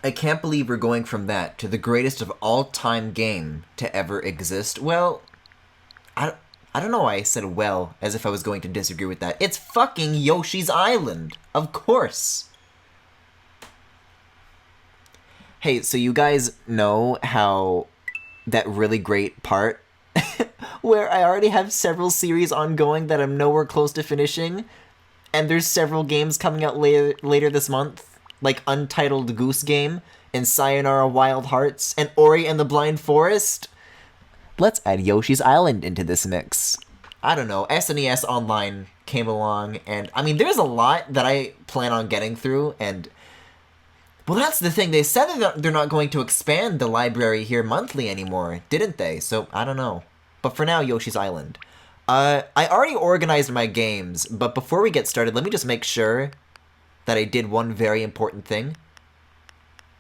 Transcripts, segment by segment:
I can't believe we're going from that to the greatest of all-time game to ever exist. Well, I, I don't know why I said well, as if I was going to disagree with that. It's fucking Yoshi's Island! Of course! Hey, so you guys know how that really great part where I already have several series ongoing that I'm nowhere close to finishing, and there's several games coming out later this month, like Untitled Goose Game, and Sayonara Wild Hearts, and Ori and the Blind Forest? Let's add Yoshi's Island into this mix. I don't know, SNES Online came along, and I mean, there's a lot that I plan on getting through, and well, that's the thing. They said that they're not going to expand the library here monthly anymore, didn't they? So, I don't know. But for now, Yoshi's Island. I already organized my games, but before we get started, let me just make sure that I did one very important thing.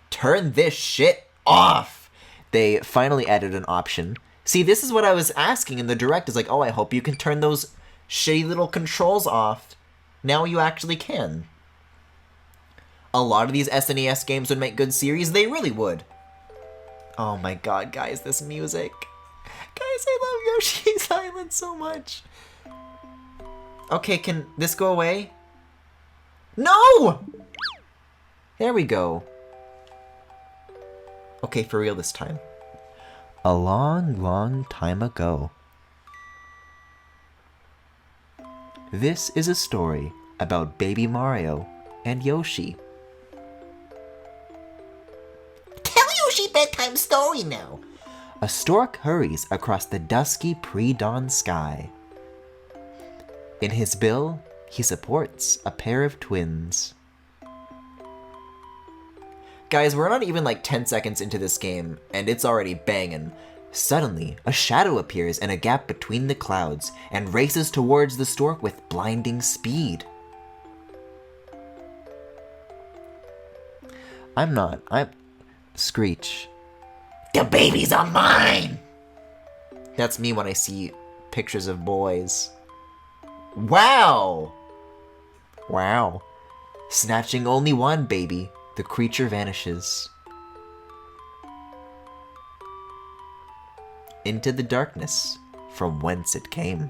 Turn this shit off! They finally added an option. See, this is what I was asking in the direct. Is like, oh, I hope you can turn those shitty little controls off. Now you actually can. A lot of these SNES games would make good series. They really would. Oh my god, guys, this music. Guys, I love Yoshi's Island so much. Okay, can this go away? No! There we go. Okay, for real this time. A long, long time ago. This is a story about Baby Mario and Yoshi. Bedtime story now. A stork hurries across the dusky pre-dawn sky. In his bill, he supports a pair of twins. Guys, we're not even like 10 seconds into this game, and it's already banging. Suddenly, a shadow appears in a gap between the clouds and races towards the stork with blinding speed. I'm Screech. The babies are mine! That's me when I see pictures of boys. Wow! Wow. Snatching only one baby, the creature vanishes. Into the darkness from whence it came.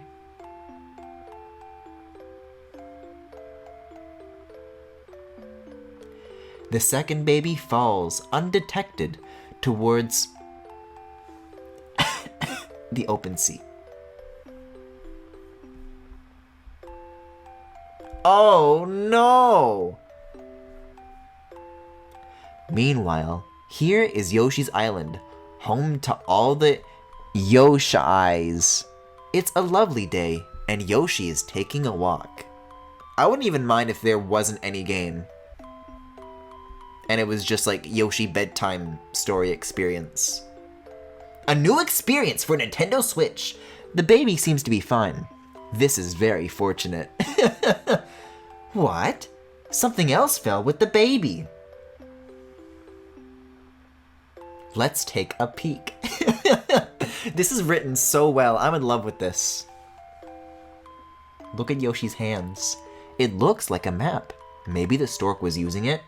The second baby falls undetected towards the open sea. Oh no! Meanwhile, here is Yoshi's Island, home to all the Yoshis. It's a lovely day, and Yoshi is taking a walk. I wouldn't even mind if there wasn't any game, and it was just like Yoshi bedtime story experience. A new experience for Nintendo Switch. The baby seems to be fine. This is very fortunate. What? Something else fell with the baby. Let's take a peek. This is written so well. I'm in love with this. Look at Yoshi's hands. It looks like a map. Maybe the stork was using it.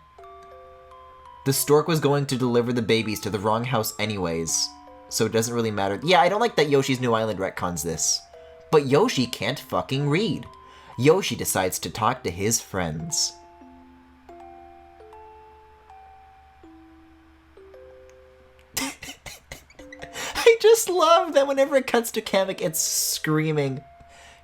The stork was going to deliver the babies to the wrong house anyways, so it doesn't really matter. Yeah, I don't like that Yoshi's New Island retcons this. But Yoshi can't fucking read. Yoshi decides to talk to his friends. I just love that whenever it cuts to Kamek, it's screaming.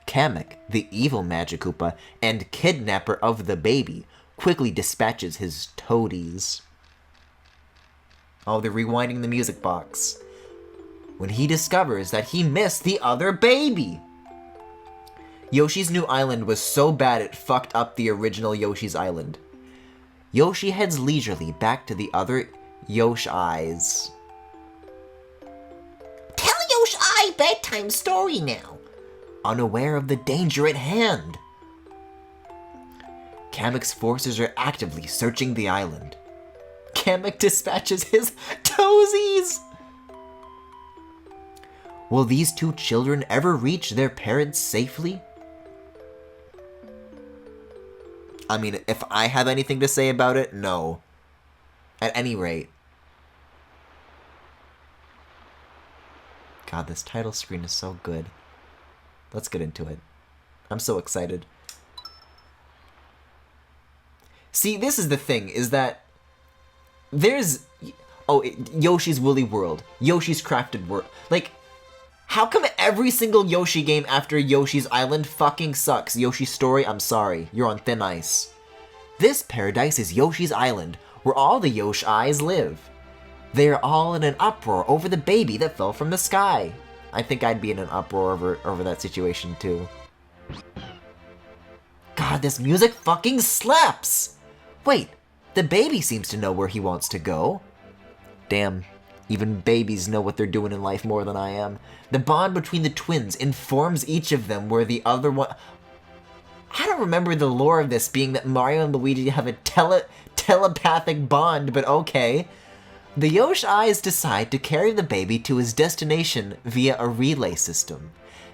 Kamek, the evil Magic Koopa and kidnapper of the baby, quickly dispatches his toadies. Oh, they're rewinding the music box. When he discovers that he missed the other baby. Yoshi's New Island was so bad it fucked up the original Yoshi's Island. Yoshi heads leisurely back to the other Yoshis. Tell Yoshi bedtime story now. Unaware of the danger at hand. Kamek's forces are actively searching the island. Kamek dispatches his toesies! Will these two children ever reach their parents safely? I mean, if I have anything to say about it, no. At any rate. God, this title screen is so good. Let's get into it. I'm so excited. See, this is the thing, is that there's... Oh, Yoshi's Woolly World. Yoshi's Crafted World. Like, how come every single Yoshi game after Yoshi's Island fucking sucks? Yoshi's Story, I'm sorry. You're on thin ice. This paradise is Yoshi's Island, where all the Yoshi-Eyes live. They are all in an uproar over the baby that fell from the sky. I think I'd be in an uproar over that situation, too. God, this music fucking slaps! Wait, the baby seems to know where he wants to go. Damn, even babies know what they're doing in life more than I am. The bond between the twins informs each of them where the other one... I don't remember the lore of this being that Mario and Luigi have a telepathic bond, but okay. The Yoshi-Eyes decide to carry the baby to his destination via a relay system.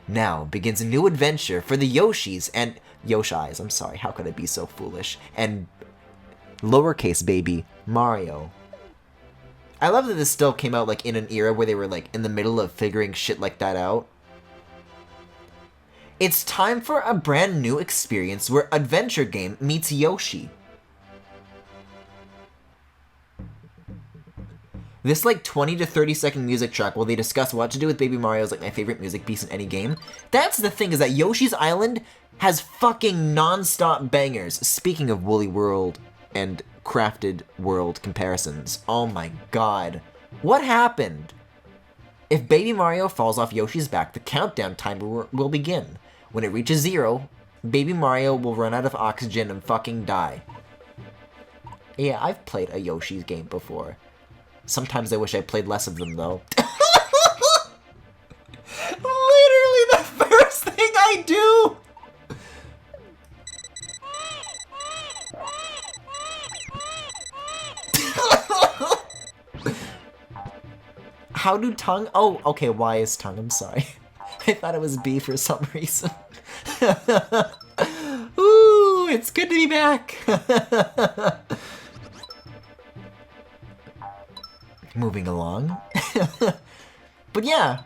Now begins a new adventure for the Yoshis and... Yoshi-Eyes, I'm sorry, how could I be so foolish? And lowercase baby, Mario. I love that this still came out like in an era where they were like in the middle of figuring shit like that out. It's time for a brand new experience where adventure game meets Yoshi. This like 20 to 30 second music track while they discuss what to do with Baby Mario is like my favorite music piece in any game. That's the thing, is that Yoshi's Island has fucking non-stop bangers. Speaking of Woolly World and Crafted World comparisons, oh my god. What happened? If Baby Mario falls off Yoshi's back, the countdown timer will begin. When it reaches 0, Baby Mario will run out of oxygen and fucking die. Yeah, I've played a Yoshi's game before. Sometimes I wish I played less of them, though. Literally the first thing I do! How do tongue? Oh, okay, Y is tongue, I'm sorry. I thought it was B for some reason. Ooh, it's good to be back! Moving along. But yeah,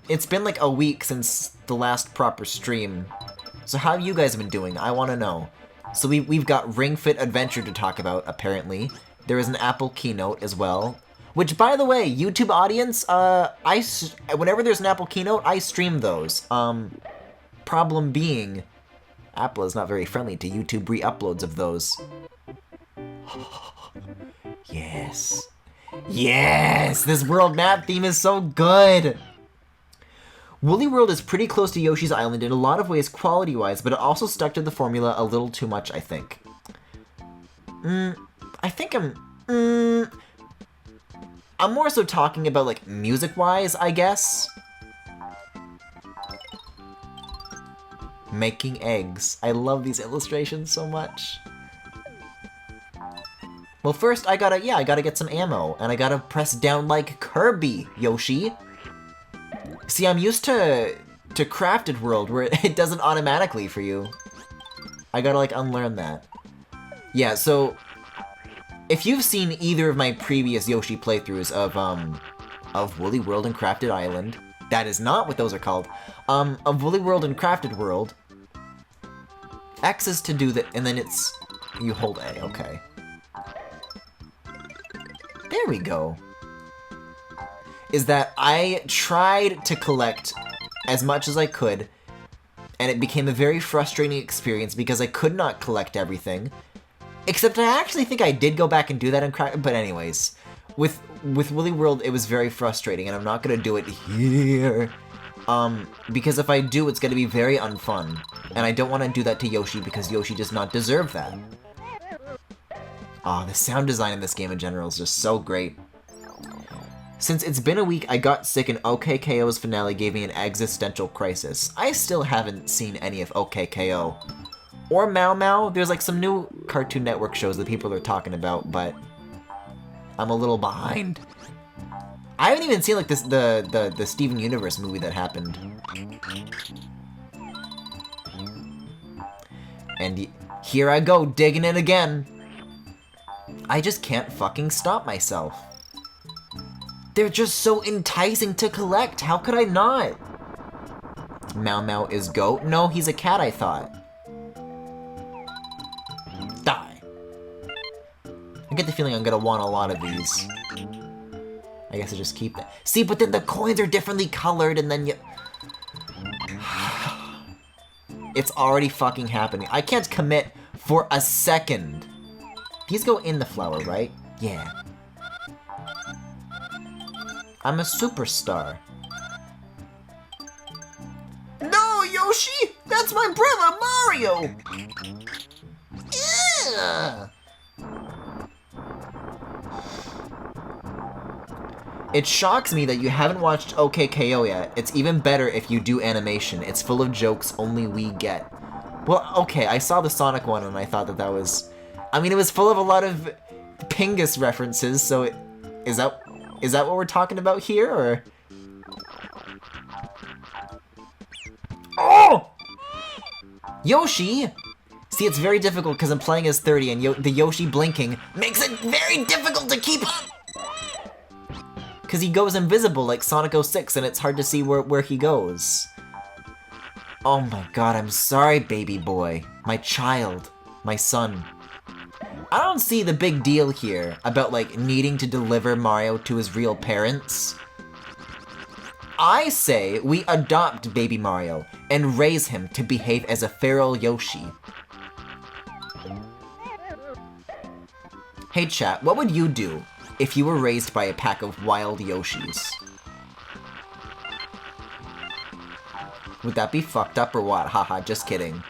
it's been like a week since the last proper stream. So how have you guys been doing? I want to know. So we've got Ring Fit Adventure to talk about, apparently. There is an Apple keynote as well. Which, by the way, YouTube audience, whenever there's an Apple keynote, I stream those. Problem being, Apple is not very friendly to YouTube re-uploads of those. Yes. Yes! This world map theme is so good! Woolly World is pretty close to Yoshi's Island in a lot of ways quality-wise, but it also stuck to the formula a little too much, I think. I'm more so talking about, like, music-wise, I guess. Making eggs. I love these illustrations so much. Well, first, I gotta get some ammo, and I gotta press down like Kirby, Yoshi. See, I'm used to Crafted World, where it does it automatically for you. I gotta, like, unlearn that. Yeah, so... if you've seen either of my previous Yoshi playthroughs of Woolly World and Crafted Island, that is not what those are called, of Woolly World and Crafted World, X is to do that, and then it's... you hold A, okay. There we go. Is that I tried to collect as much as I could, and it became a very frustrating experience because I could not collect everything. Except I actually think I did go back and do that in Craft, but anyways. With Woolly World, it was very frustrating, and I'm not gonna do it here. Because if I do, it's gonna be very unfun. And I don't want to do that to Yoshi because Yoshi does not deserve that. Oh, the sound design in this game in general is just so great. Since it's been a week, I got sick and OKKO's finale gave me an existential crisis. I still haven't seen any of OKKO. Or Mao Mao. There's like some new Cartoon Network shows that people are talking about, but I'm a little behind. I haven't even seen like the Steven Universe movie that happened. And here I go, digging it again. I just can't fucking stop myself. They're just so enticing to collect. How could I not? Mau Mau is goat? No, he's a cat, I thought. Die. I get the feeling I'm gonna want a lot of these. I guess I just keep that. See, but then the coins are differently colored and then you... It's already fucking happening. I can't commit for a second. These go in the flower, right? Yeah. I'm a superstar. No, Yoshi! That's my brother, Mario! Ugh. It shocks me that you haven't watched OKKO yet. It's even better if you do animation. It's full of jokes only we get. Well, okay, I saw the Sonic one and I thought that that was... I mean, it was full of a lot of Pingus references, so it... Is that what we're talking about here, or...? Oh! Yoshi! See, it's very difficult because I'm playing as 30 and the Yoshi blinking makes it very difficult to keep up! Because he goes invisible like Sonic 06 and it's hard to see where he goes. Oh my god, I'm sorry, baby boy. My child. My son. I don't see the big deal here about, like, needing to deliver Mario to his real parents. I say we adopt baby Mario and raise him to behave as a feral Yoshi. Hey chat, what would you do if you were raised by a pack of wild Yoshis? Would that be fucked up or what? Haha, just kidding.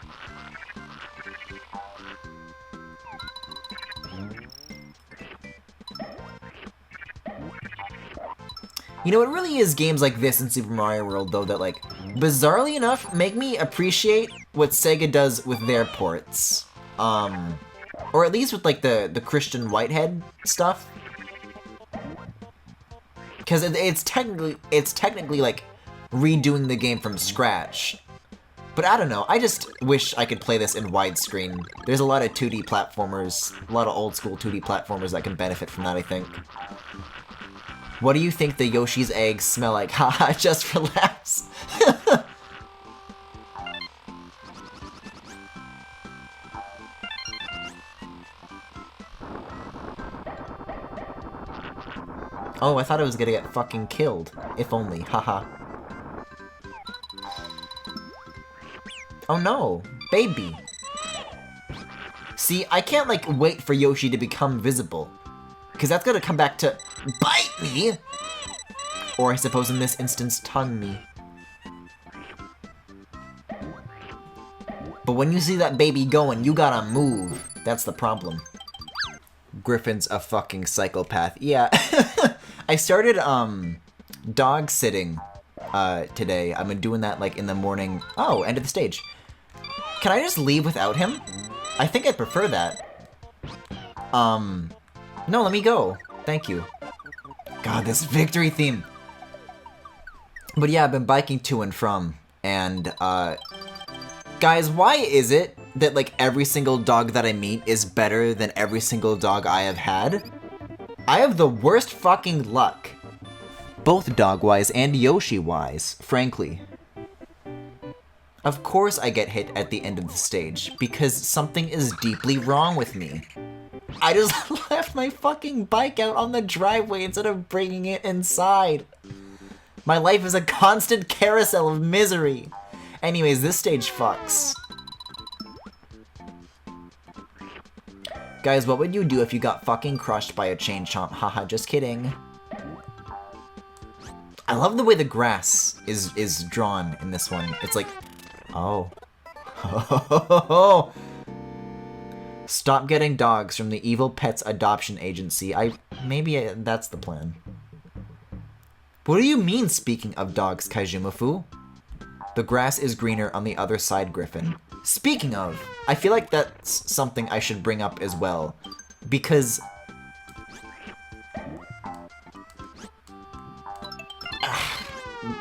You know, it really is games like this in Super Mario World, though, that, like, bizarrely enough, make me appreciate what Sega does with their ports. Or at least with, like, the Christian Whitehead stuff. Because it's technically, like, redoing the game from scratch. But I don't know, I just wish I could play this in widescreen. There's a lot of 2D platformers, a lot of old school 2D platformers that can benefit from that, I think. What do you think the Yoshi's eggs smell like? Haha, just relax. Oh, I thought I was gonna get fucking killed. If only, haha. Oh no, baby. See, I can't, like, wait for Yoshi to become visible. Because that's gonna come back to bite me! Or I suppose in this instance, tongue me. But when you see that baby going, you gotta move. That's the problem. Griffin's a fucking psychopath. Yeah. I started, dog sitting, today. I've been doing that, like, in the morning. Oh, end of the stage. Can I just leave without him? I think I prefer that. No, let me go. Thank you. God, this victory theme. But yeah, I've been biking to and from, and, guys, why is it that, like, every single dog that I meet is better than every single dog I have had? I have the worst fucking luck. Both dog-wise and Yoshi-wise, frankly. Of course I get hit at the end of the stage, because something is deeply wrong with me. I just left my fucking bike out on the driveway instead of bringing it inside. My life is a constant carousel of misery. Anyways, this stage fucks. Guys, what would you do if you got fucking crushed by a chain chomp? Haha, just kidding. I love the way the grass is drawn in this one. It's like, oh. Stop getting dogs from the Evil Pets Adoption Agency. Maybe that's the plan. What do you mean, speaking of dogs, Kaijumafu? The grass is greener on the other side, Griffin. Speaking of, I feel like that's something I should bring up as well. Because...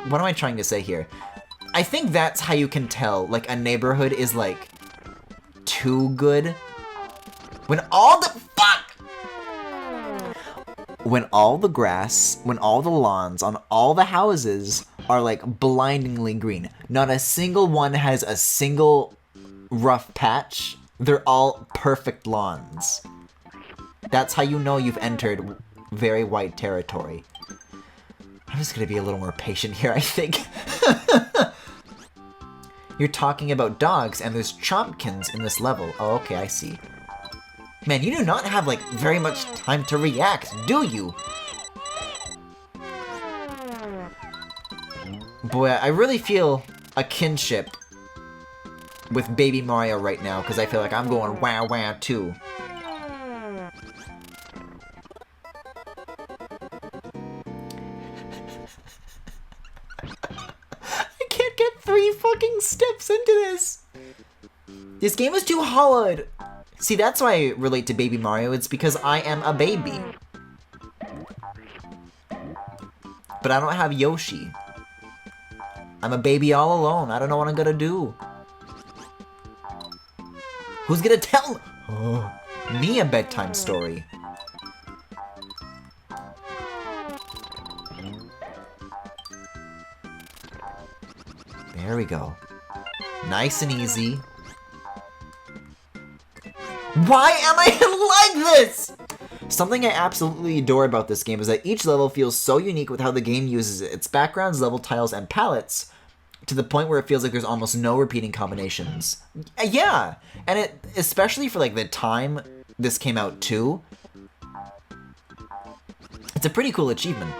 what am I trying to say here? I think that's how you can tell, like, a neighborhood is, like, too good. When all the fuck! when all the grass, when all the lawns on all the houses are like blindingly green. Not a single one has a single rough patch. They're all perfect lawns. That's how you know you've entered very white territory. I'm just gonna be a little more patient here, I think. You're talking about dogs, and there's chompkins in this level. Oh, okay, I see. Man, you do not have, like, very much time to react, do you? Boy, I really feel a kinship with Baby Mario right now, because I feel like I'm going wow too. I can't get 3 fucking steps into this! This game is too hard! See, that's why I relate to Baby Mario, it's because I am a baby. But I don't have Yoshi. I'm a baby all alone, I don't know what I'm gonna do. Who's gonna tell me a bedtime story? There we go. Nice and easy. Why am I like this? Something I absolutely adore about this game is that each level feels so unique with how the game uses its backgrounds, level tiles, and palettes, to the point where it feels like there's almost no repeating combinations. Yeah, and it, especially for like the time this came out too, it's a pretty cool achievement.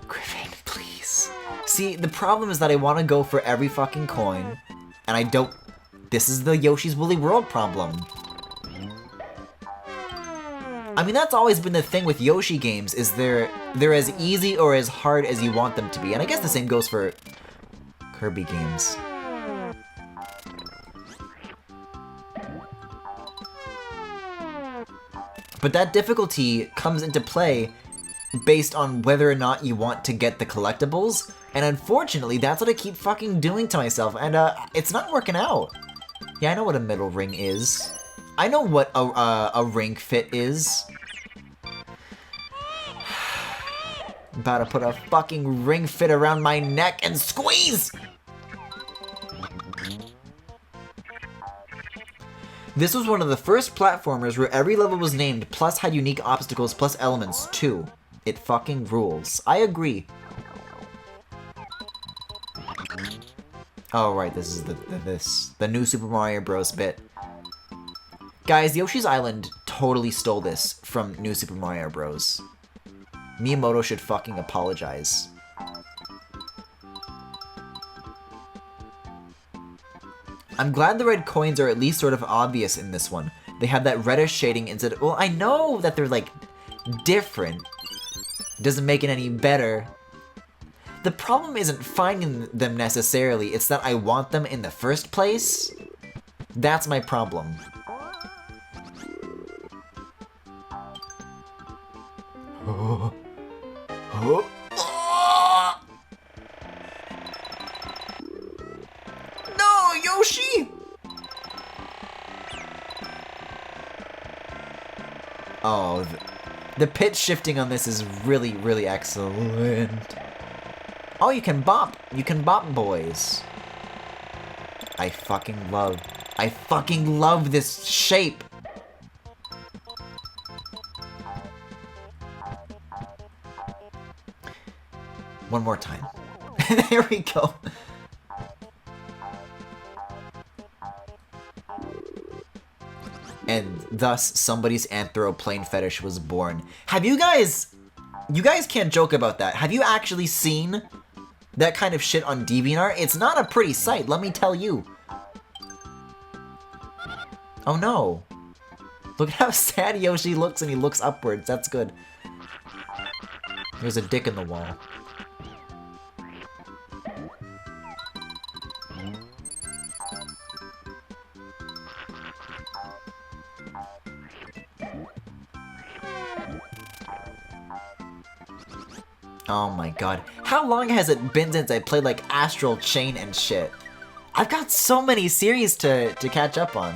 Griffin, please. See, the problem is that I want to go for every fucking coin, and I don't... This is the Yoshi's Woolly World problem. I mean, that's always been the thing with Yoshi games, is they're as easy or as hard as you want them to be. And I guess the same goes for Kirby games. But that difficulty comes into play based on whether or not you want to get the collectibles. And unfortunately, that's what I keep fucking doing to myself. And it's not working out. Yeah, I know what a middle ring is. I know what a ring fit is. I'm about to put a fucking ring fit around my neck and squeeze! This was one of the first platformers where every level was named, plus had unique obstacles, plus elements, too. It fucking rules. I agree. Oh, right, this is the new Super Mario Bros. Bit. Guys, Yoshi's Island totally stole this from New Super Mario Bros. Miyamoto should fucking apologize. I'm glad the red coins are at least sort of obvious in this one. They have that reddish shading instead. Well, I know that they're, like, different. Doesn't make it any better. The problem isn't finding them necessarily, it's that I want them in the first place. That's my problem. Oh. Oh. Oh. No, Yoshi! Oh, the pitch shifting on this is really, really excellent. Oh, you can bop, boys. I fucking love this shape. One more time. There we go. And thus, somebody's anthroplane fetish was born. Have you guys... You guys can't joke about that. Have you actually seen that kind of shit on DeviantArt? It's not a pretty sight, let me tell you. Oh no. Look at how sad Yoshi looks and he looks upwards. That's good. There's a dick in the wall. Oh my god. How long has it been since I played like Astral Chain and shit? I've got so many series to catch up on.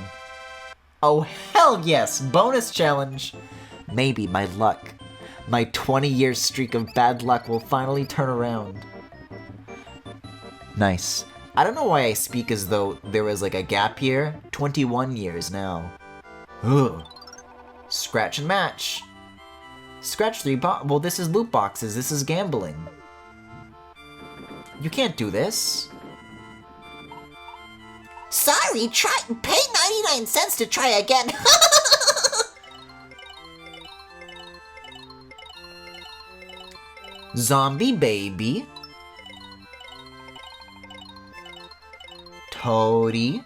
Oh hell yes! Bonus challenge! Maybe my luck. My 20-year streak of bad luck will finally turn around. Nice. I don't know why I speak as though there was like a gap year. 21 years now. Ugh. Scratch and match. Scratch 3 well, this is loot boxes. This is gambling. You can't do this. Sorry, pay 99 cents to try again. Zombie baby. Toady.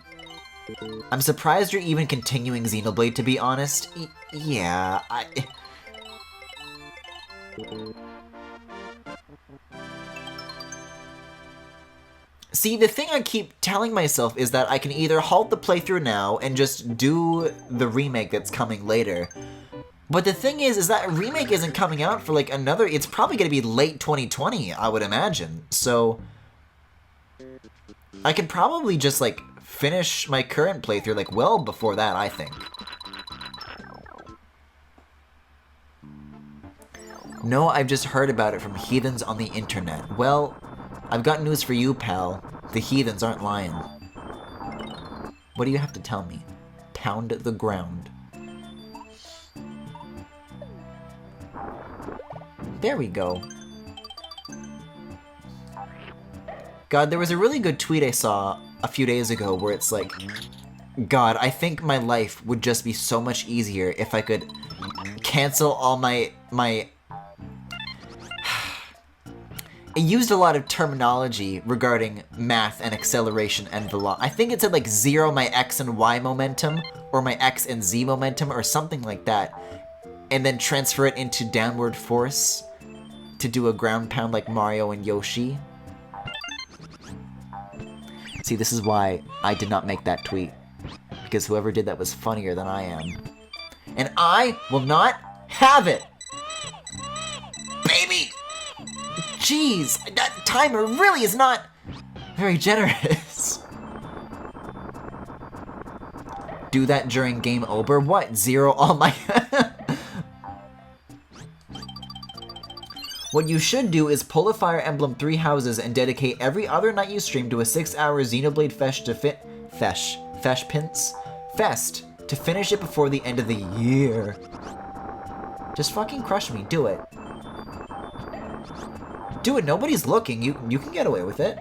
I'm surprised you're even continuing Xenoblade, to be honest. Yeah, See, the thing I keep telling myself is that I can either halt the playthrough now and just do the remake that's coming later. But the thing is that remake isn't coming out for like another... It's probably going to be late 2020, I would imagine. So I could probably just like finish my current playthrough like well before that, I think. No, I've just heard about it from heathens on the internet. Well, I've got news for you, pal. The heathens aren't lying. What do you have to tell me? Pound the ground. There we go. God, there was a really good tweet I saw a few days ago where it's like, God, I think my life would just be so much easier if I could cancel all my It used a lot of terminology regarding math and acceleration and velocity. I think it said like 0 my x and y momentum, or my x and z momentum, or something like that. And then transfer it into downward force to do a ground pound like Mario and Yoshi. See, this is why I did not make that tweet. Because whoever did that was funnier than I am. And I will not have it! Baby! Jeez, that timer really is not very generous. Do that during game over? What? 0 all my... What you should do is pull a Fire Emblem 3 houses and dedicate every other night you stream to a 6-hour Xenoblade Fest to finish it before the end of the year. Just fucking crush me, do it. Do it, nobody's looking. You can get away with it.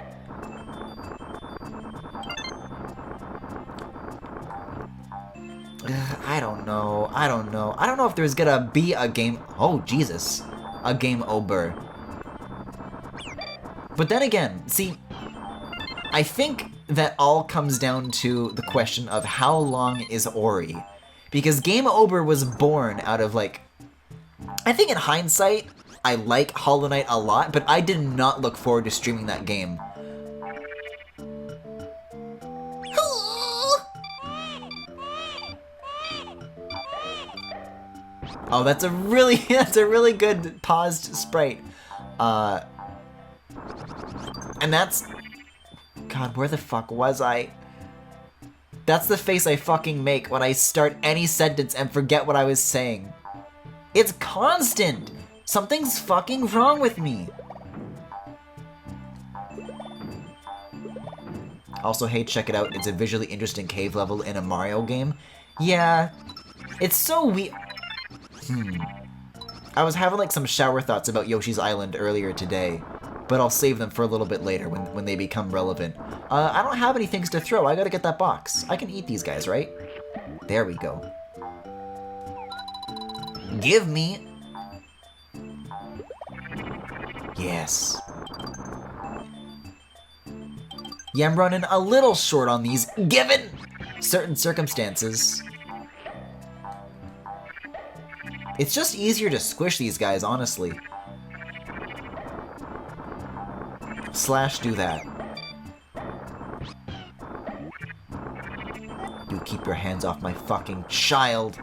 I don't know. I don't know if there's gonna be a game... Oh, Jesus. A game over. But then again, see, I think that all comes down to the question of how long is Ori? Because Game Over was born out of, like... I think in hindsight, I like Hollow Knight a lot, but I did not look forward to streaming that game. Oh, that's a really good paused sprite. And that's... God, where the fuck was I? That's the face I fucking make when I start any sentence and forget what I was saying. It's constant! Something's fucking wrong with me. Also, hey, check it out. It's a visually interesting cave level in a Mario game. Yeah, it's so weird. I was having like some shower thoughts about Yoshi's Island earlier today, but I'll save them for a little bit later when they become relevant. I don't have any things to throw. I gotta get that box. I can eat these guys, right? There we go. Give me... Yes. Yeah, I'm running a little short on these, given certain circumstances. It's just easier to squish these guys, honestly. Slash do that. You keep your hands off my fucking child.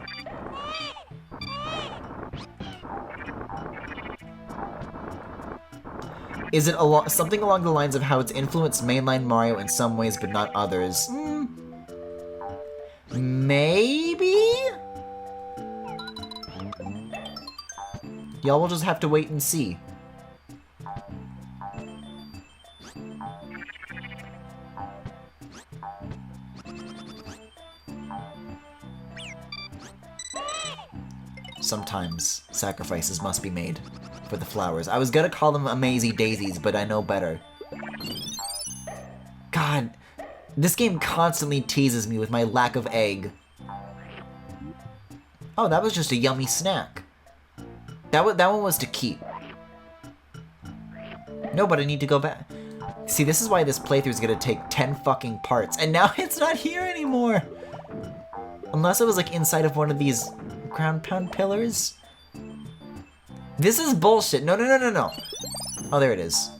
Is it something along the lines of how it's influenced mainline Mario in some ways but not others? Maybe? Y'all will just have to wait and see. Sometimes sacrifices must be made for the flowers. I was gonna call them Amazy Daisies, but I know better. God, this game constantly teases me with my lack of egg. Oh, that was just a yummy snack. That one was to keep. No, but I need to go back. See, this is why this playthrough is gonna take 10 fucking parts, and now it's not here anymore! Unless it was, like, inside of one of these ground pound pillars? This is bullshit. No, no, no, no, no. Oh, there it is.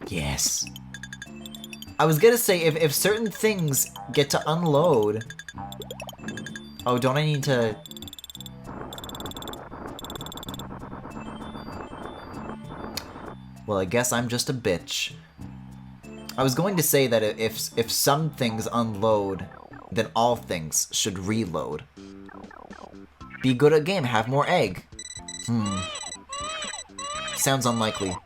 Yes. I was gonna say, if certain things get to unload... Oh, don't I need to... Well, I guess I'm just a bitch. I was going to say that if some things unload, then all things should reload. Be good at game, have more egg. Sounds unlikely.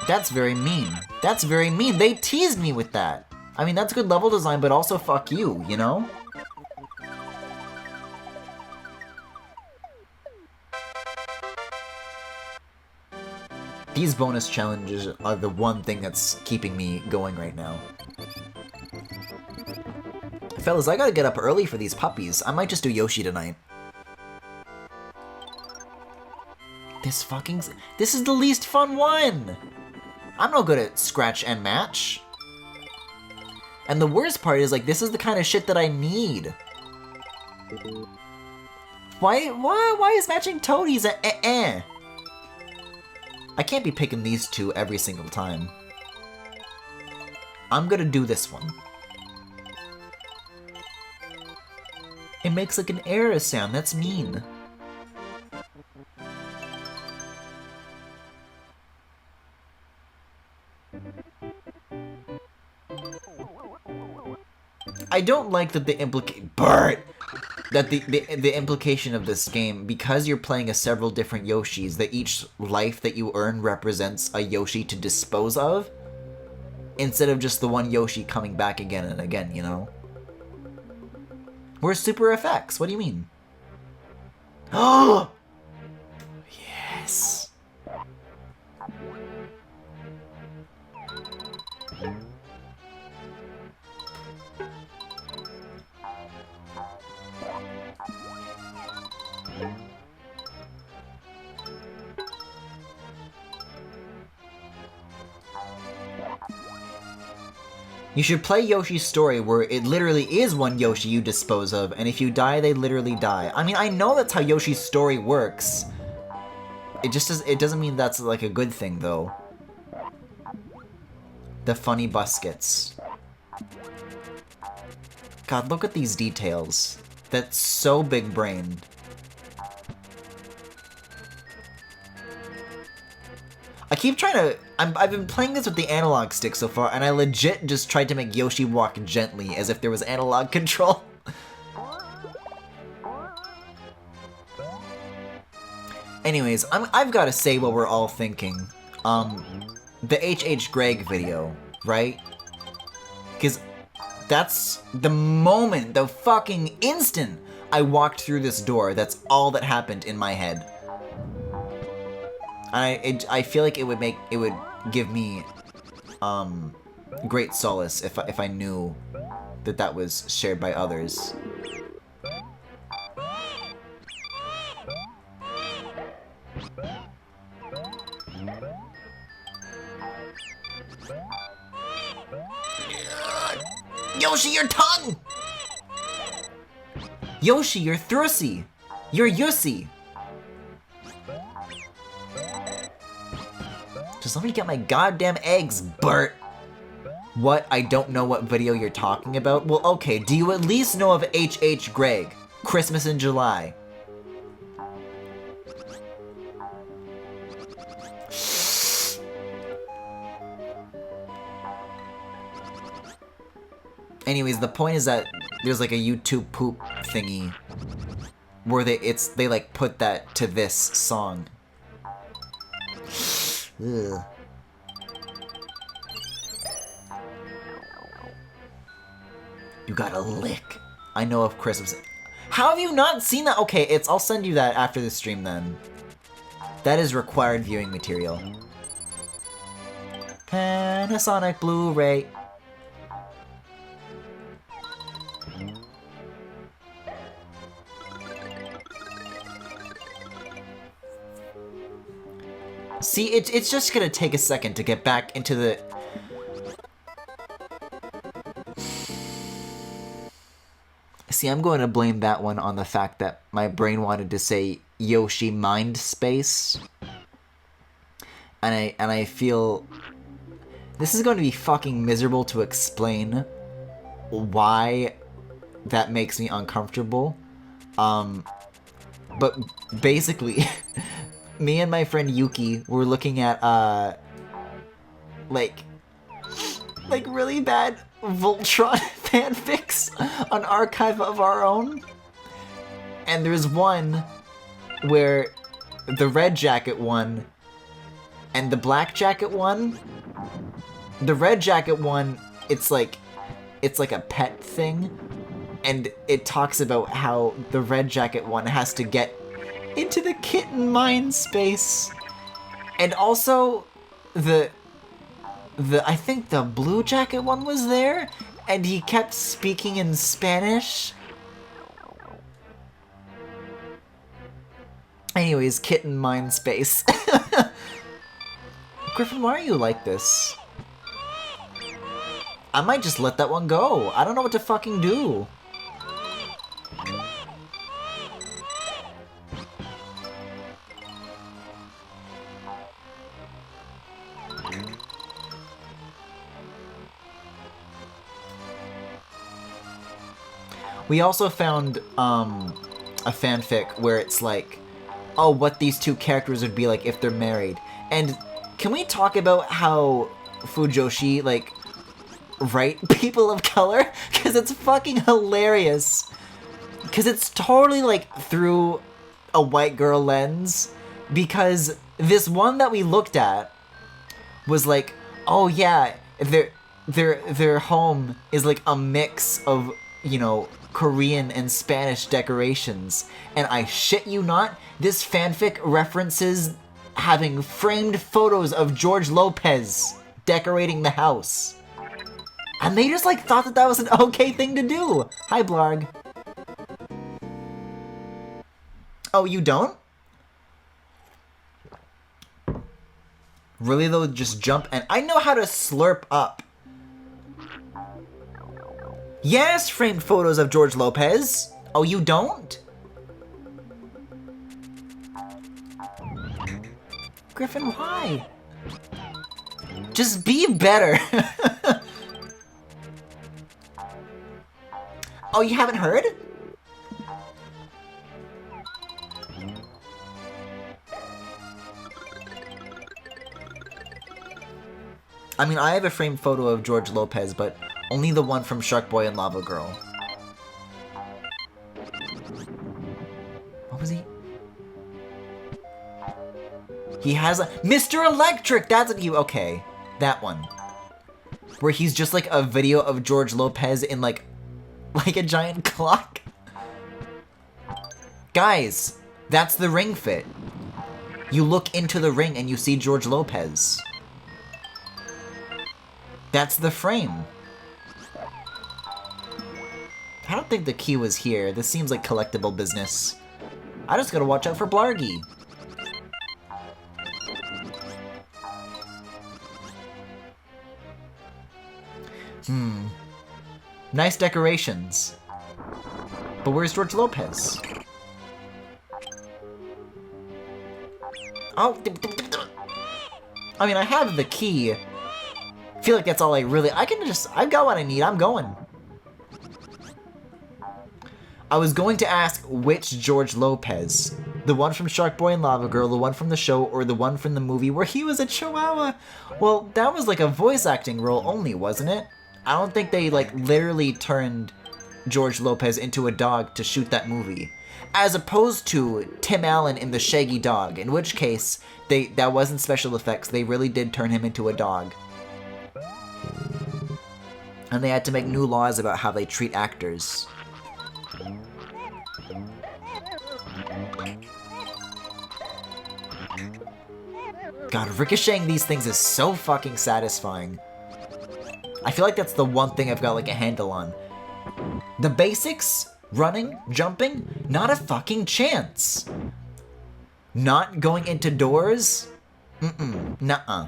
That's very mean. That's very mean. They teased me with that. I mean, that's good level design, but also fuck you, you know? These bonus challenges are the one thing that's keeping me going right now. Fellas, I gotta get up early for these puppies. I might just do Yoshi tonight. This is the least fun one! I'm no good at scratch and match. And the worst part is, like, this is the kind of shit that I need. Why is matching toadies a eh? I can't be picking these two every single time. I'm gonna do this one. It makes like an error sound, that's mean. I don't like that the the implication of this game, because you're playing as several different Yoshis, that each life that you earn represents a Yoshi to dispose of, instead of just the one Yoshi coming back again and again, you know? Where's super effects? What do you mean? Oh! Yes! You should play Yoshi's Story, where it literally is one Yoshi you dispose of, and if you die, they literally die. I mean, I know that's how Yoshi's Story works. It doesn't mean that's like a good thing, though. The funny buskets. God, look at these details. That's so big-brained. I keep trying to... I've been playing this with the analog stick so far, and I legit just tried to make Yoshi walk gently, as if there was analog control. Anyways, I've got to say what we're all thinking. The H.H. Gregg video, right? Because that's the moment, the fucking instant I walked through this door, that's all that happened in my head. I feel like it would give me great solace if I knew that that was shared by others. Yoshi, your tongue! Yoshi, you're Thrusy! You're Yussi! Just let me get my goddamn eggs, Bert! What? I don't know what video you're talking about? Well, okay, do you at least know of H.H. Gregg? Christmas in July. Anyways, the point is that there's like a YouTube poop thingy where they like put that to this song. Ugh. You got a lick. I know of Christmas. How have you not seen that? Okay, I'll send you that after the stream then. That is required viewing material. Panasonic Blu-ray. See, it's just gonna take a second to get back into the... See, I'm going to blame that one on the fact that my brain wanted to say Yoshi Mind Space. And I feel... This is going to be fucking miserable to explain why that makes me uncomfortable. But basically... Me and my friend Yuki were looking at, like really bad Voltron fanfics on Archive of Our Own. And there's one where the red jacket one and the black jacket one, the red jacket one, it's like a pet thing. And it talks about how the red jacket one has to get into the kitten mind space. And also I think the blue jacket one was there and he kept speaking in Spanish. Anyways, kitten mind space. Griffin, why are you like this? I might just let that one go. I don't know what to fucking do. We also found a fanfic where it's like, oh, what these two characters would be like if they're married. And can we talk about how Fujoshi, like, write people of color? Because it's fucking hilarious. Because it's totally, like, through a white girl lens. Because this one that we looked at was like, oh yeah, their home is like a mix of, you know, Korean and Spanish decorations. And I shit you not, this fanfic references having framed photos of George Lopez decorating the house. And they just like thought that that was an okay thing to do. Hi, Blarg. Oh, you don't? Really though, just jump and I know how to slurp up. Yes, framed photos of George Lopez. Oh, you don't? Griffin, why? Just be better. Oh, you haven't heard? I mean, I have a framed photo of George Lopez, but only the one from Shark Boy and Lava Girl. What was he? He has a... Mr. Electric! That's what he... Okay, that one. Where he's just like a video of George Lopez in like a giant clock. Guys, that's the ring fit. You look into the ring and you see George Lopez. That's the frame. I don't think the key was here. This seems like collectible business. I just gotta watch out for Blargy. Nice decorations. But where's George Lopez? Oh, I mean, I have the key. I feel like that's all I've got what I need, I'm going. I was going to ask which George Lopez. The one from Shark Boy and Lava Girl, the one from the show, or the one from the movie where he was a chihuahua. Well, that was like a voice acting role only, wasn't it? I don't think they like literally turned George Lopez into a dog to shoot that movie. As opposed to Tim Allen in The Shaggy Dog, in which case that wasn't special effects, they really did turn him into a dog. And they had to make new laws about how they treat actors. God, ricocheting these things is so fucking satisfying. I feel like that's the one thing I've got like a handle on. The basics, running, jumping, not a fucking chance. Not going into doors? Nuh-uh.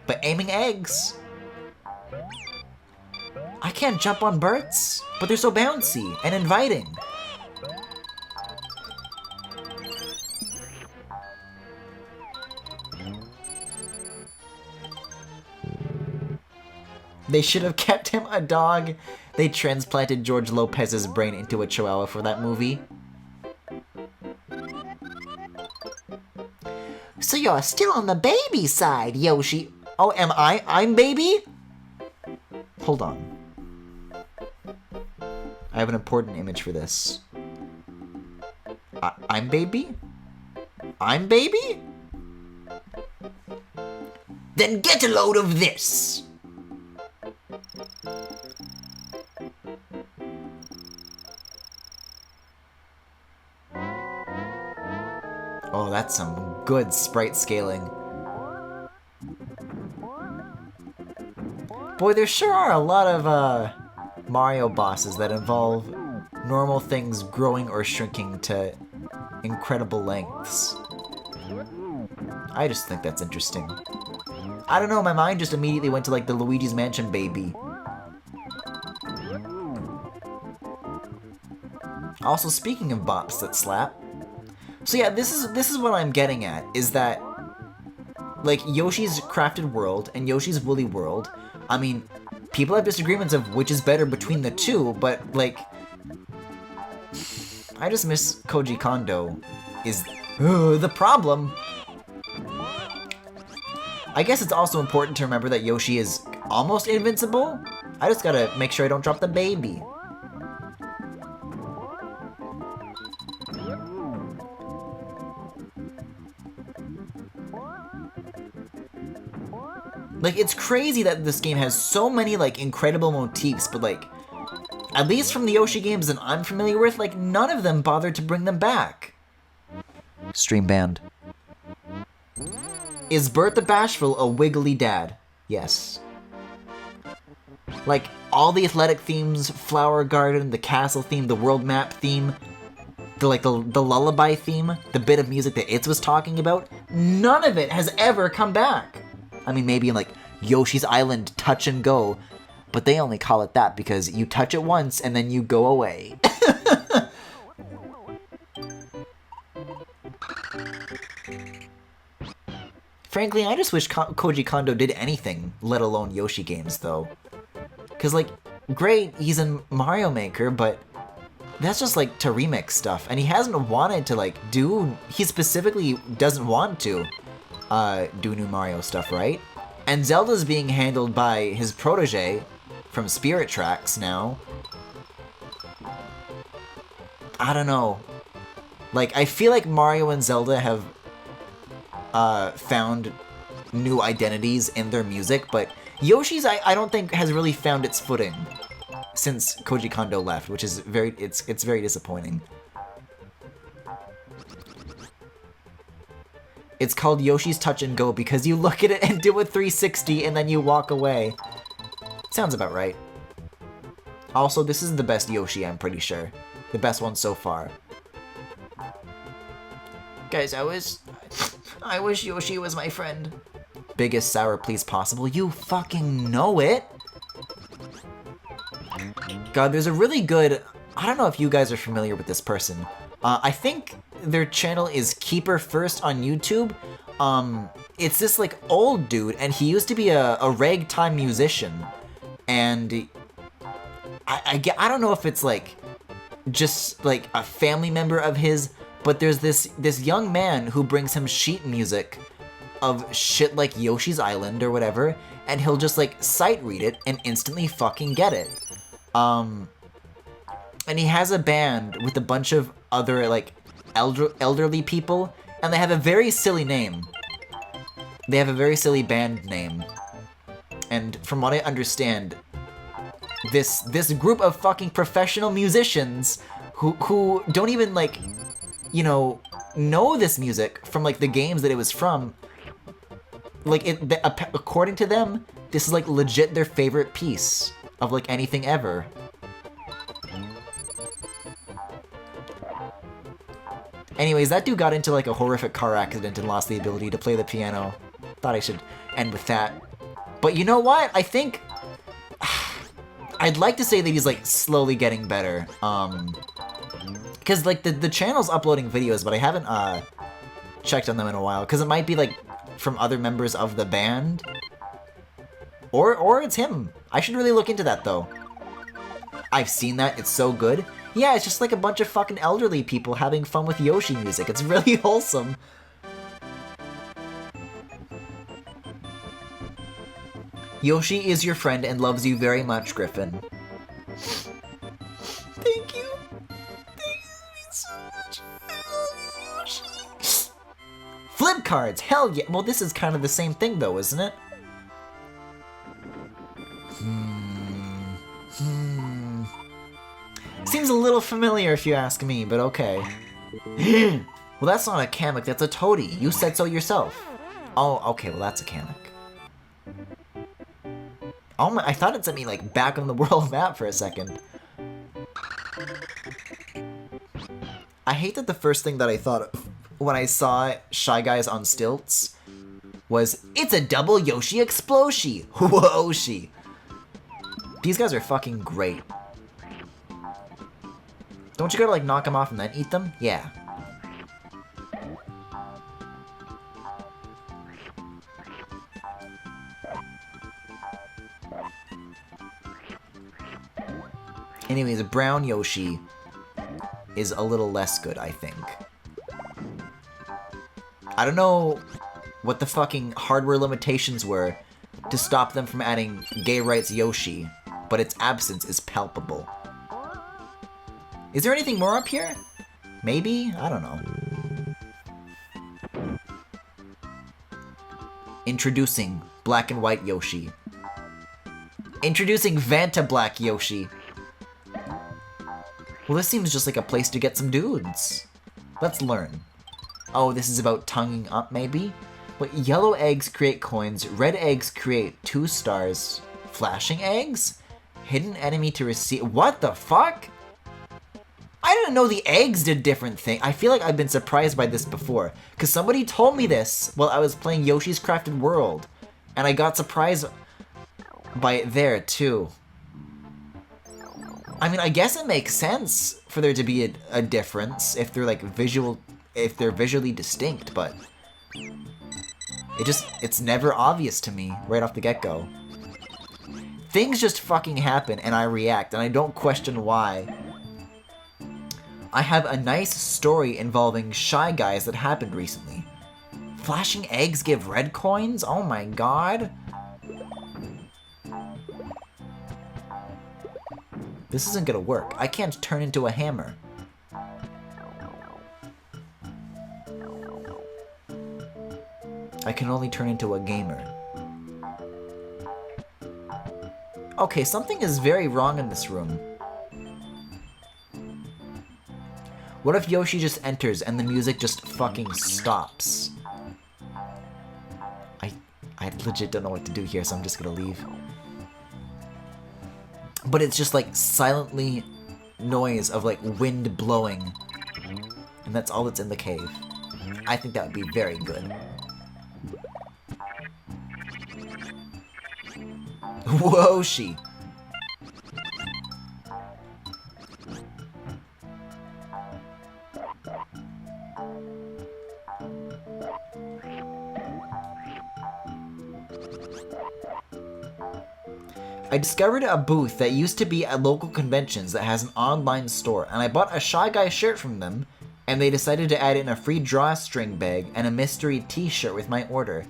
But aiming eggs. I can't jump on Berts, but they're so bouncy and inviting. They should have kept him a dog. They transplanted George Lopez's brain into a chihuahua for that movie. So you're still on the baby side, Yoshi. Oh, am I? I'm baby? Hold on. I have an important image for this. I'm baby? I'm baby? Then get a load of this. Oh, that's some good sprite scaling. Boy, there sure are a lot of Mario bosses that involve normal things growing or shrinking to incredible lengths. I just think that's interesting. I don't know, my mind just immediately went to like the Luigi's Mansion baby. Also, speaking of bops that slap. So yeah, this is what I'm getting at, is that like Yoshi's Crafted World and Yoshi's Woolly World, I mean, people have disagreements of which is better between the two, but like I just miss Koji Kondo is the problem. I guess it's also important to remember that Yoshi is almost invincible. I just gotta make sure I don't drop the baby. Like, it's crazy that this game has so many, like, incredible motifs, but, like, at least from the Yoshi games that I'm familiar with, like, none of them bothered to bring them back. Stream banned. Is Bert the Bashful a wiggly dad? Yes. Like, all the athletic themes, Flower Garden, the castle theme, the world map theme, the lullaby theme, the bit of music that Itz was talking about, none of it has ever come back. I mean, maybe in, like, Yoshi's Island Touch and Go, but they only call it that because you touch it once and then you go away. Frankly, I just wish Koji Kondo did anything, let alone Yoshi games, though. Because, like, great, he's in Mario Maker, but that's just, like, to remix stuff. And he hasn't wanted to, like, he specifically doesn't want to do new Mario stuff, right? And Zelda's being handled by his protege from Spirit Tracks now. I don't know. Like, I feel like Mario and Zelda have found new identities in their music, but Yoshi's I don't think has really found its footing since Koji Kondo left, which is it's very disappointing. It's called Yoshi's Touch and Go because you look at it and do a 360 and then you walk away. Sounds about right. Also, this is the best Yoshi, I'm pretty sure. The best one so far. Guys, I wish Yoshi was my friend. Biggest sour please possible. You fucking know it. God, there's a really good... I don't know if you guys are familiar with this person. I think their channel is Keeper First on YouTube. It's this like old dude, and he used to be a ragtime musician, and I don't know if it's like just like a family member of his, but there's this young man who brings him sheet music of shit like Yoshi's Island or whatever, and he'll just like sight read it and instantly fucking get it. And he has a band with a bunch of other like elderly people, and they have a very silly name. They have a very silly band name. And from what I understand, this group of fucking professional musicians who don't even like, you know this music from like the games that it was from, like according to them, this is like legit their favorite piece of like anything ever. Anyways, that dude got into like a horrific car accident and lost the ability to play the piano. Thought I should end with that. But you know what? I think I'd like to say that he's like slowly getting better. Because like the channel's uploading videos, but I haven't checked on them in a while. Because it might be like from other members of the band, or it's him. I should really look into that though. I've seen that, it's so good. Yeah, it's just like a bunch of fucking elderly people having fun with Yoshi music. It's really wholesome. Yoshi is your friend and loves you very much, Griffin. Thank you. Thank you so much. I love you, Yoshi. Flip cards! Hell yeah! Well, this is kind of the same thing though, isn't it? Seems a little familiar if you ask me, but okay. Well, that's not a Kamek, that's a Toady. You said so yourself. Oh, okay, well that's a Kamek. Oh my, I thought it sent me like back on the world map for a second. I hate that the first thing that I thought of when I saw Shy Guys on Stilts was, it's a double Yoshi Exploshi! Whoa-shi! These guys are fucking great. Don't you gotta like knock them off and then eat them? Yeah. Anyways, a brown Yoshi is a little less good, I think. I don't know what the fucking hardware limitations were to stop them from adding gay rights Yoshi, but its absence is palpable. Is there anything more up here? Maybe? I don't know. Introducing Black and White Yoshi. Introducing Vanta Black Yoshi. Well, this seems just like a place to get some dudes. Let's learn. Oh, this is about tonguing up, maybe? What, yellow eggs create coins, red eggs create 2 stars, flashing eggs? Hidden enemy to receive— what the fuck? I didn't know the eggs did different things. I feel like I've been surprised by this before, because somebody told me this while I was playing Yoshi's Crafted World, and I got surprised by it there, too. I mean, I guess it makes sense for there to be a difference if they're like visually distinct, but it's never obvious to me right off the get-go. Things just fucking happen and I react, and I don't question why. I have a nice story involving Shy Guys that happened recently. Flashing eggs give red coins? Oh my god. This isn't gonna work. I can't turn into a hammer. I can only turn into a gamer. Okay, something is very wrong in this room. What if Yoshi just enters and the music just fucking stops? I legit don't know what to do here, so I'm just gonna leave. But it's just like silently noise of like wind blowing. And that's all that's in the cave. I think that would be very good. Whoa-shi! I discovered a booth that used to be at local conventions that has an online store, and I bought a Shy Guy shirt from them, and they decided to add in a free drawstring bag and a mystery t-shirt with my order.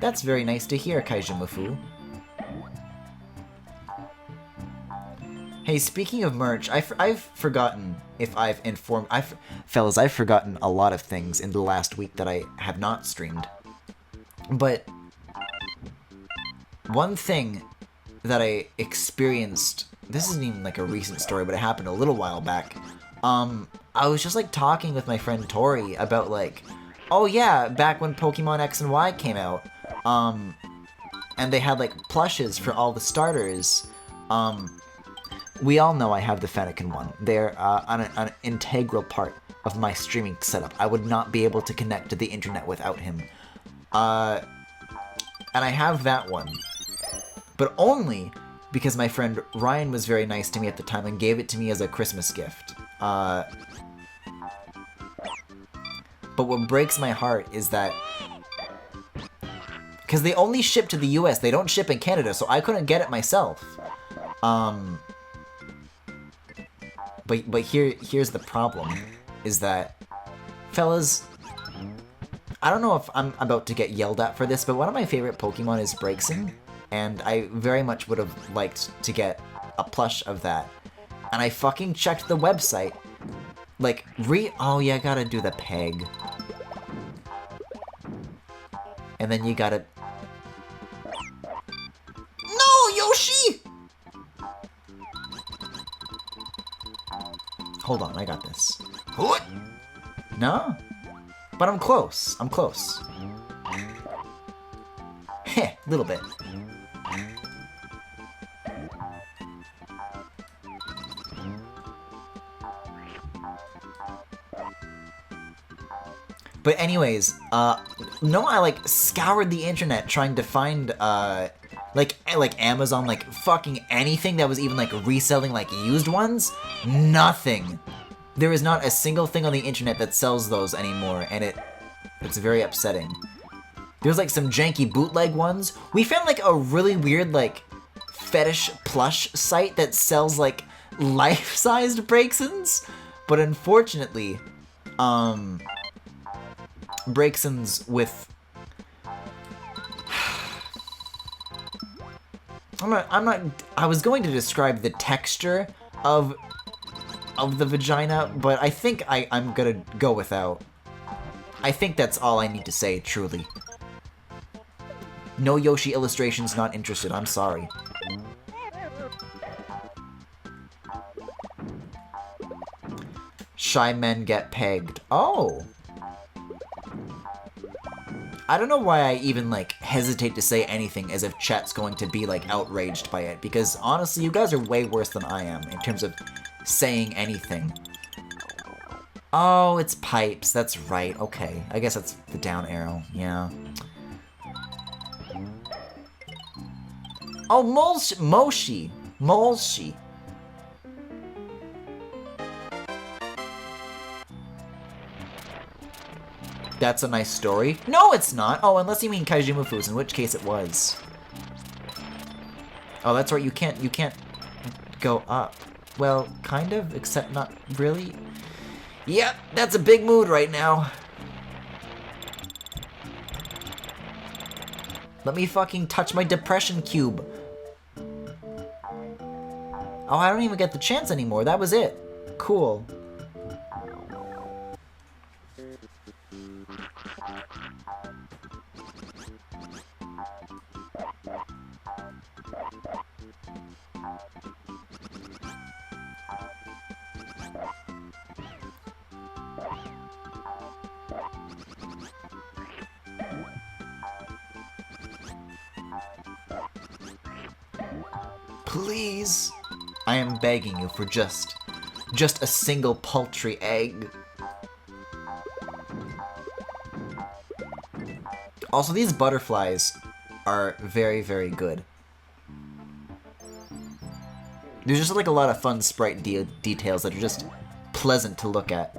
That's very nice to hear, Kaijimufu. Hey, speaking of merch, I've forgotten if I've informed... Fellas, I've forgotten a lot of things in the last week that I have not streamed. But one thing that I experienced... This isn't even like a recent story, but it happened a little while back. I was just like talking with my friend Tori about like... Oh yeah, back when Pokemon X and Y came out. And they had like plushes for all the starters. We all know I have the Fennekin one. They're an integral part of my streaming setup. I would not be able to connect to the internet without him. And I have that one. But only because my friend Ryan was very nice to me at the time and gave it to me as a Christmas gift. But what breaks my heart is that... Because they only ship to the US, they don't ship in Canada, so I couldn't get it myself. But here's the problem, is that, fellas, I don't know if I'm about to get yelled at for this, but one of my favorite Pokemon is Braixen, and I very much would have liked to get a plush of that. And I fucking checked the website, like, oh yeah, gotta do the peg. And then you gotta... No, Yoshi! Hold on, I got this. What? No? But I'm close. I'm close. Heh, little bit. But anyways, no, I like scoured the internet trying to find like Amazon, like fucking anything that was even like reselling like used ones. Nothing. There is not a single thing on the internet that sells those anymore, and it's very upsetting. There's like some janky bootleg ones. We found like a really weird like fetish plush site that sells like life-sized Braixens, but unfortunately, Braixens with... I was going to describe the texture of the vagina, but I think I'm gonna go without. I think that's all I need to say, truly. No Yoshi illustrations, not interested, I'm sorry. Shy men get pegged. Oh! I don't know why I even, like, hesitate to say anything as if chat's going to be, like, outraged by it, because, honestly, you guys are way worse than I am in terms of saying anything. Oh, it's pipes, that's right, okay. I guess that's the down arrow, yeah. Oh, Moshi! Molshi! That's a nice story. No, it's not. Oh, unless you mean Kaijimufu's, in which case it was. Oh, that's right. You can't go up. Well, kind of, except not really. Yep, that's a big mood right now. Let me fucking touch my depression cube. Oh, I don't even get the chance anymore. That was it. Cool. Please, I am begging you for just a single paltry egg. Also, these butterflies are very, very good. There's just like a lot of fun sprite details that are just pleasant to look at.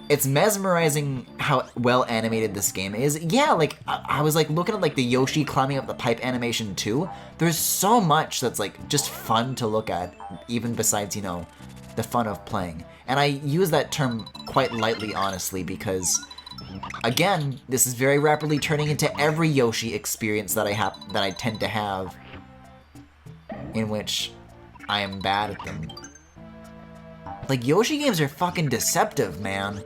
it's mesmerizing how well animated this game is. Yeah, like, I was like looking at like the Yoshi climbing up the pipe animation too. There's so much that's like just fun to look at, even besides, you know, the fun of playing. And I use that term quite lightly, honestly, because again, this is very rapidly turning into every Yoshi experience that I tend to have, in which I am bad at them. Like, Yoshi games are fucking deceptive, man.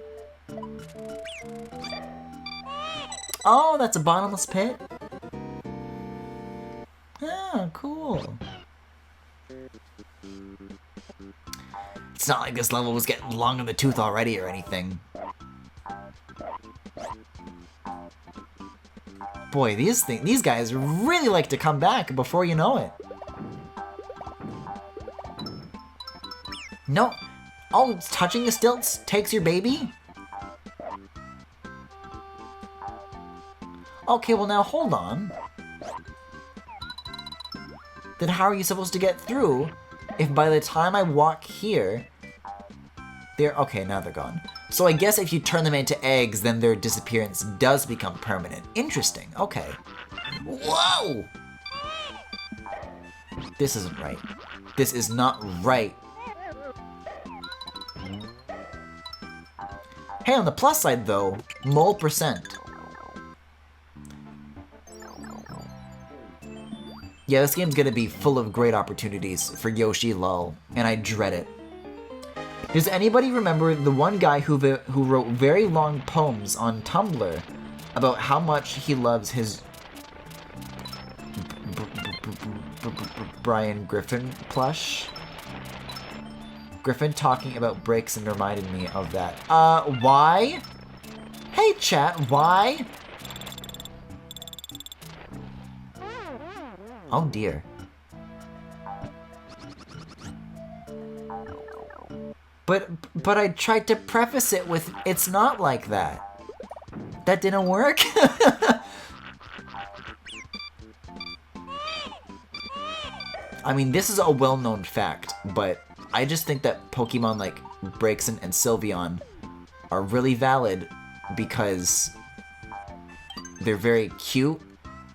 Oh, that's a bottomless pit? Oh, cool. It's not like this level was getting long in the tooth already or anything. Boy, these guys really like to come back before you know it. No. Oh, touching the stilts takes your baby? Okay, well now hold on. Then how are you supposed to get through if by the time I walk here, they're... Okay, now they're gone. So I guess if you turn them into eggs, then their disappearance does become permanent. Interesting, okay. Whoa! This isn't right. This is not right. Hey, on the plus side though, mole %. Yeah, this game's gonna be full of great opportunities for Yoshi lol, and I dread it. Does anybody remember the one guy who wrote very long poems on Tumblr about how much he loves his Brian Griffin plush? Griffin talking about breaks and reminded me of that. Why? Hey chat, why? Oh dear. But I tried to preface it with, it's not like that. That didn't work? I mean, this is a well-known fact, but I just think that Pokemon like Braixen and Sylveon are really valid because they're very cute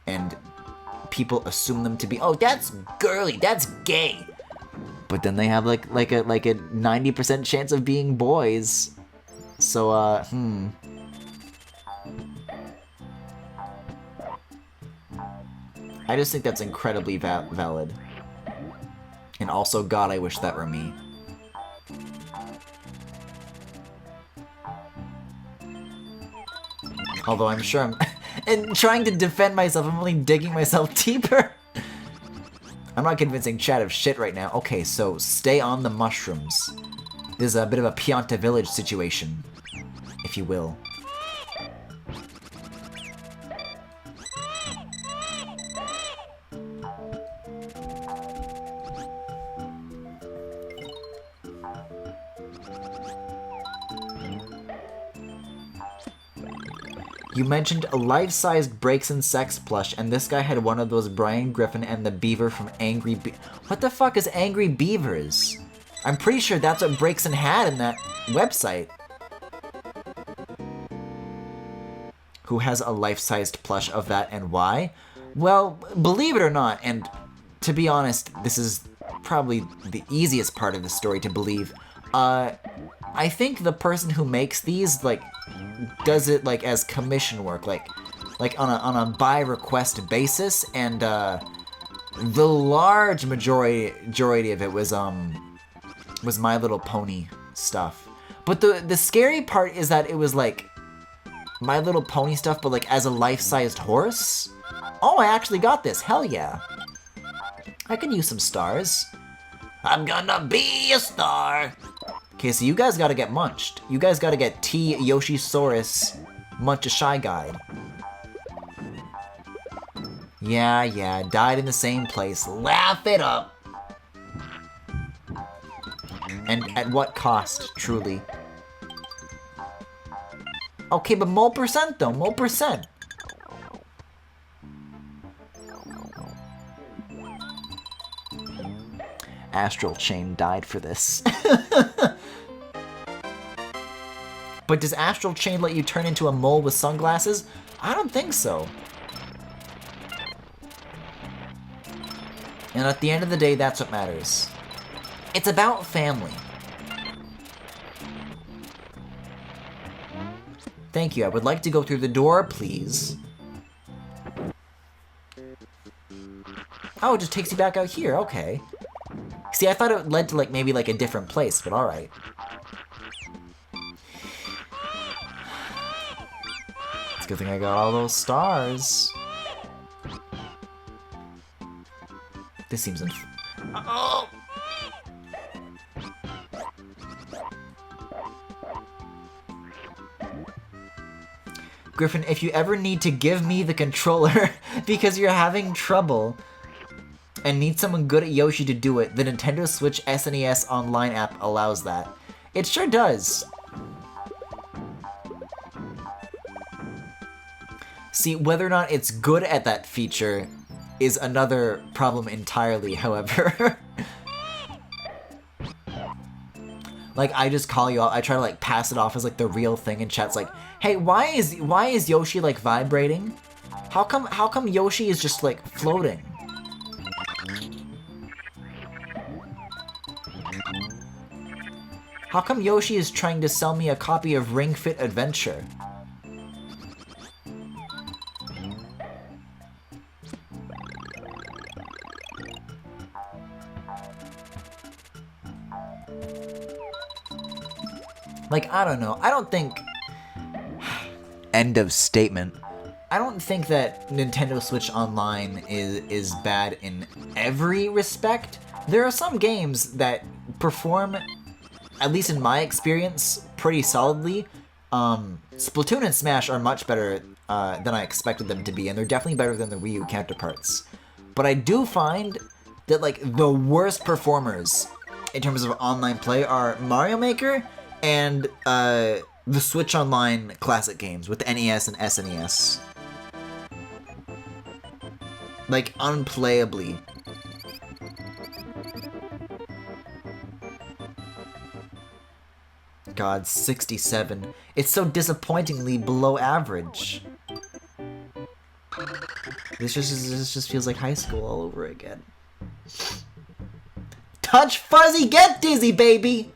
and people assume them to be, oh, that's girly, that's gay. But then they have like a 90% chance of being boys. So I just think that's incredibly valid. And also, God, I wish that were me. Although I'm sure I'm... and trying to defend myself, I'm only digging myself deeper. I'm not convincing chat of shit right now. Okay, so stay on the mushrooms. This is a bit of a Pianta Village situation, if you will. You mentioned a life-sized Braixen sex plush, and this guy had one of those Brian Griffin and the beaver from Angry What the fuck is Angry Beavers? I'm pretty sure that's what Braixen had in that website. Who has a life-sized plush of that and why? Well, believe it or not, and to be honest, this is probably the easiest part of the story to believe. I think the person who makes these, like, does it like as commission work, like on a by request basis, and the large majority of it was My Little Pony stuff. But the scary part is that it was like My Little Pony stuff, but like as a life-sized horse. Oh, I actually got this. Hell yeah. I can use some stars. I'm gonna be a star. Okay, so you guys gotta get munched. You guys gotta get T. Yoshisaurus Munch-a-Shy Guide. Yeah, died in the same place. Laugh it up! And at what cost, truly? Okay, but mole % though, mole %. Astral Chain died for this. But does Astral Chain let you turn into a mole with sunglasses? I don't think so. And at the end of the day, that's what matters. It's about family. Thank you. I would like to go through the door, please. Oh, it just takes you back out here. Okay. See, I thought it led to, like, maybe, like, a different place, but alright. It's a good thing I got all those stars. This seems oh! Griffin, if you ever need to give me the controller because you're having trouble and need someone good at Yoshi to do it, the Nintendo Switch SNES Online app allows that. It sure does. See, whether or not it's good at that feature is another problem entirely, however. Like, I just call you out, I try to, like, pass it off as, like, the real thing, and chat's like, hey, why is Yoshi, like, vibrating? How come Yoshi is just, like, floating? How come Yoshi is trying to sell me a copy of Ring Fit Adventure? Like, I don't know. I don't think... End of statement. I don't think that Nintendo Switch Online is bad in every respect. There are some games that perform, at least in my experience, pretty solidly. Splatoon and Smash are much better than I expected them to be, and they're definitely better than the Wii U counterparts. But I do find that, like, the worst performers in terms of online play are Mario Maker and the Switch Online classic games with the NES and SNES. Like, unplayably. God, 67. It's so disappointingly below average. This just feels like high school all over again. Touch Fuzzy, get dizzy, baby!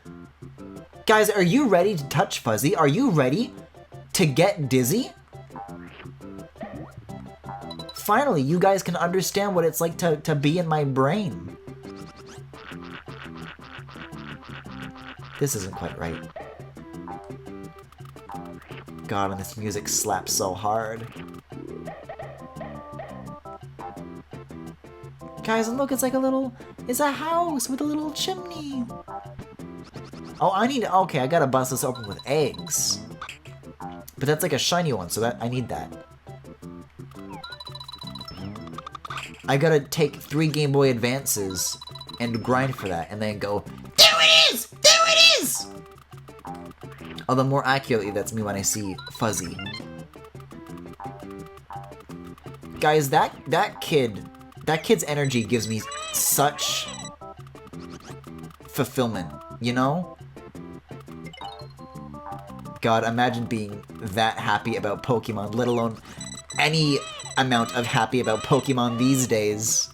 Guys, are you ready to touch Fuzzy? Are you ready to get dizzy? Finally, you guys can understand what it's like to be in my brain. This isn't quite right. God, and this music slaps so hard. Guys, and look, it's like it's a house with a little chimney. Oh, okay, I gotta bust this open with eggs. But that's like a shiny one, so I need that. I gotta take 3 Game Boy Advances and grind for that, and then go, there it is! There it is! Although more accurately, that's me when I see Fuzzy. Guys, that kid's energy gives me such fulfillment, you know? God, imagine being that happy about Pokemon, let alone any amount of happy about Pokemon these days.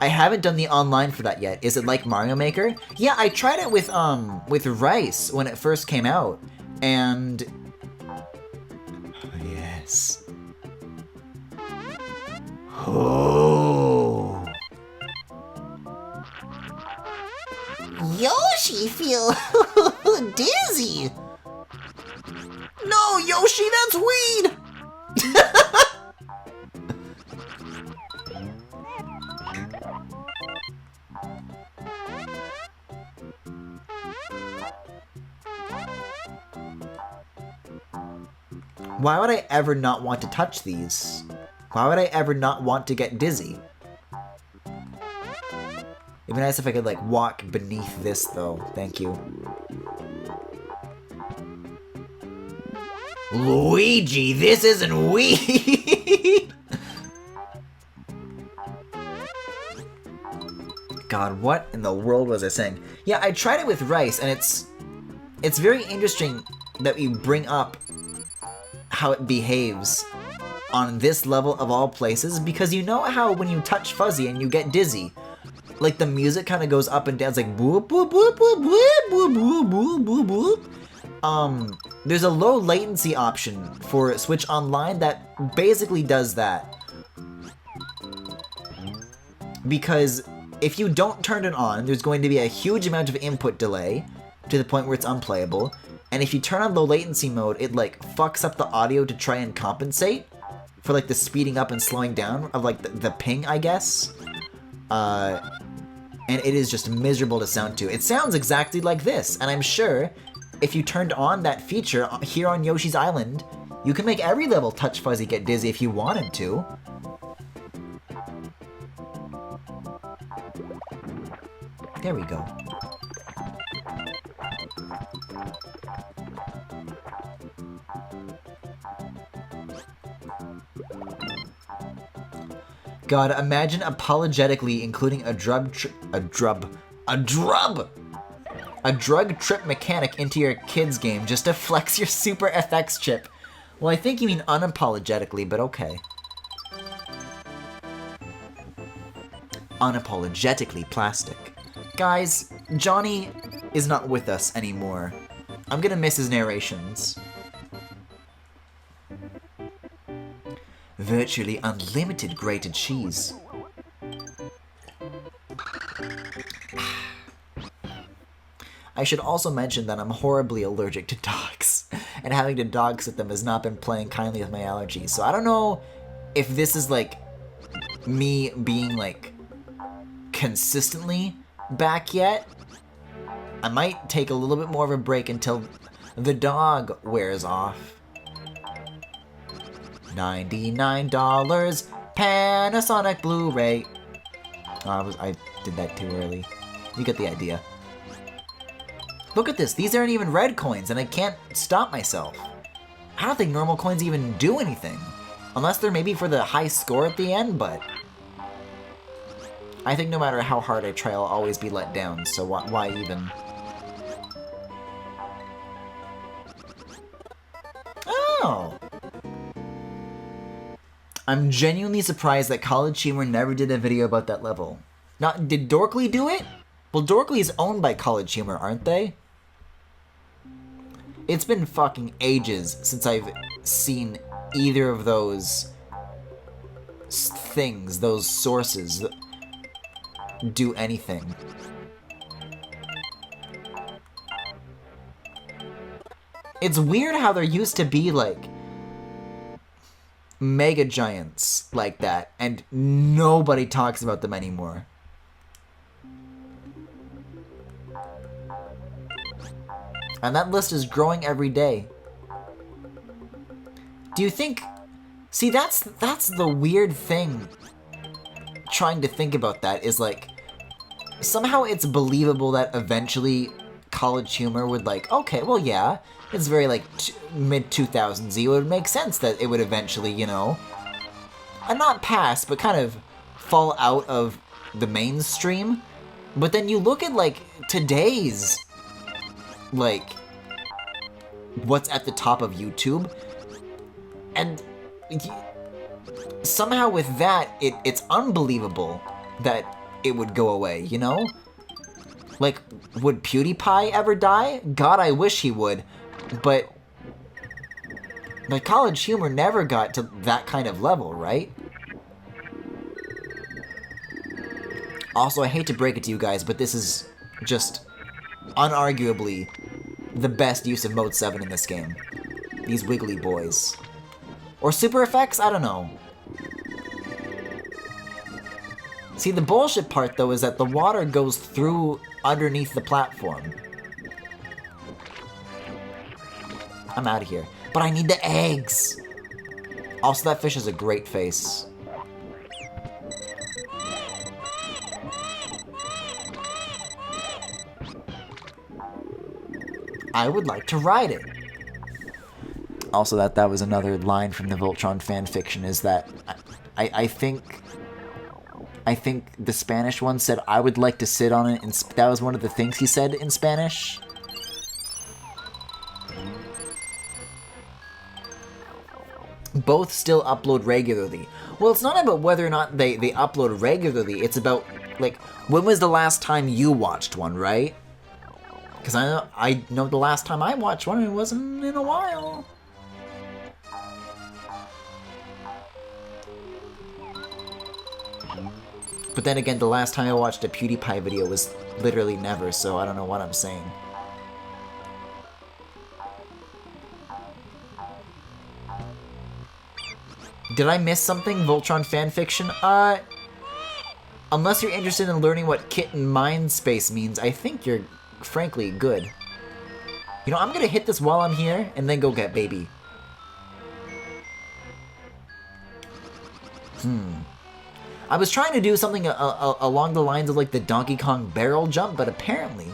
I haven't done the online for that yet. Is it like Mario Maker? Yeah, I tried it with Rice when it first came out, and yes. Oh. Yoshi feel dizzy. No, Yoshi, that's weed! Why would I ever not want to touch these? Why would I ever not want to get dizzy? It'd be nice if I could, like, walk beneath this, though. Thank you. Luigi, this isn't weed! God, what in the world was I saying? Yeah, I tried it with rice, and it's very interesting that we bring up how it behaves on this level of all places, because you know how when you touch Fuzzy and you get dizzy, like the music kind of goes up and down, it's like boop boop boop boop boop boop boop boop boop boop. There's a low latency option for Switch Online that basically does that. Because if you don't turn it on, there's going to be a huge amount of input delay to the point where it's unplayable. And if you turn on low latency mode, it like fucks up the audio to try and compensate for like the speeding up and slowing down of like the ping, I guess. And it is just miserable to sound to. It sounds exactly like this, and I'm sure if you turned on that feature here on Yoshi's Island, you can make every level touch Fuzzy get dizzy if you wanted to. There we go. God, imagine apologetically including a drug trip mechanic into your kids game just to flex your Super FX chip. Well, I think you mean unapologetically, but okay. Unapologetically plastic. Guys, Johnny is not with us anymore. I'm gonna miss his narrations. Virtually unlimited grated cheese. I should also mention that I'm horribly allergic to dogs, and having to dog sit them has not been playing kindly with my allergies. So I don't know if this is like me being like consistently back yet. I might take a little bit more of a break until the dog wears off. $99 Panasonic Blu-ray. I did that too early. You get the idea. Look at this. These aren't even red coins, and I can't stop myself. I don't think normal coins even do anything. Unless they're maybe for the high score at the end, but I think no matter how hard I try, I'll always be let down, so why even? Oh! I'm genuinely surprised that College Humor never did a video about that level. Did Dorkly do it? Well, Dorkly is owned by College Humor, aren't they? It's been fucking ages since I've seen either of those things, those sources, do anything. It's weird how there used to be, like, mega giants like that, and nobody talks about them anymore. And that list is growing every day. Do you think... See, that's the weird thing trying to think about that, is like, somehow it's believable that eventually College Humor would like, okay, well yeah, it's very like mid-2000s, it would make sense that it would eventually, you know, not pass, but kind of fall out of the mainstream. But then you look at like today's, like, what's at the top of YouTube, and somehow with that, it's unbelievable that it would go away, you know? Like, would PewDiePie ever die? God, I wish he would. But College Humor never got to that kind of level, right? Also, I hate to break it to you guys, but this is just unarguably the best use of Mode 7 in this game. These wiggly boys. Or super effects? I don't know. See, the bullshit part, though, is that the water goes through underneath the platform. I'm out of here. But I need the eggs! Also, that fish has a great face. I would like to ride it. Also, that was another line from the Voltron fanfiction, is that I think I think the Spanish one said, I would like to sit on it, and that was one of the things he said in Spanish. Both still upload regularly. Well, it's not about whether or not they upload regularly, it's about, like, when was the last time you watched one, right? Because I know the last time I watched one, it wasn't in a while. But then again, the last time I watched a PewDiePie video was literally never, so I don't know what I'm saying. Did I miss something, Voltron fanfiction? Unless you're interested in learning what kitten mind space means, I think you're, frankly, good. You know, I'm gonna hit this while I'm here, and then go get baby. I was trying to do something along the lines of, like, the Donkey Kong barrel jump, but apparently...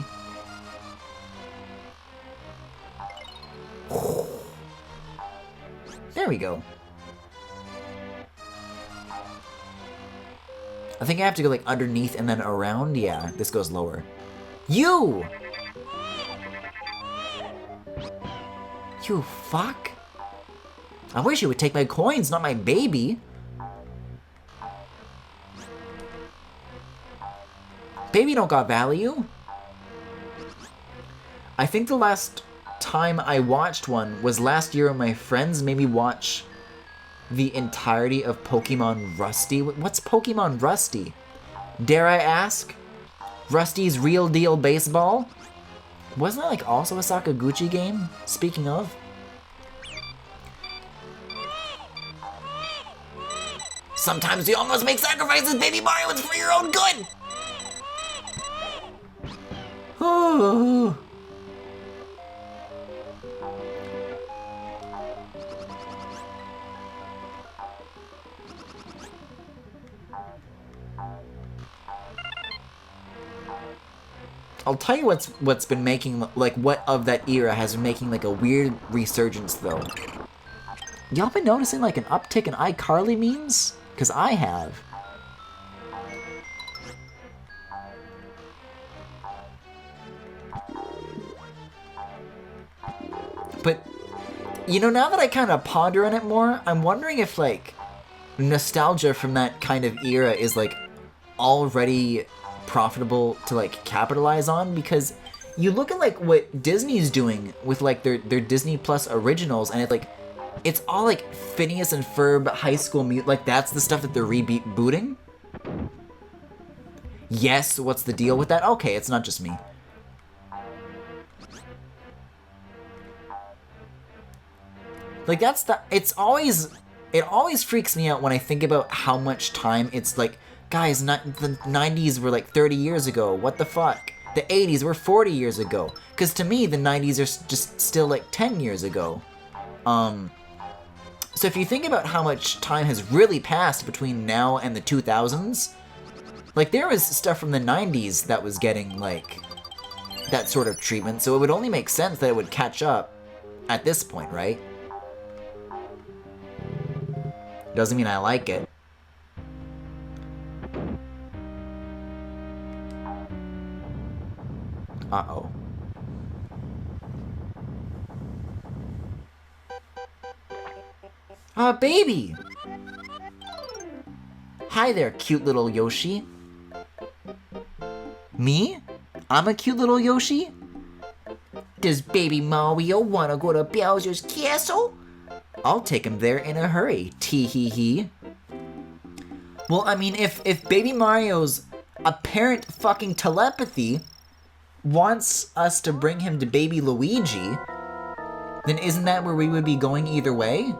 There we go. I think I have to go, like, underneath and then around. Yeah, this goes lower. You! You fuck? I wish you would take my coins, not my baby. Baby don't got value. I think the last time I watched one was last year when my friends made me watch the entirety of Pokemon Rusty. What's Pokemon Rusty? Dare I ask? Rusty's Real Deal Baseball? Wasn't that, like, also a Sakaguchi game? Speaking of. Sometimes you almost make sacrifices, Baby Mario, it's for your own good! Oh. I'll tell you what's been making, like, what of that era has been making, like, a weird resurgence, though. Y'all been noticing, like, an uptick in iCarly memes? Because I have. But, you know, now that I kind of ponder on it more, I'm wondering if, like, nostalgia from that kind of era is, like, already profitable to, like, capitalize on, because you look at, like, what Disney's doing with, like, their Disney Plus originals, and it's all, like, Phineas and Ferb High School like, that's the stuff that they're rebooting? Yes, what's the deal with that? Okay, it's not just me. Like, it always freaks me out when I think about how much time it's like, guys, the 90s were like 30 years ago, what the fuck? The 80s were 40 years ago. Because to me, the 90s are just still like 10 years ago. So if you think about how much time has really passed between now and the 2000s, like, there was stuff from the 90s that was getting, like, that sort of treatment, so it would only make sense that it would catch up at this point, right? Doesn't mean I like it. Uh-oh. Baby! Hi there, cute little Yoshi. Me? I'm a cute little Yoshi? Does Baby Mario wanna go to Bowser's castle? I'll take him there in a hurry, tee-hee-hee. Well, I mean, if Baby Mario's apparent fucking telepathy wants us to bring him to Baby Luigi, then isn't that where we would be going either way?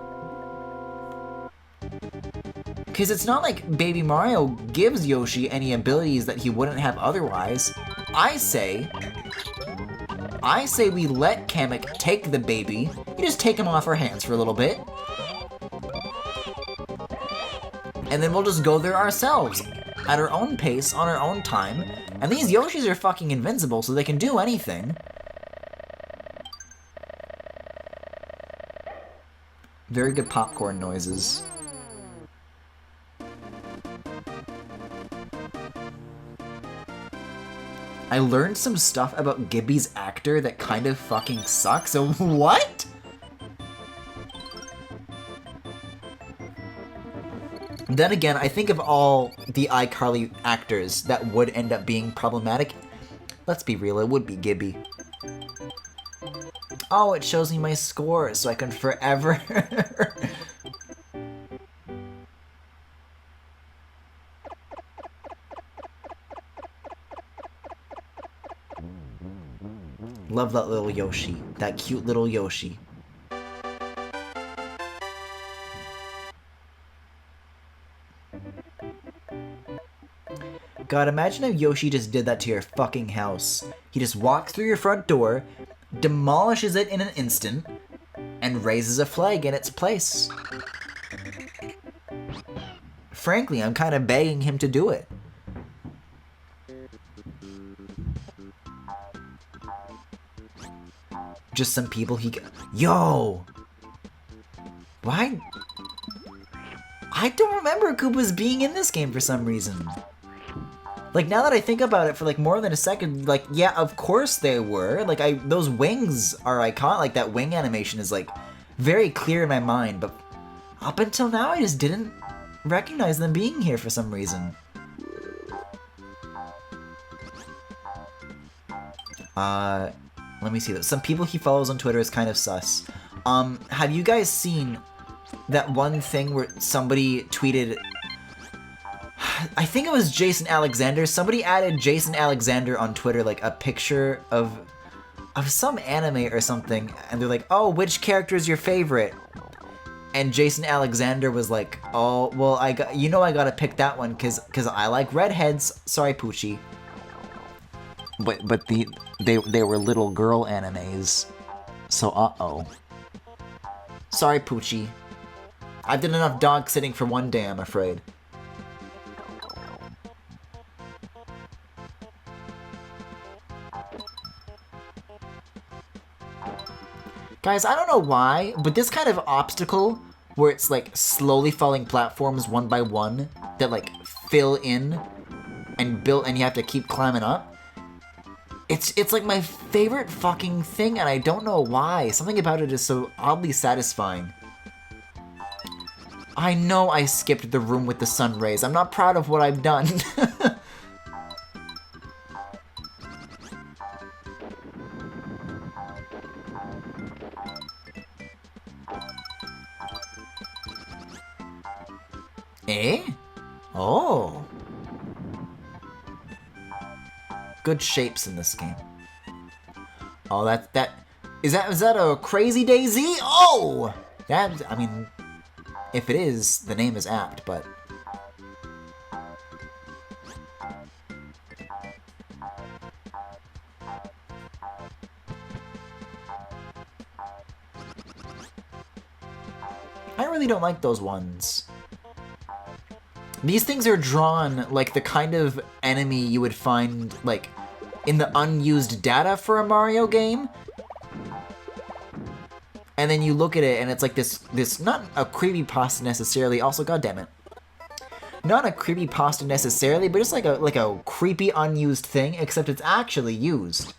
Because it's not like Baby Mario gives Yoshi any abilities that he wouldn't have otherwise. I say we let Kamek take the baby. You just take him off our hands for a little bit. And then we'll just go there ourselves, at our own pace, on our own time. And these Yoshis are fucking invincible, so they can do anything. Very good popcorn noises. I learned some stuff about Gibby's actor that kind of fucking sucks. So what? Then again, I think of all the iCarly actors that would end up being problematic. Let's be real, it would be Gibby. Oh, it shows me my score, so I can forever... Love that little Yoshi. That cute little Yoshi. God, imagine if Yoshi just did that to your fucking house. He just walks through your front door, demolishes it in an instant, and raises a flag in its place. Frankly, I'm kind of begging him to do it. Just some people he... Yo! Why? I don't remember Koopas being in this game for some reason. Like, now that I think about it for, like, more than a second, like, yeah, of course they were. Like, those wings are iconic. Like, that wing animation is, like, very clear in my mind. But up until now, I just didn't recognize them being here for some reason. Let me see this. Some people he follows on Twitter is kind of sus. Have you guys seen that one thing where somebody tweeted... I think it was Jason Alexander. Somebody added Jason Alexander on Twitter, like, a picture of some anime or something. And they're like, oh, which character is your favorite? And Jason Alexander was like, oh, well, I gotta pick that one because I like redheads. Sorry, Poochie. But they were little girl animes, so uh-oh. Sorry, Poochie. I did enough dog sitting for one day, I'm afraid. Guys, I don't know why, but this kind of obstacle, where it's like slowly falling platforms one by one, that like fill in and build, and you have to keep climbing up. It's like my favorite fucking thing, and I don't know why. Something about it is so oddly satisfying. I know I skipped the room with the sun rays. I'm not proud of what I've done. Eh? Oh. Good shapes in this game. Oh, is that a Crazy Daisy? Oh! That, I mean, if it is, the name is apt, but... I really don't like those ones. These things are drawn like the kind of enemy you would find, like, in the unused data for a Mario game. And then you look at it and it's like this not a creepypasta necessarily, also goddammit. Not a creepypasta necessarily, but just like a creepy unused thing, except it's actually used.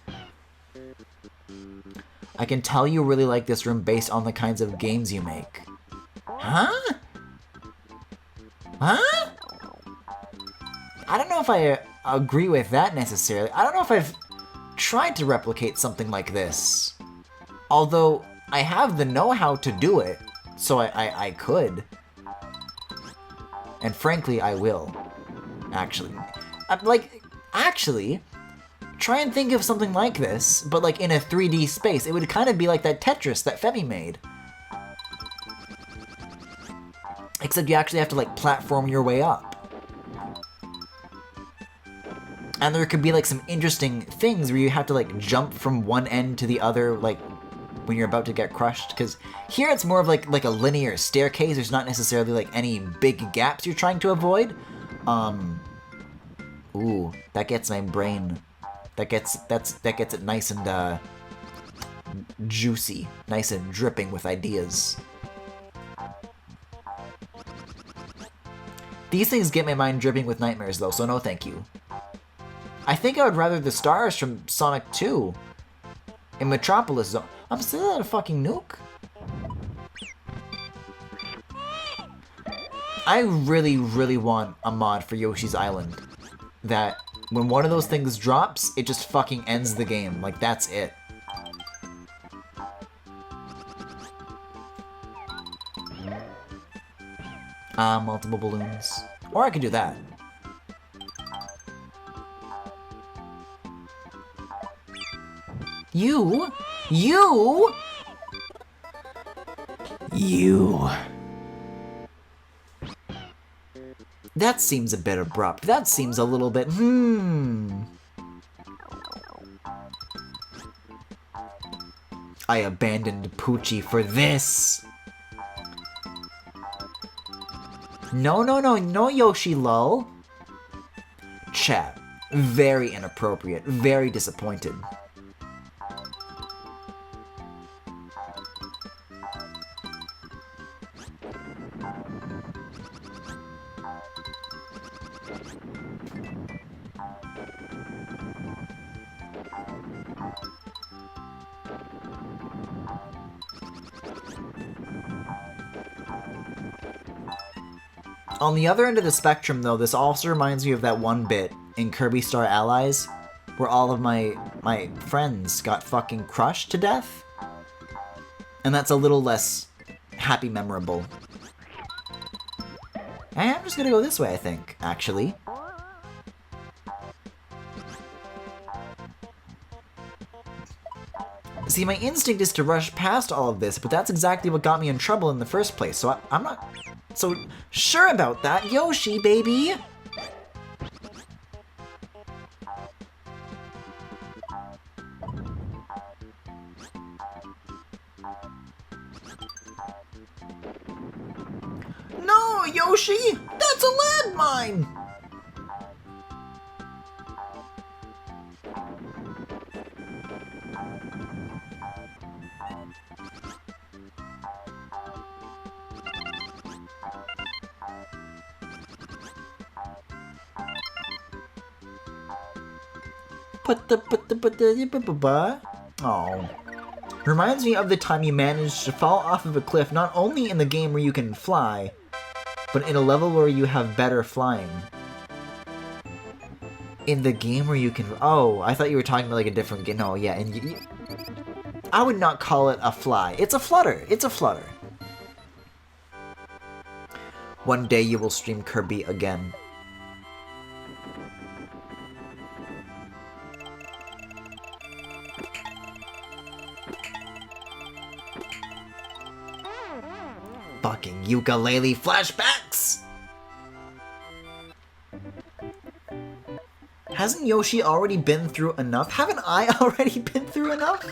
I can tell you really like this room based on the kinds of games you make. Huh? Huh? I don't know if I agree with that necessarily. I don't know if I've tried to replicate something like this. Although, I have the know-how to do it, so I could. And frankly, I will. Actually. Actually, try and think of something like this, but like in a 3D space. It would kind of be like that Tetris that Femi made. Except you actually have to like platform your way up. And there could be like some interesting things where you have to like jump from one end to the other, like when you're about to get crushed. Because here it's more of like a linear staircase. There's not necessarily like any big gaps you're trying to avoid. Ooh, that gets my brain. That gets it nice and juicy, nice and dripping with ideas. These things get my mind dripping with nightmares though, so no thank you. I think I would rather the stars from Sonic 2. In Metropolis Zone. I'm still at a fucking nuke. I really, really want a mod for Yoshi's Island. That when one of those things drops, it just fucking ends the game. Like, that's it. Multiple balloons. Or I could do that. You! That seems a bit abrupt. That seems a little bit, I abandoned Poochie for this. No, Yoshi, lol. Chat. Very inappropriate. Very disappointed. On the other end of the spectrum, though, this also reminds me of that one bit in Kirby Star Allies where all of my friends got fucking crushed to death. And that's a little less happy memorable. And I'm just gonna go this way, I think, actually. See, my instinct is to rush past all of this, but that's exactly what got me in trouble in the first place, so I'm not so sure about that. Yoshi, baby! No, Yoshi! That's a landmine! Oh. Reminds me of the time you managed to fall off of a cliff not only in the game where you can fly, but in a level where you have better flying. In the game where you can... Oh, I thought you were talking about like a different game. No, yeah, and I would not call it a fly. It's a flutter. It's a flutter. One day you will stream Kirby again. Fucking ukulele flashbacks! Hasn't Yoshi already been through enough? Haven't I already been through enough?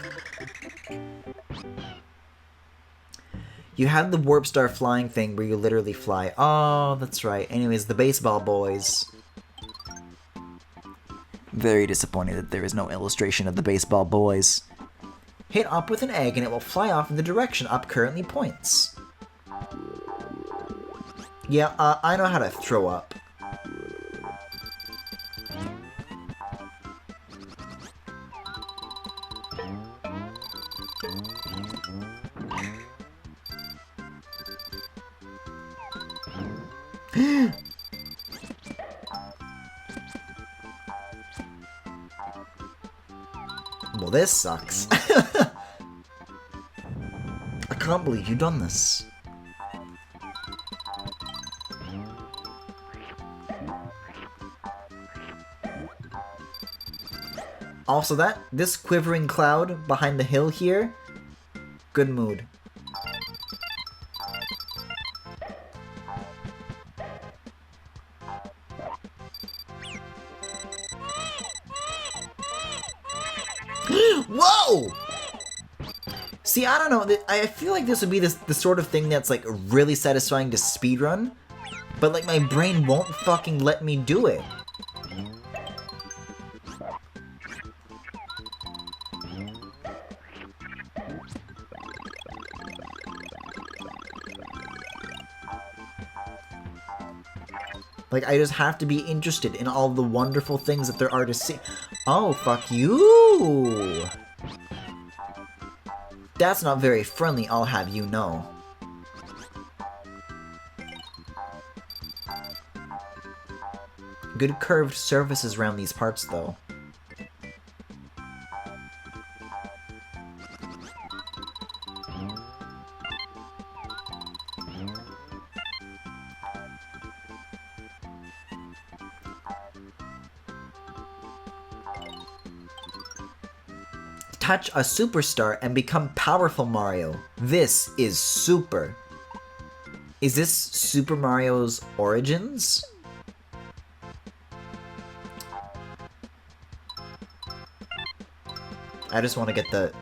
You had the Warp Star flying thing where you literally fly. Oh, that's right. Anyways, the baseball boys. Very disappointed that there is no illustration of the baseball boys. Hit up with an egg and it will fly off in the direction up currently points. Yeah, I know how to throw up. Well, this sucks. I can't believe you've done this. Also, this quivering cloud behind the hill here, good mood. Whoa! See, I don't know. I feel like this would be the sort of thing that's like really satisfying to speedrun, but like my brain won't fucking let me do it. Like, I just have to be interested in all the wonderful things that there are to see. Oh, fuck you! That's not very friendly, I'll have you know. Good curved surfaces around these parts, though. Touch a superstar and become powerful, Mario. This is super. Is this Super Mario's Origins? I just want to get the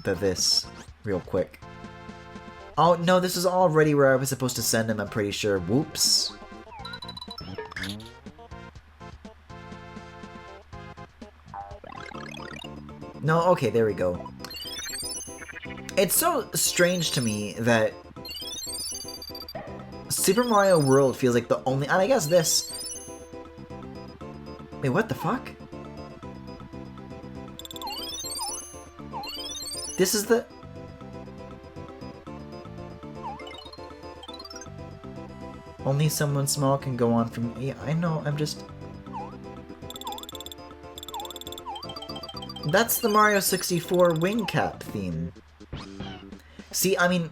this real quick. Oh, no, this is already where I was supposed to send him, I'm pretty sure. Whoops. No, okay, there we go. It's so strange to me that Super Mario World feels like the only... And I guess this... Wait, what the fuck? This is the... Only someone small can go on from... Yeah, I know, I'm just... That's the Mario 64 wing cap theme. See, I mean,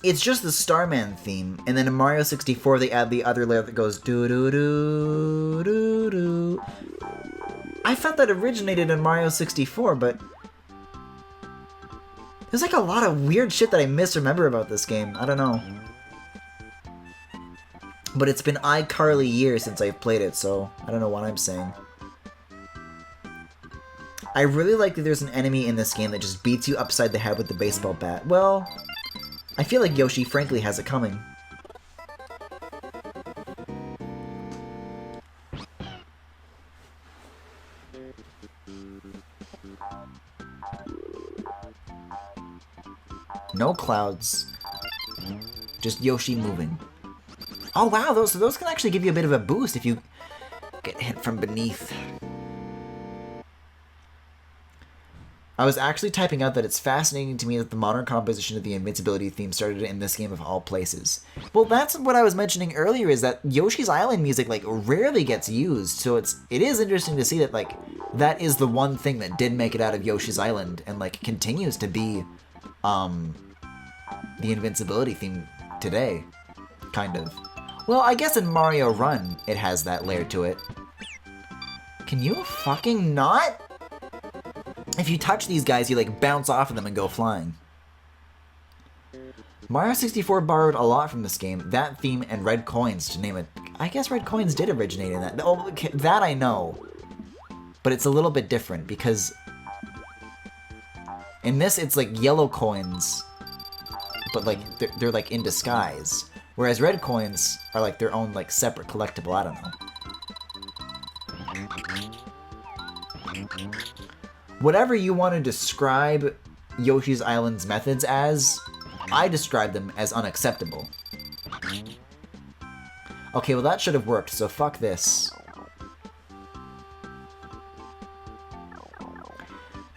it's just the Starman theme, and then in Mario 64 they add the other layer that goes doo-doo-doo-doo-doo. I thought that originated in Mario 64, but... There's like a lot of weird shit that I misremember about this game. I don't know. But it's been iCarly years since I've played it, so I don't know what I'm saying. I really like that there's an enemy in this game that just beats you upside the head with the baseball bat. Well, I feel like Yoshi frankly has it coming. No clouds. Just Yoshi moving. Oh wow, those can actually give you a bit of a boost if you get hit from beneath. I was actually typing out that it's fascinating to me that the modern composition of the invincibility theme started in this game of all places. Well, that's what I was mentioning earlier, is that Yoshi's Island music, like, rarely gets used, so it is interesting to see that, like, that is the one thing that did make it out of Yoshi's Island, and, like, continues to be, the invincibility theme today, kind of. Well, I guess in Mario Run, it has that layer to it. Can you fucking not? If you touch these guys, you like bounce off of them and go flying. Mario 64 borrowed a lot from this game, that theme and red coins, to name it. I guess red coins did originate in that. Oh, that I know. But it's a little bit different, because in this it's like yellow coins, but like they're like in disguise. Whereas red coins are like their own like separate collectible, I don't know. Whatever you want to describe Yoshi's Island's methods as, I describe them as unacceptable. Okay, well that should have worked, so fuck this.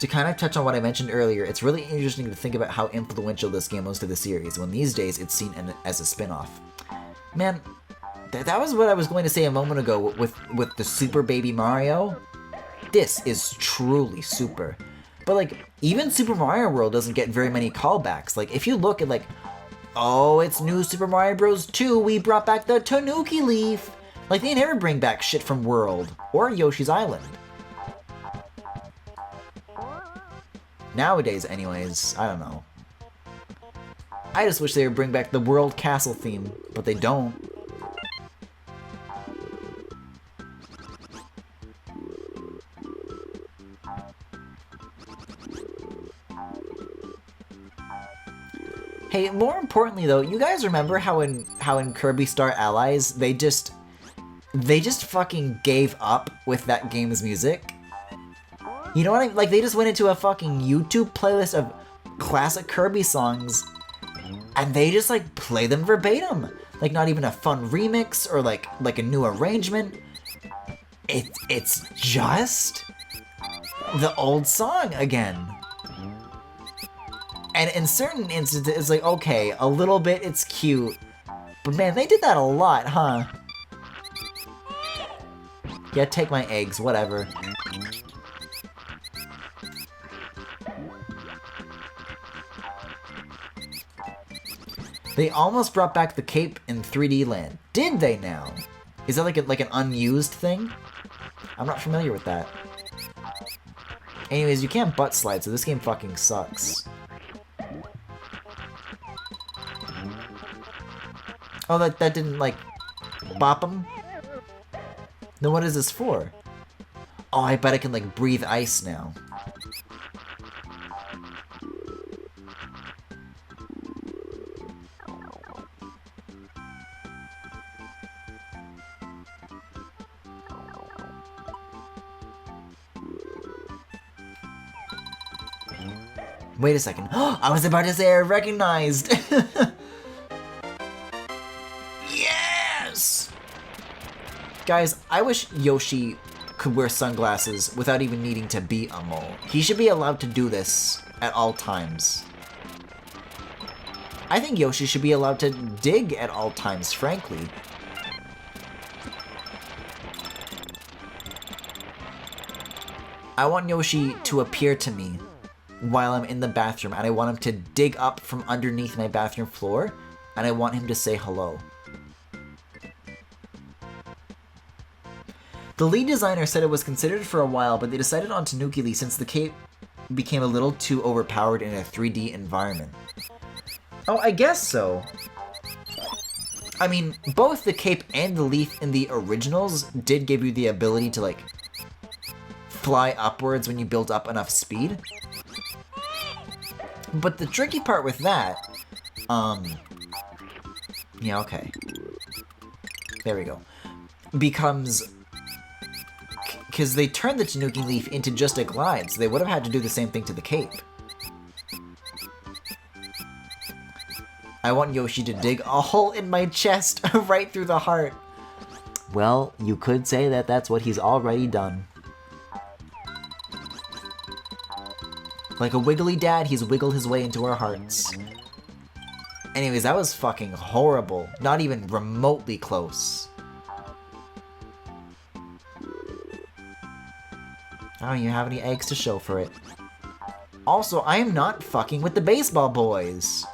To kind of touch on what I mentioned earlier, it's really interesting to think about how influential this game was to the series, when these days it's seen as a spin-off. Man, that was what I was going to say a moment ago with the Super Baby Mario. This is truly super. But like, even Super Mario World doesn't get very many callbacks. Like, if you look at like, oh, it's new Super Mario Bros. 2, we brought back the Tanuki Leaf. Like, they never bring back shit from World, or Yoshi's Island. Nowadays, anyways, I don't know. I just wish they would bring back the World Castle theme, but they don't. Hey, more importantly though, you guys remember how in Kirby Star Allies they just fucking gave up with that game's music? You know what I mean? Like, they just went into a fucking YouTube playlist of classic Kirby songs and they just like play them verbatim. Like, not even a fun remix or like a new arrangement. It's just the old song again. And in certain instances, it's like, okay, a little bit, it's cute. But man, they did that a lot, huh? Yeah, take my eggs, whatever. They almost brought back the cape in 3D land. Did they now? Is that like an unused thing? I'm not familiar with that. Anyways, you can't butt slide, so this game fucking sucks. Oh, that didn't, like, bop him? Then what is this for? Oh, I bet I can, like, breathe ice now. Wait a second. I was about to say I recognized! Yes! Guys, I wish Yoshi could wear sunglasses without even needing to be a mole. He should be allowed to do this at all times. I think Yoshi should be allowed to dig at all times, frankly. I want Yoshi to appear to me while I'm in the bathroom, and I want him to dig up from underneath my bathroom floor, and I want him to say hello. The lead designer said it was considered for a while, but they decided on Tanuki Lee since the cape became a little too overpowered in a 3D environment. Oh, I guess so. I mean, both the cape and the leaf in the originals did give you the ability to, like, fly upwards when you build up enough speed. But the tricky part with that, yeah, okay. There we go. Becomes, because they turned the Tanuki Leaf into just a glide, so they would have had to do the same thing to the cape. I want Yoshi to dig a hole in my chest right through the heart. Well, you could say that that's what he's already done. Like a wiggly dad, he's wiggled his way into our hearts. Anyways, that was fucking horrible. Not even remotely close. I don't even have any eggs to show for it. Also, I am not fucking with the baseball boys.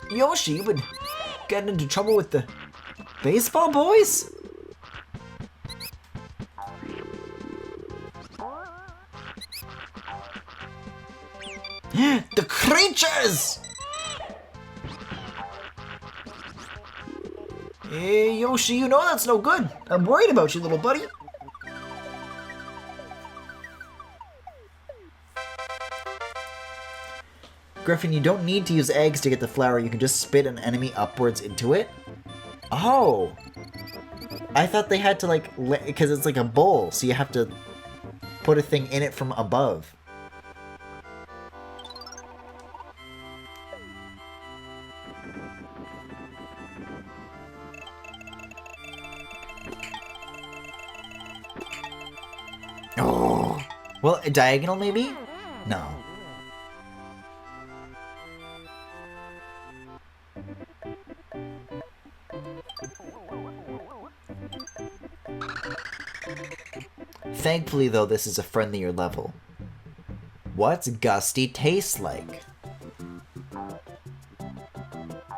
Yoshi, you've been getting into trouble with the baseball boys? The creatures! Hey, Yoshi, you know that's no good. I'm worried about you, little buddy. Griffin, you don't need to use eggs to get the flower. You can just spit an enemy upwards into it. Oh! I thought they had to, like, because it's like a bowl, so you have to put a thing in it from above. Oh! Well, a diagonal maybe? No. Thankfully, though, this is a friendlier level. What's Gusty taste like?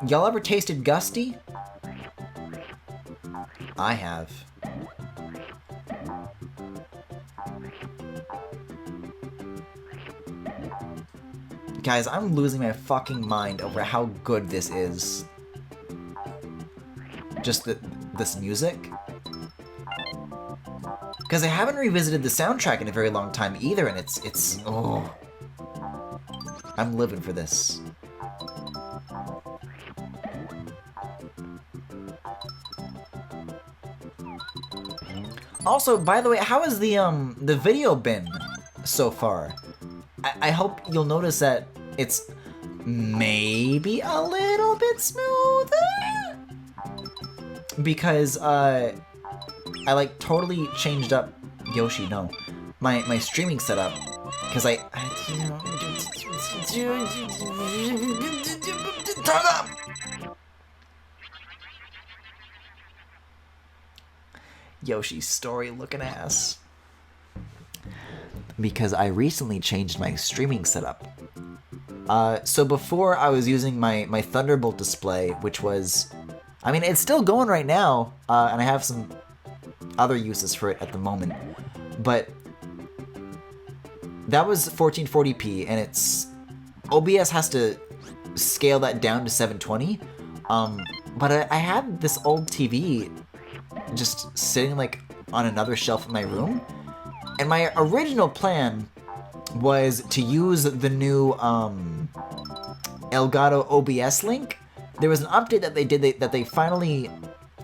Y'all ever tasted Gusty? I have. Guys, I'm losing my fucking mind over how good this is. Just this music. Because I haven't revisited the soundtrack in a very long time either, and it's oh. I'm living for this. Also, by the way, how has the video been so far? I hope you'll notice that it's maybe a little bit smoother, because I like totally changed up Yoshi. No, my streaming setup, because I turn up. Yoshi's story looking ass. Because I recently changed my streaming setup. So before I was using my Thunderbolt display, which was, I mean, it's still going right now, and I have some other uses for it at the moment, but that was 1440p, and it's, OBS has to scale that down to 720, but I had this old TV just sitting like on another shelf in my room, and my original plan was to use the new Elgato OBS link. There was an update that they did that they finally,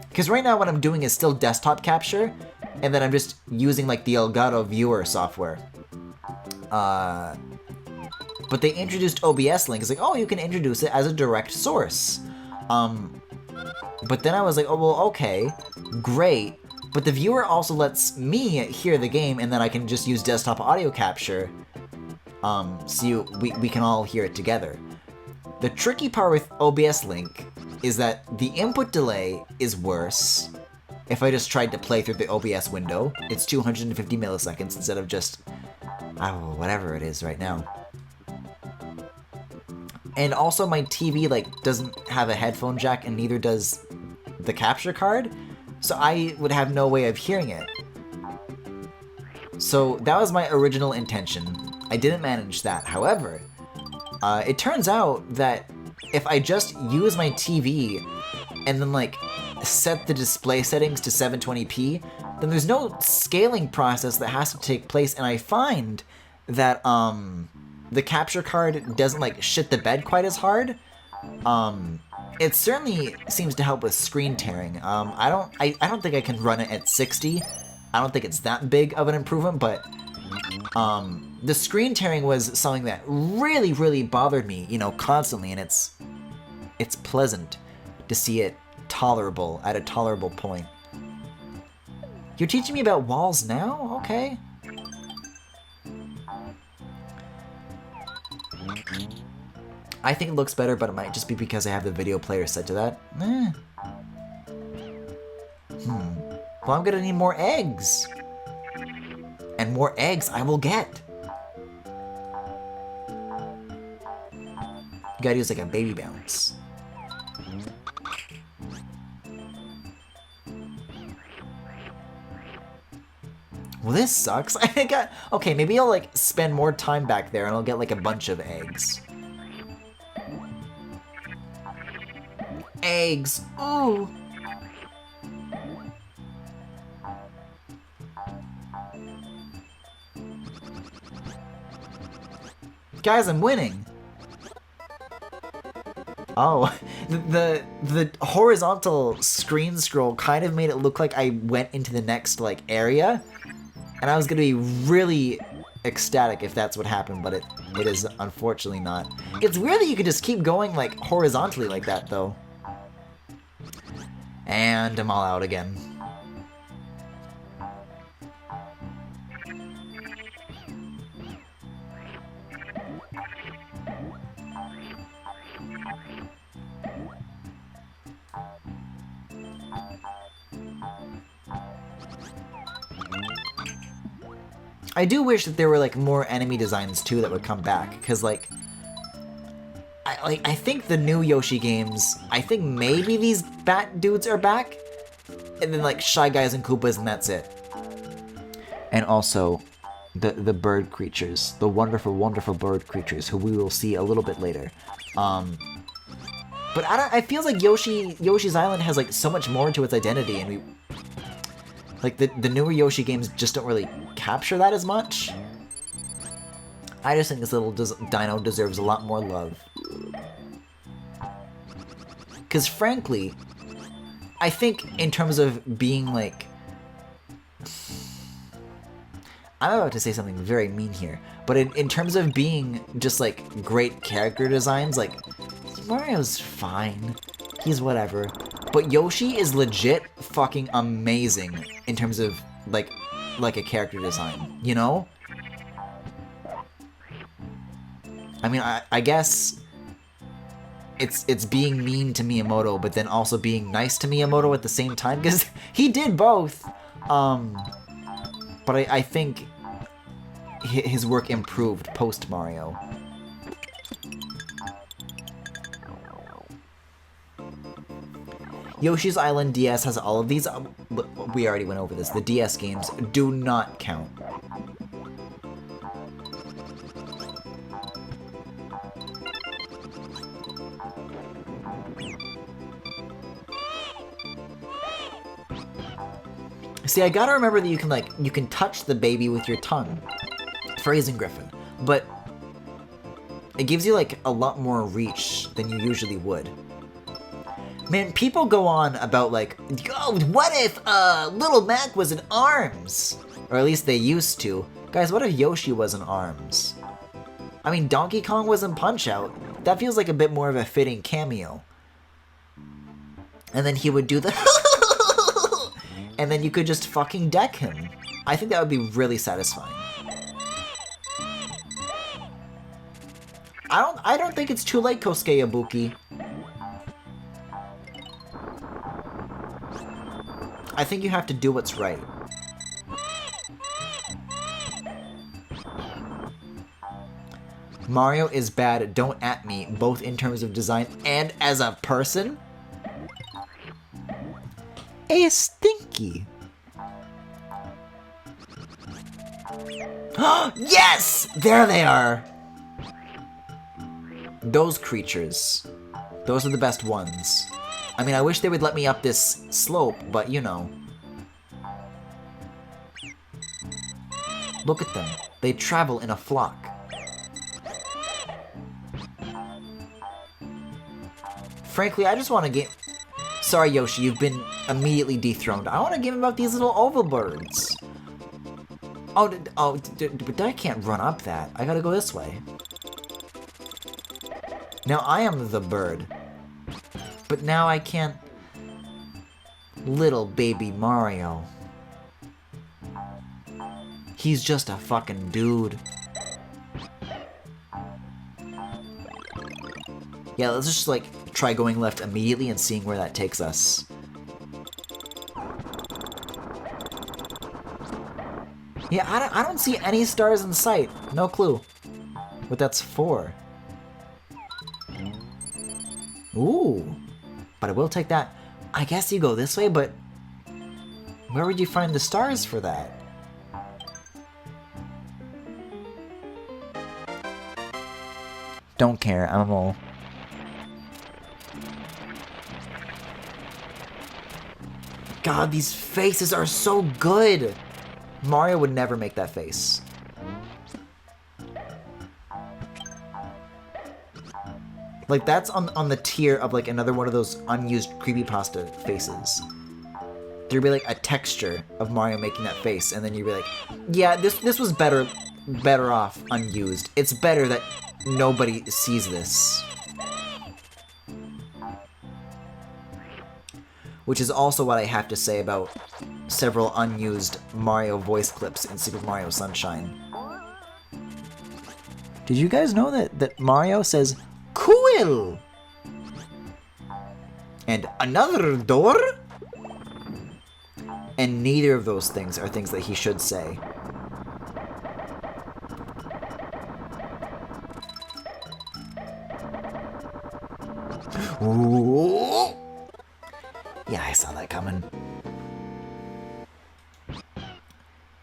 because right now what I'm doing is still desktop capture, and then I'm just using like the Elgato viewer software. But they introduced OBS link. It's like, oh, you can introduce it as a direct source. But then I was like, oh, well, okay, great. But the viewer also lets me hear the game, and then I can just use desktop audio capture, so we can all hear it together. The tricky part with OBS link is that the input delay is worse. If I just tried to play through the OBS window, it's 250 milliseconds instead of just, oh, whatever it is right now. And also my TV like doesn't have a headphone jack, and neither does the capture card, so I would have no way of hearing it. So that was my original intention. I didn't manage that. However, it turns out that if I just use my TV and then like set the display settings to 720p, then there's no scaling process that has to take place, and I find that the capture card doesn't like shit the bed quite as hard. It certainly seems to help with screen tearing. I don't think I can run it at 60. I don't think it's that big of an improvement, but the screen tearing was something that really, really bothered me, you know, constantly, and it's pleasant to see it tolerable at a tolerable point. You're teaching me about walls now? Okay. I think it looks better, but it might just be because I have the video player set to that. Well, I'm gonna need more eggs. And more eggs I will get. You gotta use like a baby bounce. Well, this sucks. I got, okay, maybe I'll like spend more time back there and I'll get like a bunch of eggs. Eggs. Ooh. Guys, I'm winning. Oh, the horizontal screen scroll kind of made it look like I went into the next like area, and I was gonna be really ecstatic if that's what happened, but it is unfortunately not. It's weird that you could just keep going like horizontally like that though. And I'm all out again. I do wish that there were like more enemy designs too that would come back, because like I think the new Yoshi games, I think maybe these bat dudes are back, and then like Shy Guys and Koopas, and that's it. And also the bird creatures, the wonderful, wonderful bird creatures who we will see a little bit later. But I feel like Yoshi's Island has like so much more to its identity, and like the newer Yoshi games just don't really capture that as much. I just think this little dino deserves a lot more love. Because frankly, I think in terms of being like, I'm about to say something very mean here, but in terms of being just like great character designs, like Mario's fine. He's whatever. But Yoshi is legit fucking amazing in terms of like a character design, you know? I mean, I guess it's being mean to Miyamoto, but then also being nice to Miyamoto at the same time, because he did both. But I think his work improved post Mario. Yoshi's Island DS has all of these. We already went over this. The DS games do not count. See, I gotta remember that you can touch the baby with your tongue. Phrasing Griffin. But it gives you like a lot more reach than you usually would. Man, people go on about like, oh, what if Little Mac was in ARMS? Or at least they used to. Guys, what if Yoshi was in ARMS? I mean, Donkey Kong was in Punch-Out. That feels like a bit more of a fitting cameo. And then he would do the and then you could just fucking deck him. I think that would be really satisfying. I don't think it's too late, Kosuke Ibuki. I think you have to do what's right. Mario is bad, don't at me, both in terms of design and as a person. A stinky. Yes! There they are! Those creatures. Those are the best ones. I mean, I wish they would let me up this slope, but you know. Look at them. They travel in a flock. Frankly, I just want a game... Sorry, Yoshi, you've been immediately dethroned. I want a game about these little oval birds. But I can't run up that. I gotta go this way. Now I am the bird. But now I can't... Little baby Mario. He's just a fucking dude. Yeah, let's just like try going left immediately and seeing where that takes us. Yeah, I don't see any stars in sight. No clue what that's for. Ooh. But I will take that. I guess you go this way, but where would you find the stars for that? Don't care, I'm a mole. God, these faces are so good! Mario would never make that face. Like, that's on the tier of, like, another one of those unused creepypasta faces. There'd be, like, a texture of Mario making that face, and then you'd be like, yeah, this was better off unused. It's better that nobody sees this. Which is also what I have to say about several unused Mario voice clips in Super Mario Sunshine. Did you guys know that Mario says, "Cool"? And another door? And neither of those things are things that he should say. Ooh. Yeah, I saw that coming.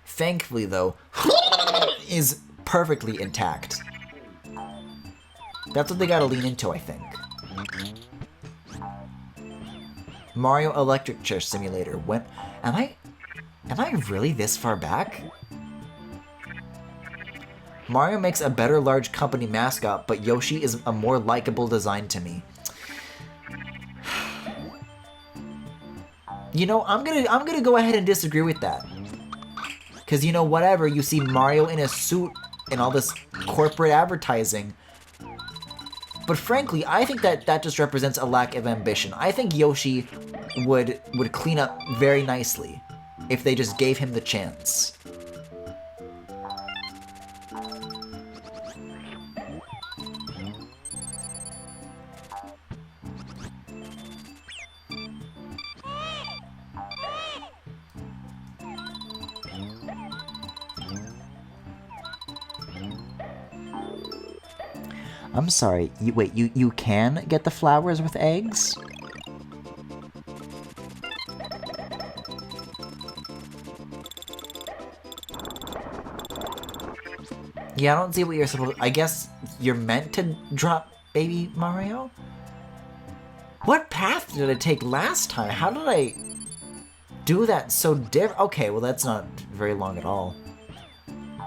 Thankfully, though, is perfectly intact. That's what they gotta lean into, I think. Mario Electric Chair Simulator. When am I really this far back? Mario makes a better large company mascot, but Yoshi is a more likable design to me. You know, I'm gonna go ahead and disagree with that. Because, you know, whatever, you see Mario in a suit and all this corporate advertising. But frankly, I think that that just represents a lack of ambition. I think Yoshi would clean up very nicely if they just gave him the chance. I'm sorry, wait, you can get the flowers with eggs? Yeah, I don't see what you're supposed... I guess you're meant to drop Baby Mario? What path did I take last time? How did I do that so different? Okay, well that's not very long at all.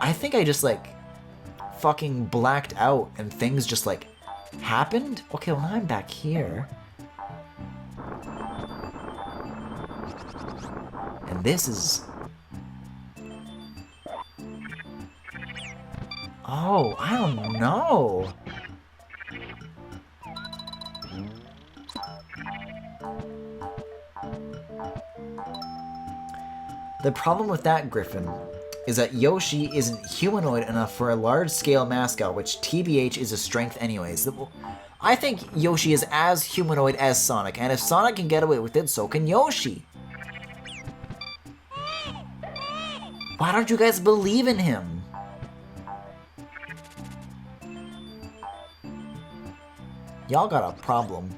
I think I just, like, fucking blacked out and things just, like, happened? Okay, well now I'm back here. And this is... Oh, I don't know. The problem with that, Griffin, is that Yoshi isn't humanoid enough for a large-scale mascot, which TBH is a strength anyways. I think Yoshi is as humanoid as Sonic, and if Sonic can get away with it, so can Yoshi. Why don't you guys believe in him? Y'all got a problem.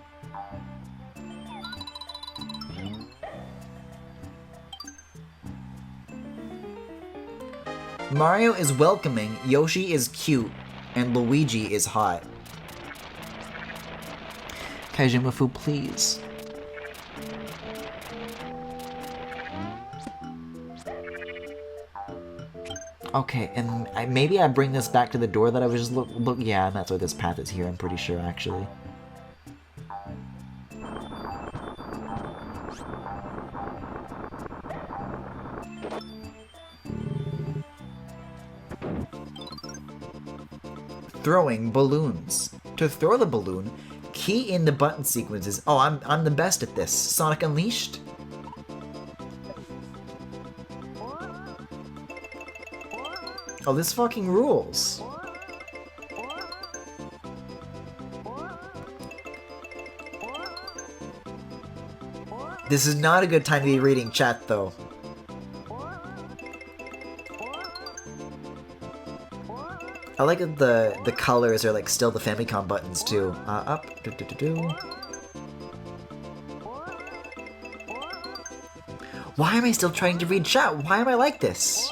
Mario is welcoming, Yoshi is cute, and Luigi is hot. Kaijumafu, please. Okay, and maybe I bring this back to the door that I was just look. Yeah, that's why this path is here. I'm pretty sure, actually. Throwing balloons. To throw the balloon, key in the button sequences. Oh, I'm the best at this. Sonic Unleashed. Oh, this fucking rules. This is not a good time to be reading chat, though. I like that the colors are like still the Famicom buttons too. Up. Why am I still trying to read chat? Why am I like this?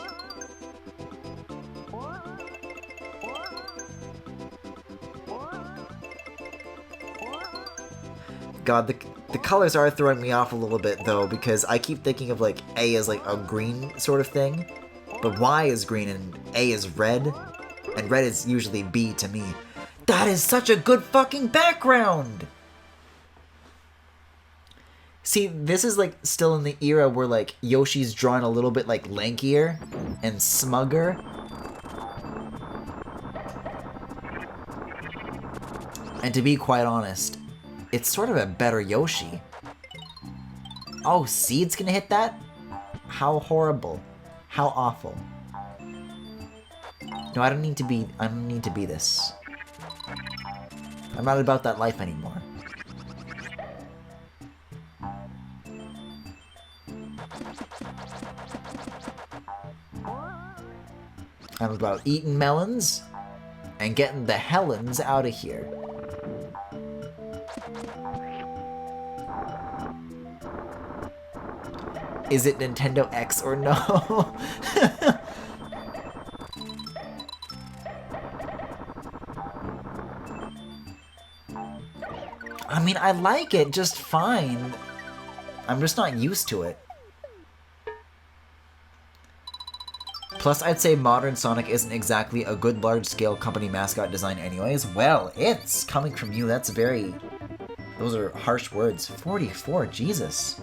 God, the colors are throwing me off a little bit though, because I keep thinking of like A as like a green sort of thing, but Y is green and A is red. And red is usually B to me. That is such a good fucking background! See, this is like still in the era where like Yoshi's drawn a little bit like lankier and smugger. And to be quite honest, it's sort of a better Yoshi. Oh, Seed's gonna hit that? How horrible. How awful. No, I don't need to be this. I'm not about that life anymore. I'm about eating melons and getting the Helens out of here. Is it Nintendo X or no? I mean, I like it just fine. I'm just not used to it. Plus, I'd say modern Sonic isn't exactly a good large-scale company mascot design anyways. Well, it's coming from you. That's very... Those are harsh words. 44, Jesus.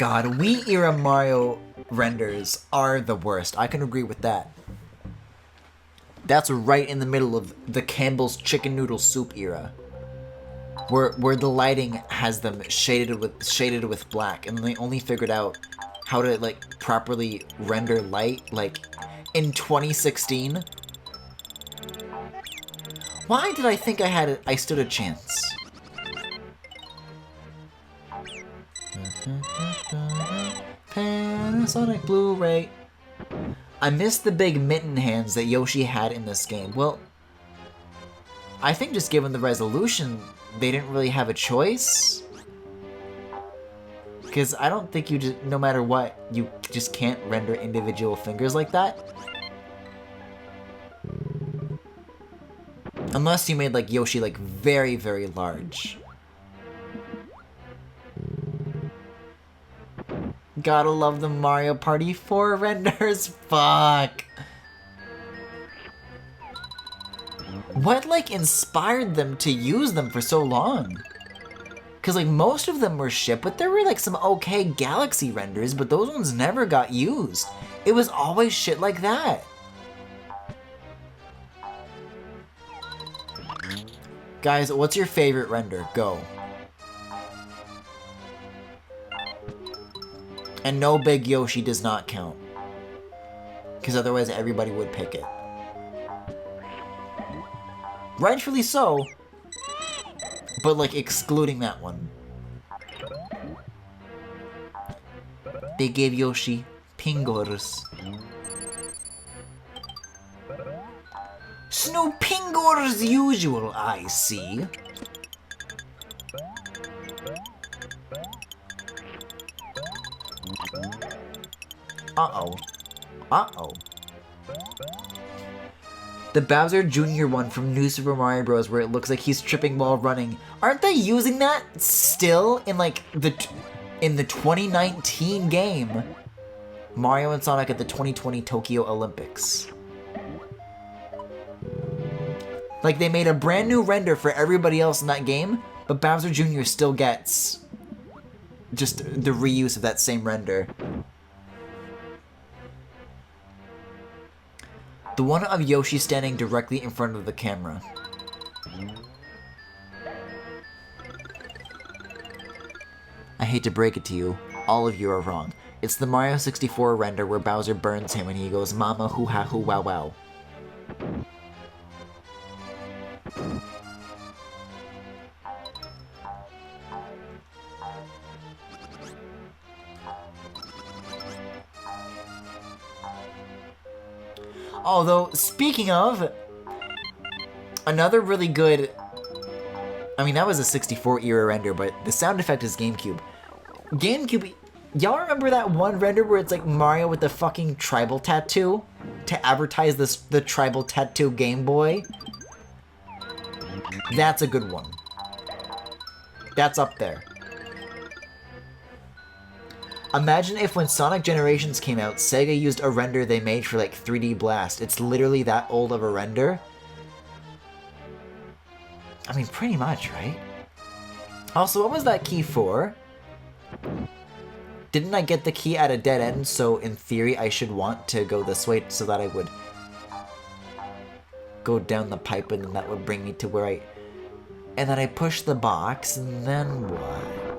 God, Wii era Mario renders are the worst. I can agree with that. That's right in the middle of the Campbell's chicken noodle soup era, where the lighting has them shaded with black, and they only figured out how to like properly render light like in 2016. Why did I think I stood a chance? Panasonic Blu-ray. I missed the big mitten hands that Yoshi had in this game. Well, I think just given the resolution, they didn't really have a choice. Because I don't think you just, no matter what, you just can't render individual fingers like that. Unless you made like Yoshi like very, very large. Gotta love the Mario Party 4 renders. Fuck. What, like, inspired them to use them for so long? Because, like, most of them were shit, but there were, like, some okay Galaxy renders, but those ones never got used. It was always shit like that. Guys, what's your favorite render? Go. And no Big Yoshi does not count. Because otherwise everybody would pick it. Rightfully so. But like excluding that one. They gave Yoshi Pingors. Snoopingors usual, I see. Uh-oh. Uh-oh. The Bowser Jr. one from New Super Mario Bros. Where it looks like he's tripping while running. Aren't they using that still in like the 2019 game? Mario and Sonic at the 2020 Tokyo Olympics. Like they made a brand new render for everybody else in that game, but Bowser Jr. still gets just the reuse of that same render. The one of Yoshi standing directly in front of the camera. I hate to break it to you, all of you are wrong. It's the Mario 64 render where Bowser burns him and he goes mama hoo ha hoo wow wow. Although, speaking of, another really good... I mean, that was a 64 era render, but the sound effect is GameCube. GameCube... Y'all remember that one render where it's like Mario with the fucking tribal tattoo? To advertise the tribal tattoo Game Boy? That's a good one. That's up there. Imagine if when Sonic Generations came out, Sega used a render they made for like 3D Blast. It's literally that old of a render. I mean, pretty much, right? Also, what was that key for? Didn't I get the key at a dead end, so in theory I should want to go this way so that I would go down the pipe and then that would bring me to where I... And then I push the box, and then what?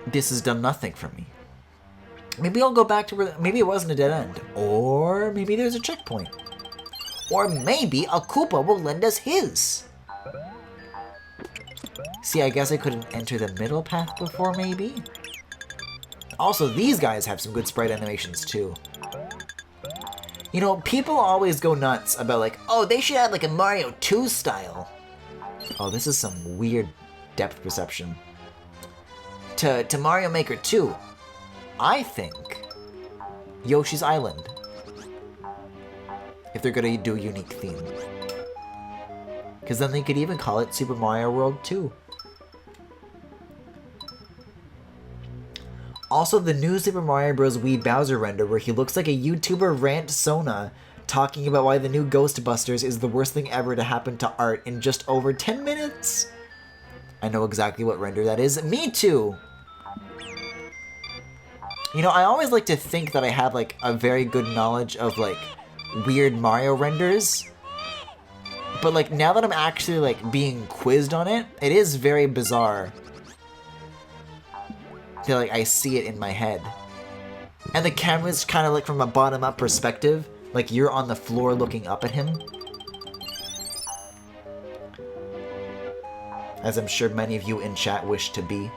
This has done nothing for me. Maybe I'll go back to where... Maybe it wasn't a dead end. Or maybe there's a checkpoint. Or maybe a Koopa will lend us his. See, I guess I couldn't enter the middle path before, maybe? Also, these guys have some good sprite animations, too. You know, people always go nuts about, like, Oh, they should add like a Mario 2 style. oh, this is some weird depth perception. To Mario Maker 2. I think Yoshi's Island. If they're gonna do a unique theme. Because then they could even call it Super Mario World 2. Also, the new Super Mario Bros. Wii Bowser render where he looks like a YouTuber Rant Sona talking about why the new Ghostbusters is the worst thing ever to happen to art in just over 10 minutes. I know exactly what render that is. Me too! You know, I always like to think that I have, like, a very good knowledge of, like, weird Mario renders. But, like, now that I'm actually, like, being quizzed on it, it is very bizarre. That, like, I see it in my head. And the camera's kind of, like, from a bottom-up perspective. Like, you're on the floor looking up at him. As I'm sure many of you in chat wish to be.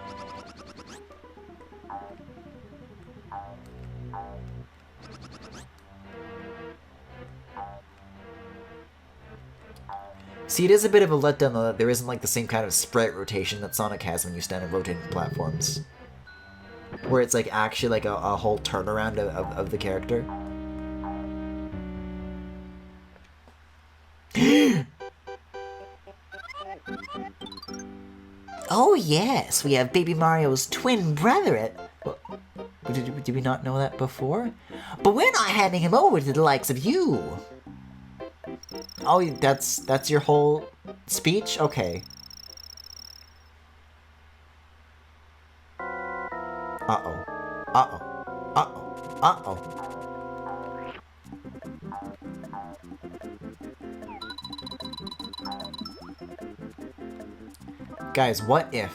See, it is a bit of a letdown though that there isn't like the same kind of sprite rotation that Sonic has when you stand on rotating platforms. Where it's like actually like a whole turnaround of the character. Oh yes, we have Baby Mario's twin brother at... Did we not know that before? But we're not handing him over to the likes of you. Oh, that's your whole speech? Okay. Uh-oh. Uh-oh. Uh-oh. Uh-oh. Guys, what if?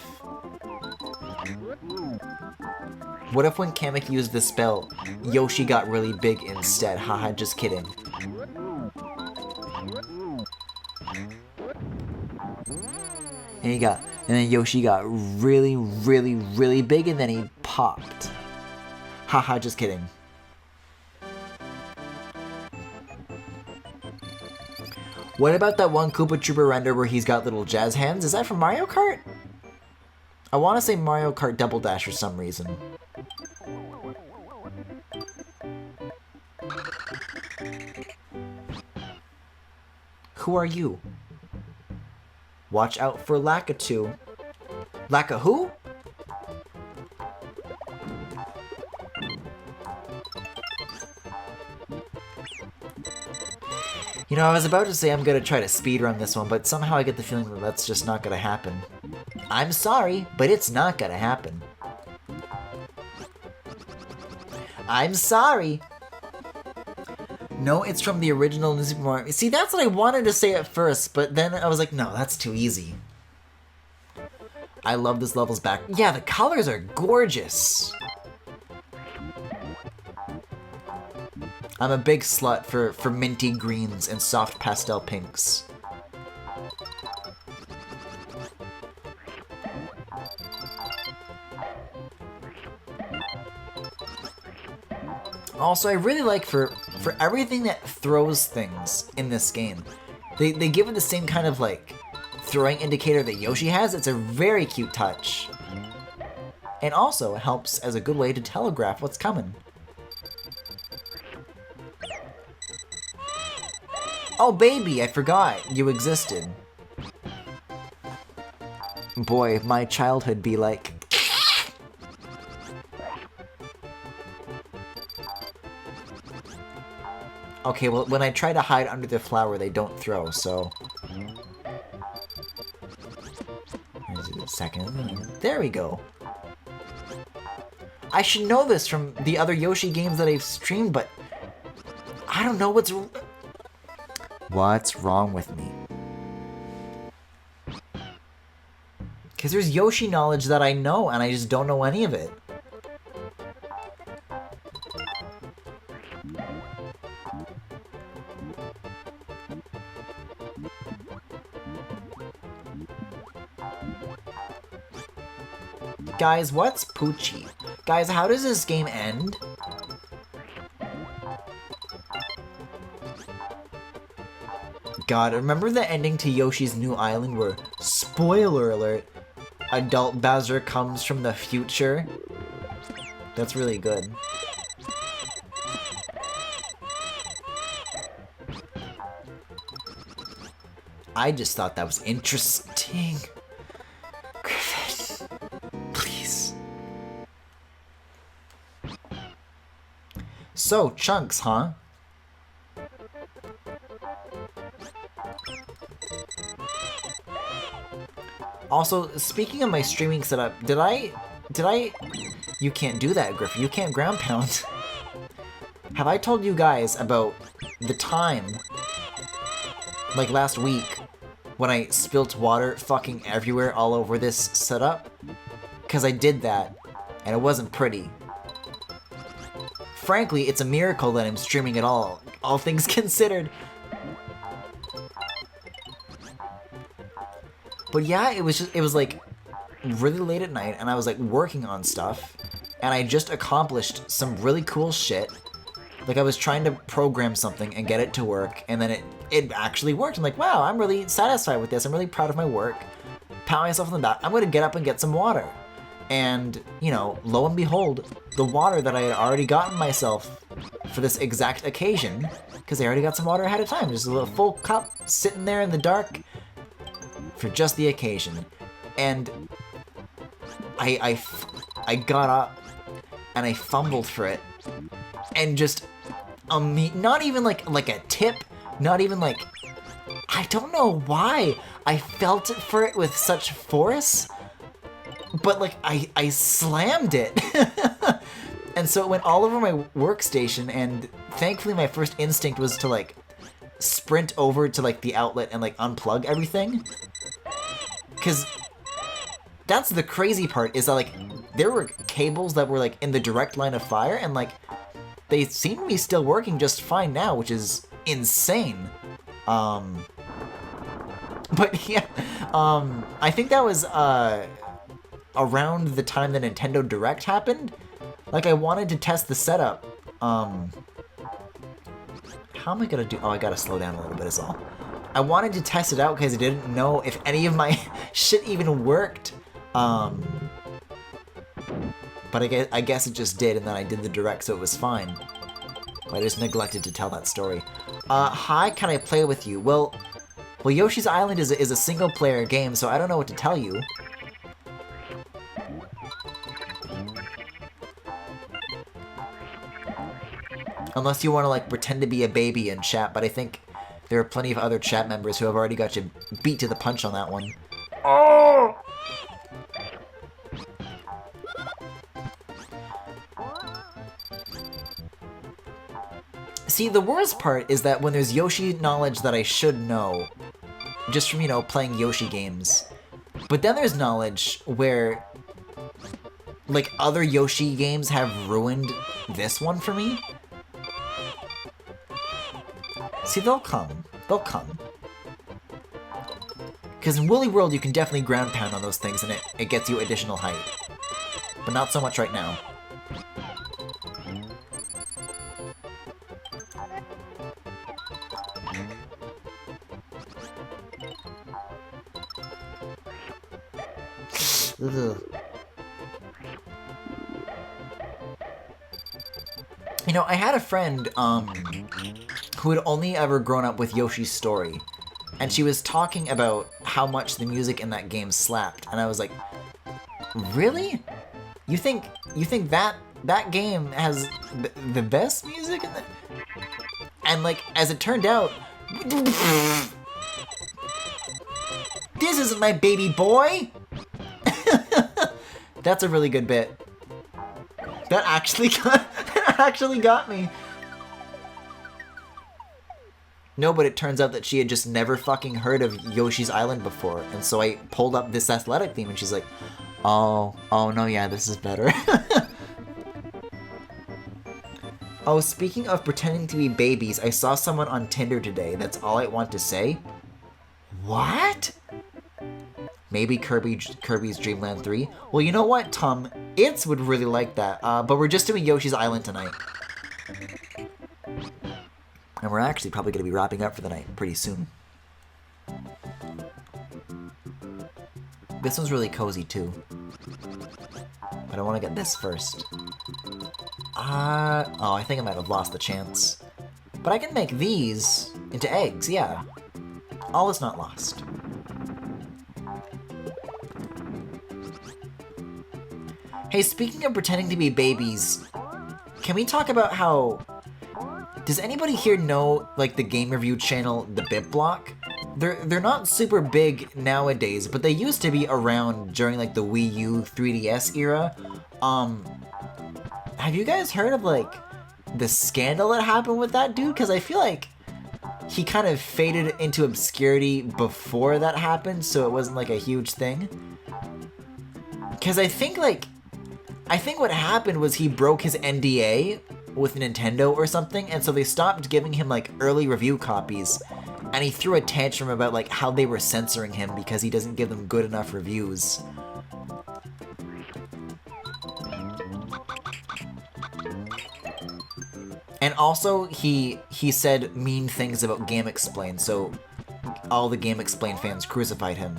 What if when Kamek used the spell, Yoshi got really big instead? Haha, just kidding. And then Yoshi got really, really, really big, and then he popped. Haha, just kidding. What about that one Koopa Trooper render where he's got little jazz hands? Is that from Mario Kart? I want to say Mario Kart Double Dash for some reason. Who are you? Watch out for Lakitu. Laka who? You know, I was about to say I'm gonna try to speedrun this one, but somehow I get the feeling that that's just not gonna happen. I'm sorry, but it's not gonna happen. I'm sorry. No, it's from the original Super Mario. See, that's what I wanted to say at first, but then I was like, no, that's too easy. I love this level's back. Yeah, the colors are gorgeous. I'm a big slut for minty greens and soft pastel pinks. Also, I really like for everything that throws things in this game, they give it the same kind of like throwing indicator that Yoshi has. It's a very cute touch. And also helps as a good way to telegraph what's coming. Oh baby, I forgot you existed. Boy, my childhood be like... Okay, well, when I try to hide under the flower, they don't throw, so... Here's a second. There we go. I should know this from the other Yoshi games that I've streamed, but... I don't know what's wrong with me. Because there's Yoshi knowledge that I know, and I just don't know any of it. Guys, what's Poochie? Guys, how does this game end? God, remember the ending to Yoshi's New Island where, spoiler alert, adult Bowser comes from the future? That's really good. I just thought that was interesting. Griffin, please. So, Chunks, huh? Also, speaking of my streaming setup, did I... You can't do that, Griffin. You can't ground pound. Have I told you guys about the time, like last week, when I spilt water fucking everywhere all over this setup? Because I did that, and it wasn't pretty. Frankly, it's a miracle that I'm streaming at all things considered. But yeah, it was like really late at night, and I was like working on stuff, and I just accomplished some really cool shit. Like I was trying to program something and get it to work, and then it actually worked. I'm like, wow, I'm really satisfied with this. I'm really proud of my work. Pat myself on the back. I'm gonna get up and get some water. And, you know, lo and behold, the water that I had already gotten myself for this exact occasion, because I already got some water ahead of time, just a little full cup sitting there in the dark for just the occasion. And I got up and I fumbled for it, and just not even like a tip, not even like, I don't know why I felt it for it with such force. But, like, I slammed it. And so it went all over my workstation, and thankfully my first instinct was to, like, sprint over to, like, the outlet and, like, unplug everything. Because that's the crazy part, is that, like, there were cables that were, like, in the direct line of fire, and, like, they seem to be still working just fine now, which is insane. But, yeah, I think that was, around the time the Nintendo Direct happened. Like, I wanted to test the setup. How am I gonna do? Oh, I gotta slow down a little bit is all. I wanted to test it out because I didn't know if any of my shit even worked. But I guess it just did, and then I did the Direct, so it was fine. But I just neglected to tell that story. Hi, can I play with you? Well, Yoshi's Island is a single-player game, so I don't know what to tell you. Unless you want to, like, pretend to be a baby in chat, but I think there are plenty of other chat members who have already got you beat to the punch on that one. Oh! See, the worst part is that when there's Yoshi knowledge that I should know, just from, you know, playing Yoshi games, but then there's knowledge where, like, other Yoshi games have ruined this one for me. See, they'll come. They'll come. Because in Woolly World, you can definitely ground pound on those things, and it gets you additional height. But not so much right now. Ugh. You know, I had a friend, who had only ever grown up with Yoshi's Story, and she was talking about how much the music in that game slapped, and I was like, really? You think that game has the best music in that? And, like, as it turned out, this isn't my baby boy! That's a really good bit. That actually got me. No, but it turns out that she had just never fucking heard of Yoshi's Island before, and so I pulled up this athletic theme, and she's like, oh no, yeah, this is better. Oh, speaking of pretending to be babies, I saw someone on Tinder today. That's all I want to say. What? Maybe Kirby's Dream Land 3? Well, you know what, Tom? It's would really like that, but we're just doing Yoshi's Island tonight. And we're actually probably going to be wrapping up for the night pretty soon. This one's really cozy, too. But I want to get this first. Oh, I think I might have lost the chance. But I can make these into eggs, yeah. All is not lost. Hey, speaking of pretending to be babies, can we talk about how... Does anybody here know, like, the game review channel, The Bit Block? They're not super big nowadays, but they used to be around during like the Wii U 3DS era. Have you guys heard of like the scandal that happened with that dude? Because I feel like he kind of faded into obscurity before that happened, so it wasn't like a huge thing. Because I think what happened was he broke his NDA with Nintendo or something, and so they stopped giving him like early review copies, and he threw a tantrum about like how they were censoring him because he doesn't give them good enough reviews. And also, he said mean things about Game Explain, so all the Game Explain fans crucified him.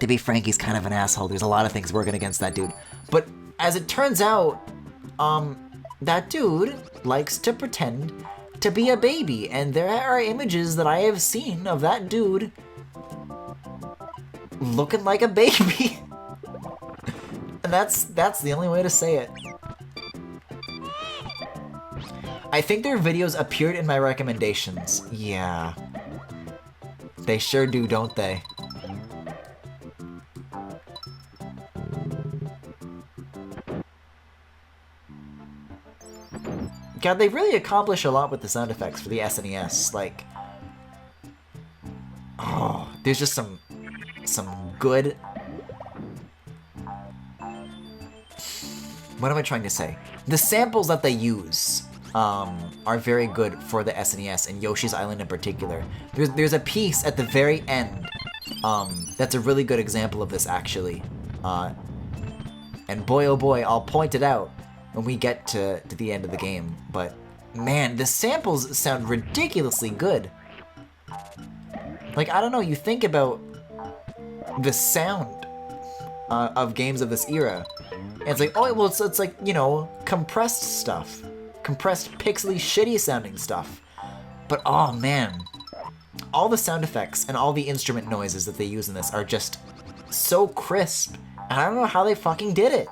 To be frank, he's kind of an asshole. There's a lot of things working against that dude. But as it turns out, that dude likes to pretend to be a baby, and there are images that I have seen of that dude looking like a baby. And that's the only way to say it. I think their videos appeared in my recommendations. Yeah. They sure do, don't they? God, they really accomplish a lot with the sound effects for the SNES. Like, oh, there's just some good... What am I trying to say? The samples that they use are very good for the SNES, and Yoshi's Island in particular. There's a piece at the very end that's a really good example of this, actually. And boy oh boy, I'll point it out when we get to the end of the game. But man, the samples sound ridiculously good. Like, I don't know, you think about the sound of games of this era, and it's like, oh, well, it's like, you know, compressed stuff. Compressed, pixely, shitty sounding stuff. But oh man, all the sound effects and all the instrument noises that they use in this are just so crisp. And I don't know how they fucking did it.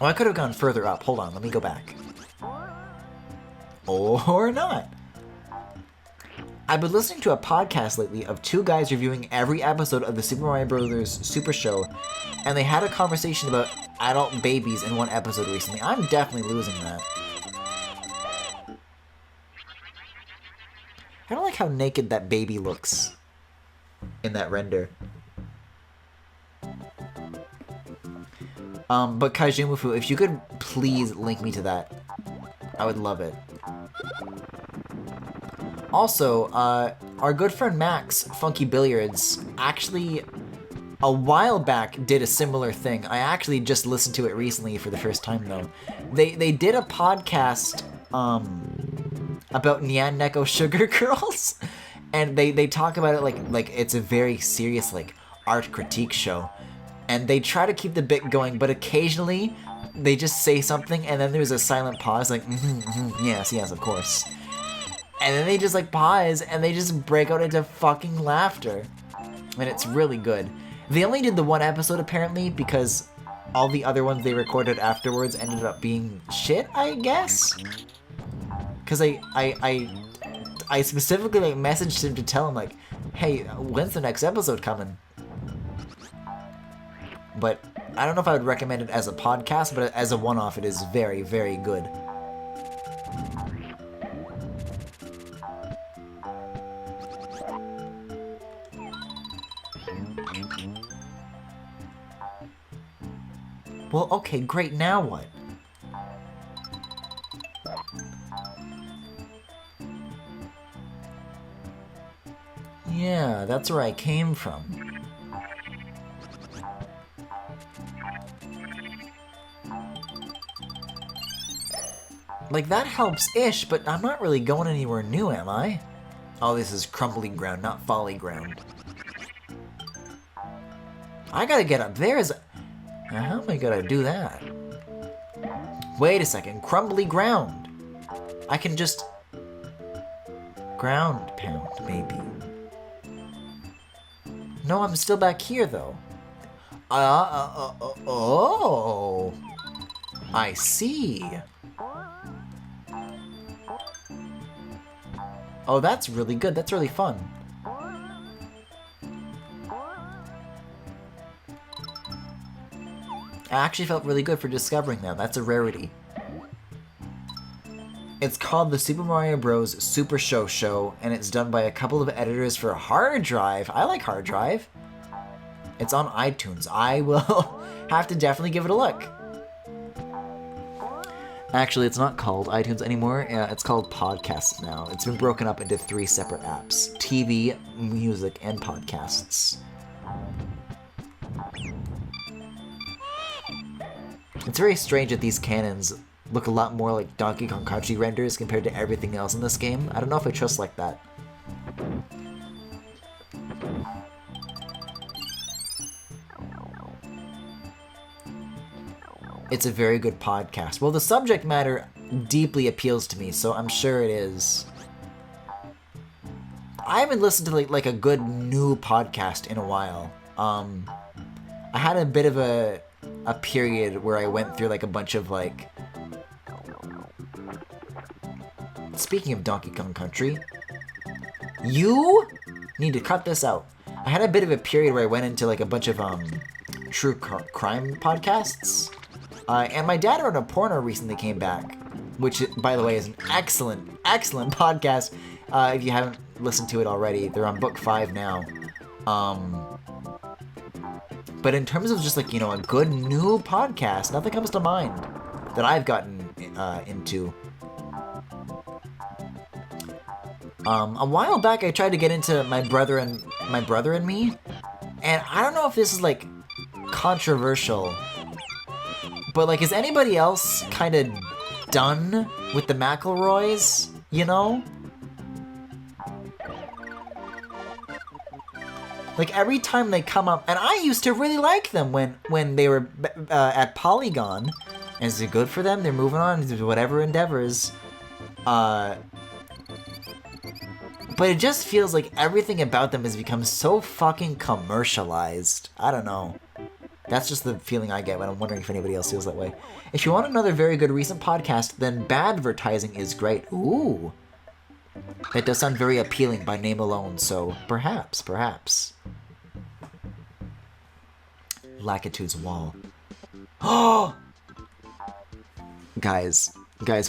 Oh, I could have gone further up. Hold on, let me go back. Or not. I've been listening to a podcast lately of two guys reviewing every episode of the Super Mario Bros. Super Show, and they had a conversation about adult babies in one episode recently. I'm definitely losing that. I don't like how naked that baby looks in that render. But Kaijumafu, if you could please link me to that, I would love it. Also, our good friend Max, Funky Billiards, actually, a while back, did a similar thing. I actually just listened to it recently for the first time, though. They did a podcast, about Nyan Neko Sugar Girls, and they talk about it like it's a very serious, like, art critique show. And they try to keep the bit going, but occasionally, they just say something, and then there's a silent pause, like, yes, of course. And then they just like pause and they just break out into fucking laughter. And it's really good. They only did the one episode apparently because all the other ones they recorded afterwards ended up being shit, I guess? Cause I specifically like messaged him to tell him like, hey, when's the next episode coming? But I don't know if I would recommend it as a podcast, but as a one-off it is very, very good. Well, okay, great, now what? Yeah, that's where I came from. Like, that helps-ish, but I'm not really going anywhere new, am I? Oh, this is crumbly ground, not folly ground. I gotta get up there. How am I gonna do that? Wait a second, crumbly ground. I can just... ground pound, maybe. No, I'm still back here, though. Oh. I see. Oh, that's really good. That's really fun. I actually felt really good for discovering them. That's a rarity. It's called the Super Mario Bros. Super Show, and it's done by a couple of editors for Hard Drive. I like Hard Drive. It's on iTunes. I will have to definitely give it a look. Actually, it's not called iTunes anymore. It's called Podcasts now. It's been broken up into 3 separate apps: TV, music, and podcasts. It's very strange that these cannons look a lot more like Donkey Kong Country renders compared to everything else in this game. I don't know if I trust like that. It's a very good podcast. Well, the subject matter deeply appeals to me, so I'm sure it is. I haven't listened to like a good new podcast in a while. I had a bit of a period where I went through like a bunch of like... Speaking of Donkey Kong Country, you need to cut this out. I had a bit of a period where I went into like a bunch of true crime podcasts. And my dad wrote a porno recently came back, which, by the way, is an excellent, excellent podcast. If you haven't listened to it already, they're on book 5 now. But in terms of just like, you know, a good new podcast, nothing comes to mind that I've gotten into. A while back, I tried to get into my brother and me, and I don't know if this is like controversial. But, like, is anybody else kind of done with the McElroys, you know? Like, every time they come up... And I used to really like them when they were at Polygon. And is it good for them? They're moving on to whatever endeavors. But it just feels like everything about them has become so fucking commercialized. I don't know. That's just the feeling I get when I'm wondering if anybody else feels that way. If you want another very good recent podcast, then Badvertising is great. Ooh. That does sound very appealing by name alone, so perhaps. Lackitude's Wall. Oh! Guys,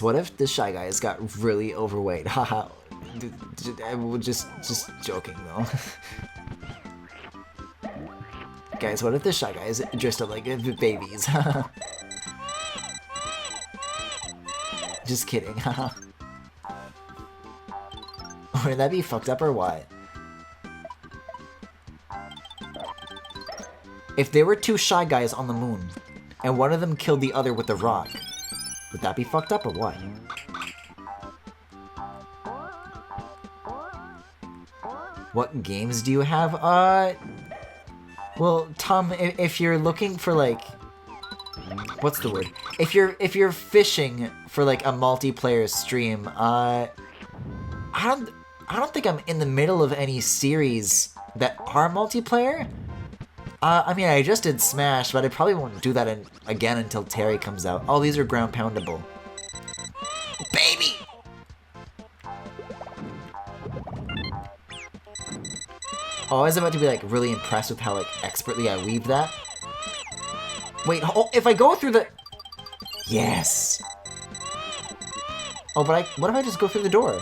what if the Shy Guys got really overweight? Haha. Just joking, though. Guys, what if the Shy Guys dressed up like babies? Just kidding. Would that be fucked up or what? If there were 2 Shy Guys on the moon, and one of them killed the other with a rock, would that be fucked up or what? What games do you have? Well, Tom, if you're looking for like, what's the word? If you're fishing for like a multiplayer stream, I don't think I'm in the middle of any series that are multiplayer. I mean, I just did Smash, but I probably won't do that again until Terry comes out. Oh, these are ground poundable. Baby! Oh, I was about to be, like, really impressed with how, like, expertly I weave that. Wait, oh, if I go through the... Yes! Oh, but what if I just go through the door?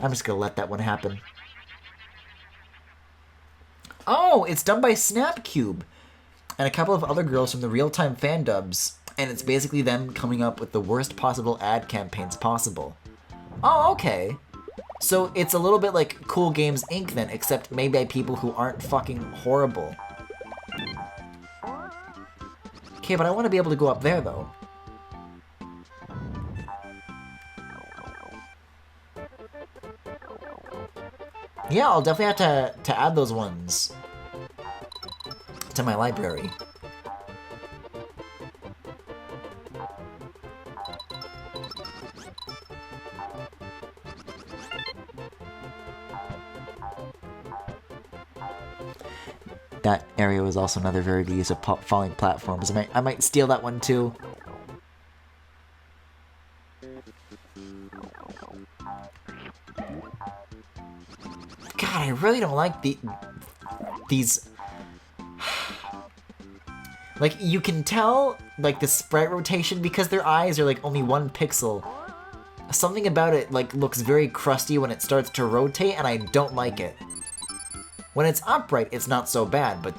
I'm just gonna let that one happen. Oh, it's done by Snapcube! And a couple of other girls from the real-time fan dubs. And it's basically them coming up with the worst possible ad campaigns possible. Oh, okay. So it's a little bit like Cool Games Inc. then, except made by people who aren't fucking horrible. Okay, but I want to be able to go up there, though. Yeah, I'll definitely have to add those ones to my library. That area was also another very good use of falling platforms. I might steal that one too. God, I really don't like these. Like, you can tell, like, the sprite rotation because their eyes are, like, only 1 pixel. Something about it, like, looks very crusty when it starts to rotate, and I don't like it. When it's upright, it's not so bad, but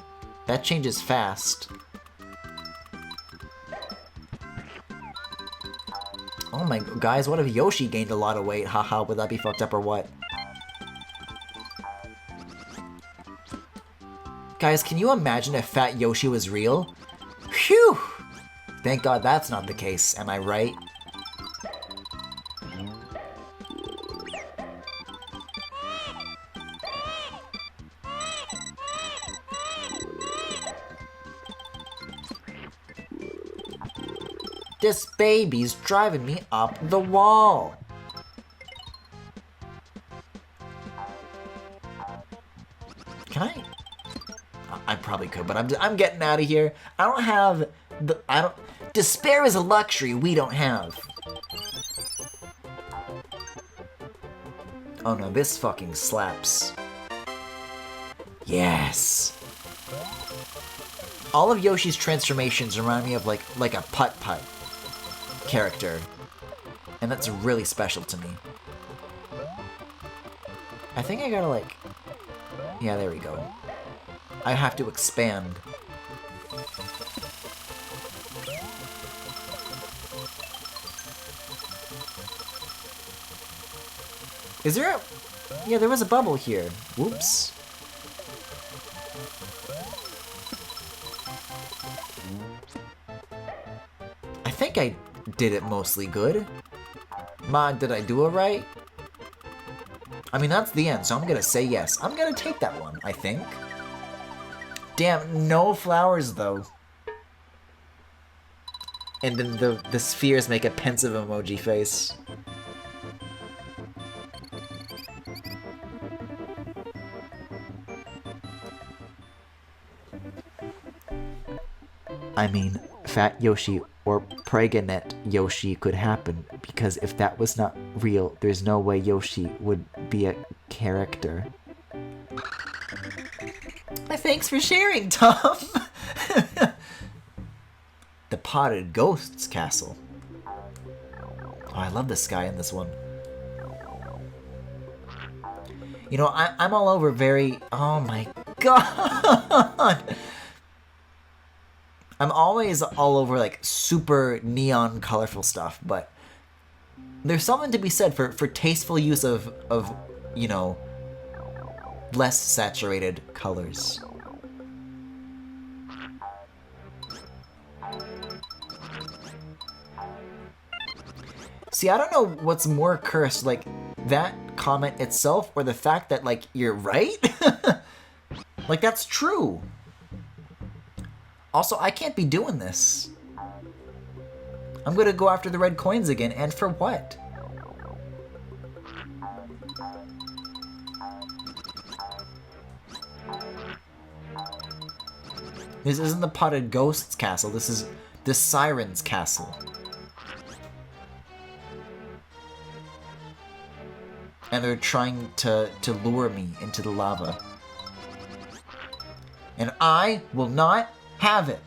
that changes fast. Oh my, guys, what if Yoshi gained a lot of weight? Haha, would that be fucked up or what? Guys, can you imagine if Fat Yoshi was real? Phew! Thank God that's not the case, am I right? This baby's driving me up the wall. Can I? I probably could, but I'm getting out of here. I don't have the... Despair is a luxury we don't have. Oh no, this fucking slaps. Yes. All of Yoshi's transformations remind me of like a putt-putt character. And that's really special to me. I think I gotta like... Yeah, there we go. I have to expand. Is there a... Yeah, there was a bubble here. Whoops. I think I did it mostly good. Ma, did I do it right? I mean, that's the end, so I'm gonna say yes. I'm gonna take that one, I think. Damn, no flowers, though. And then the spheres make a pensive emoji face. I mean, Fat Yoshi or Pregnant Yoshi could happen, because if that was not real, there's no way Yoshi would be a character. Thanks for sharing, Tom! The Potted Ghosts Castle. Oh, I love this guy in this one. You know, I'm all over very... Oh my god! I'm always all over, like, super neon colorful stuff, but there's something to be said for tasteful use of, you know, less saturated colors. See, I don't know what's more cursed, like, that comment itself or the fact that, like, you're right? Like, that's true. Also, I can't be doing this. I'm gonna go after the red coins again, and for what? This isn't the Potted Ghosts Castle, this is the Siren's Castle. And they're trying to lure me into the lava. And I will not have it.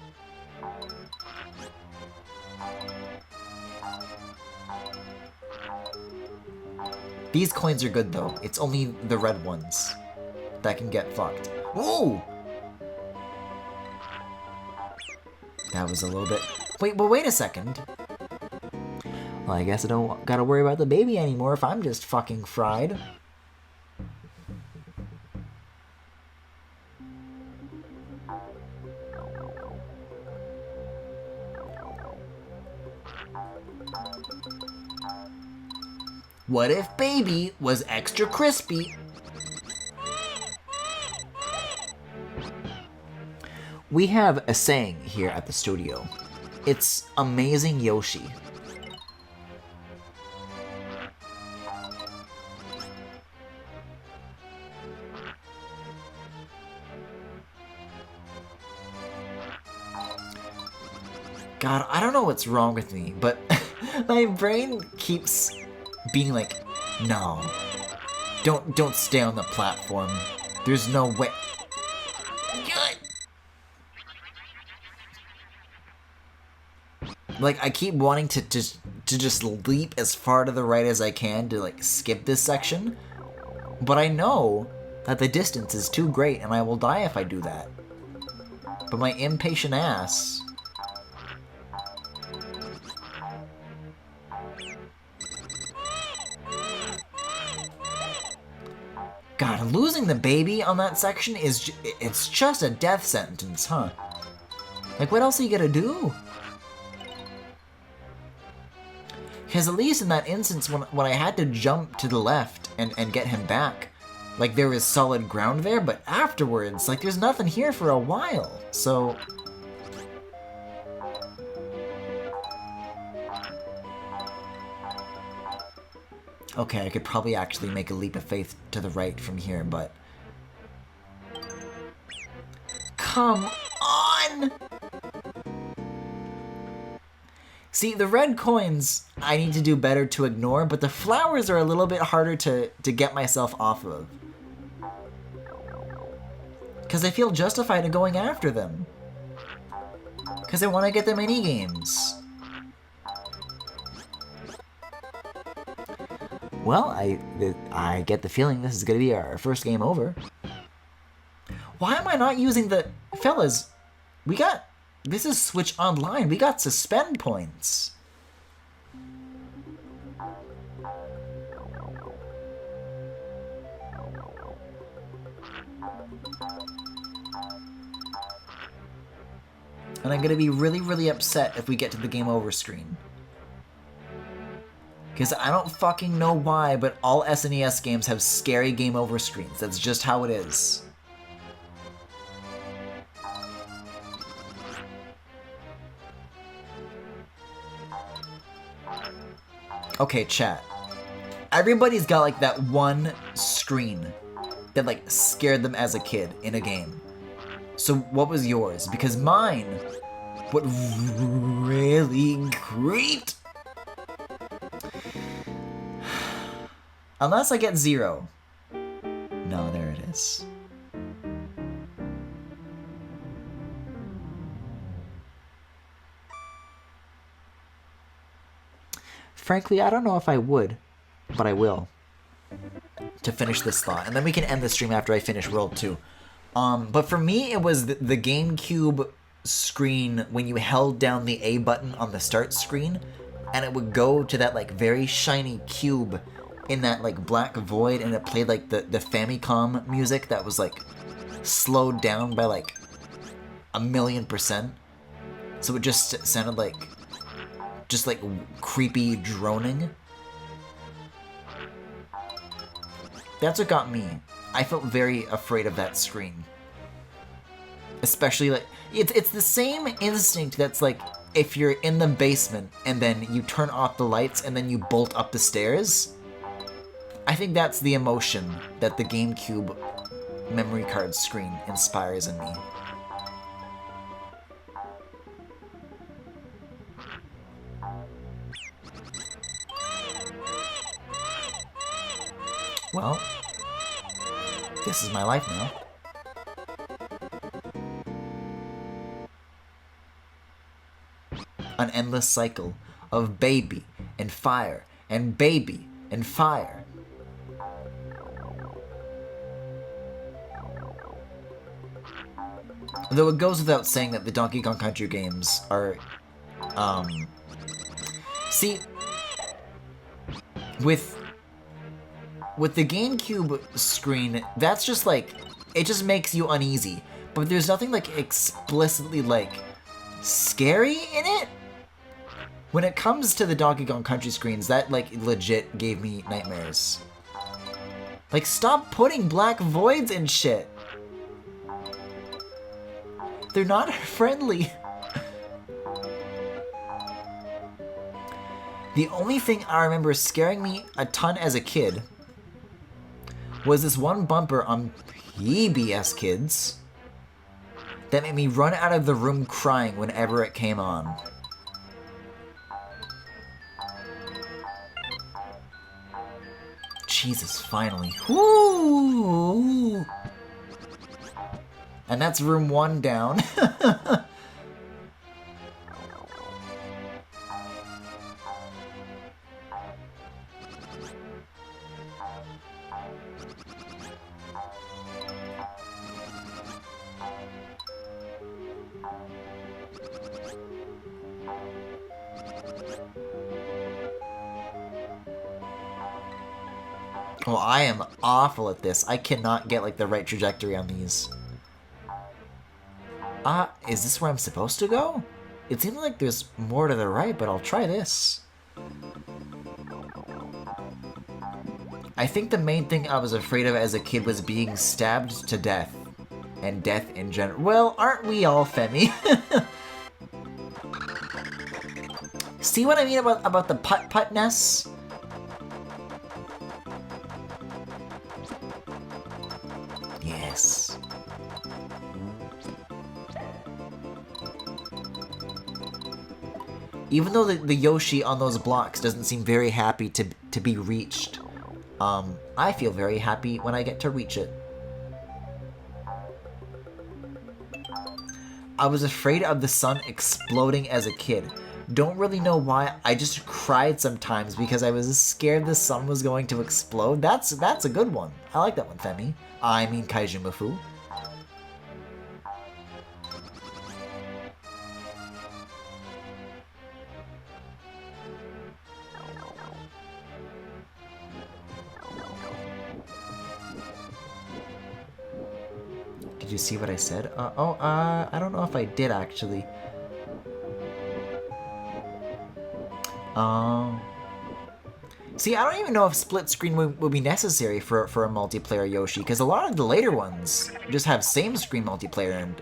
These coins are good though. It's only the red ones that can get fucked. Ooh! That was a little bit... Wait, but wait a second. Well, I guess I don't gotta worry about the baby anymore if I'm just fucking fried. What if baby was extra crispy? We have a saying here at the studio. It's amazing Yoshi. God, I don't know what's wrong with me, but my brain keeps being like, no, don't stay on the platform. There's no way. Like, I keep wanting to just leap as far to the right as I can to, like, skip this section. But I know that the distance is too great and I will die if I do that. But my impatient ass... God, losing the baby on that section is... it's just a death sentence, huh? Like, what else are you gonna do? Because at least in that instance, when I had to jump to the left and get him back, like, there was solid ground there, but afterwards, like, there's nothing here for a while, so... Okay, I could probably actually make a leap of faith to the right from here, but... Come on! See, the red coins I need to do better to ignore, but the flowers are a little bit harder to get myself off of. Because I feel justified in going after them. Because I want to get the mini-games. Well, I get the feeling this is going to be our first game over. Why am I not using the... Fellas, we got... This is Switch Online. We got suspend points. And I'm gonna be really, really upset if we get to the game over screen. Because I don't fucking know why, but all SNES games have scary game over screens. That's just how it is. Okay, chat. Everybody's got, like, that one screen that, like, scared them as a kid in a game. So what was yours? Because mine, what really creeped... Unless I get 0. No, there it is. Frankly, I don't know if I would, but I will. To finish this thought. And then we can end the stream after I finish World 2. But for me, it was the GameCube screen when you held down the A button on the start screen, and it would go to that, like, very shiny cube in that, like, black void, and it played, like, the Famicom music that was, like, slowed down by, like, 1,000,000%. So it just sounded like... just, like, creepy droning. That's what got me. I felt very afraid of that screen. Especially, like, it's the same instinct that's, like, if you're in the basement and then you turn off the lights and then you bolt up the stairs. I think that's the emotion that the GameCube memory card screen inspires in me. Well, this is my life now. An endless cycle of baby and fire and baby and fire. Though it goes without saying that the Donkey Kong Country games are, see, with the GameCube screen, that's just like, it just makes you uneasy. But there's nothing like explicitly like scary in it. When it comes to the Donkey Kong Country screens, that like legit gave me nightmares. Like, stop putting black voids in shit. They're not friendly. The only thing I remember scaring me a ton as a kid was this one bumper on PBS Kids that made me run out of the room crying whenever it came on. Jesus, finally. Woo! And that's room 1 down. Well, I am awful at this. I cannot get, like, the right trajectory on these. Is this where I'm supposed to go? It seems like there's more to the right, but I'll try this. I think the main thing I was afraid of as a kid was being stabbed to death. And death in general. Well, aren't we all, Femi? See what I mean about the putt-puttness? Yes. Even though the Yoshi on those blocks doesn't seem very happy to be reached, I feel very happy when I get to reach it. I was afraid of the sun exploding as a kid. Don't really know why, I just cried sometimes because I was scared the sun was going to explode. That's a good one. I like that one, Femi. I mean Kaiju Mafu. Did you see what I said? I don't know if I did actually. See, I don't even know if split screen would be necessary for a multiplayer Yoshi, because a lot of the later ones just have same screen multiplayer, and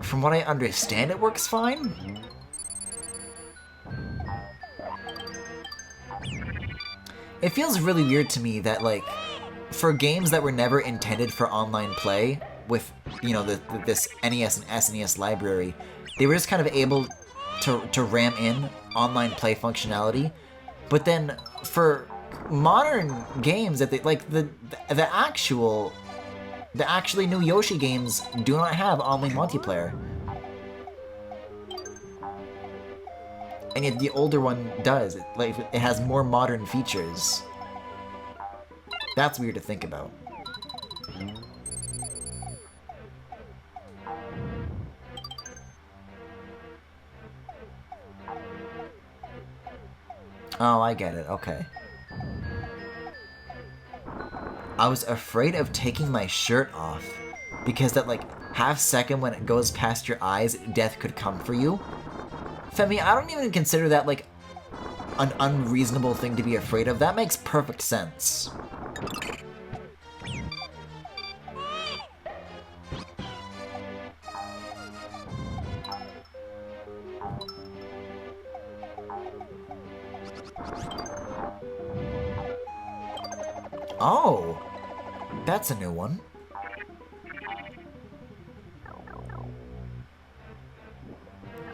from what I understand, it works fine. It feels really weird to me that, like, for games that were never intended for online play, with, you know, this NES and SNES library, they were just kind of able to ram in online play functionality. But then for modern games that they, like the actually new Yoshi games do not have online multiplayer. And yet the older one does. It has more modern features. That's weird to think about. Oh, I get it. Okay. I was afraid of taking my shirt off because that, like, half second when it goes past your eyes, death could come for you. Femi, I don't even consider that, like, an unreasonable thing to be afraid of. That makes perfect sense. Oh, that's a new one.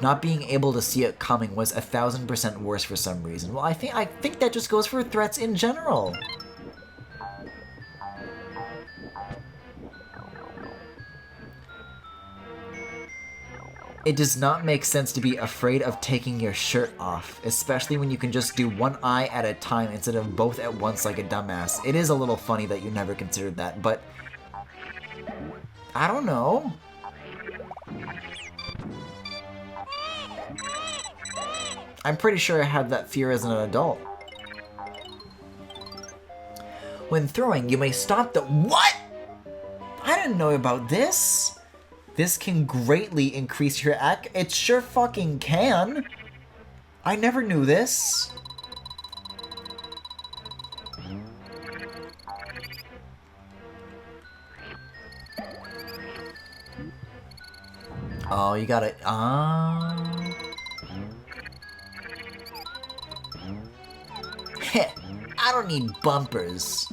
Not being able to see it coming was 1000% worse for some reason. Well, I think that just goes for threats in general. It does not make sense to be afraid of taking your shirt off, especially when you can just do one eye at a time instead of both at once like a dumbass. It is a little funny that you never considered that, but I don't know. I'm pretty sure I had that fear as an adult. When throwing, you may stop the— What? I didn't know about this. This can greatly increase your ac— It sure fucking can. I never knew this. Oh, you gotta— Heh, I don't need bumpers.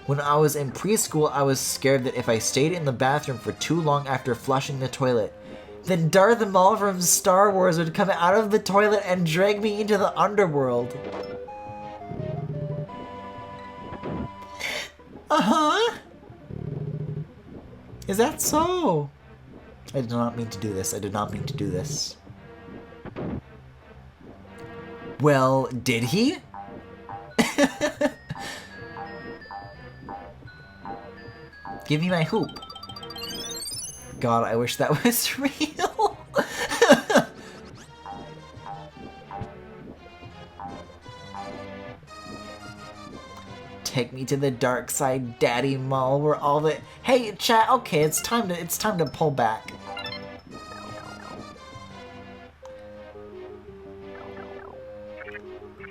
When I was in preschool, I was scared that if I stayed in the bathroom for too long after flushing the toilet, then Darth Maul from Star Wars would come out of the toilet and drag me into the underworld. Uh-huh. Is that so? I did not mean to do this. I did not mean to do this. Well, did he? Give me my hoop. God, I wish that was real. Take me to the dark side, Daddy Maul, where all the— Hey, chat. Okay, it's time to pull back.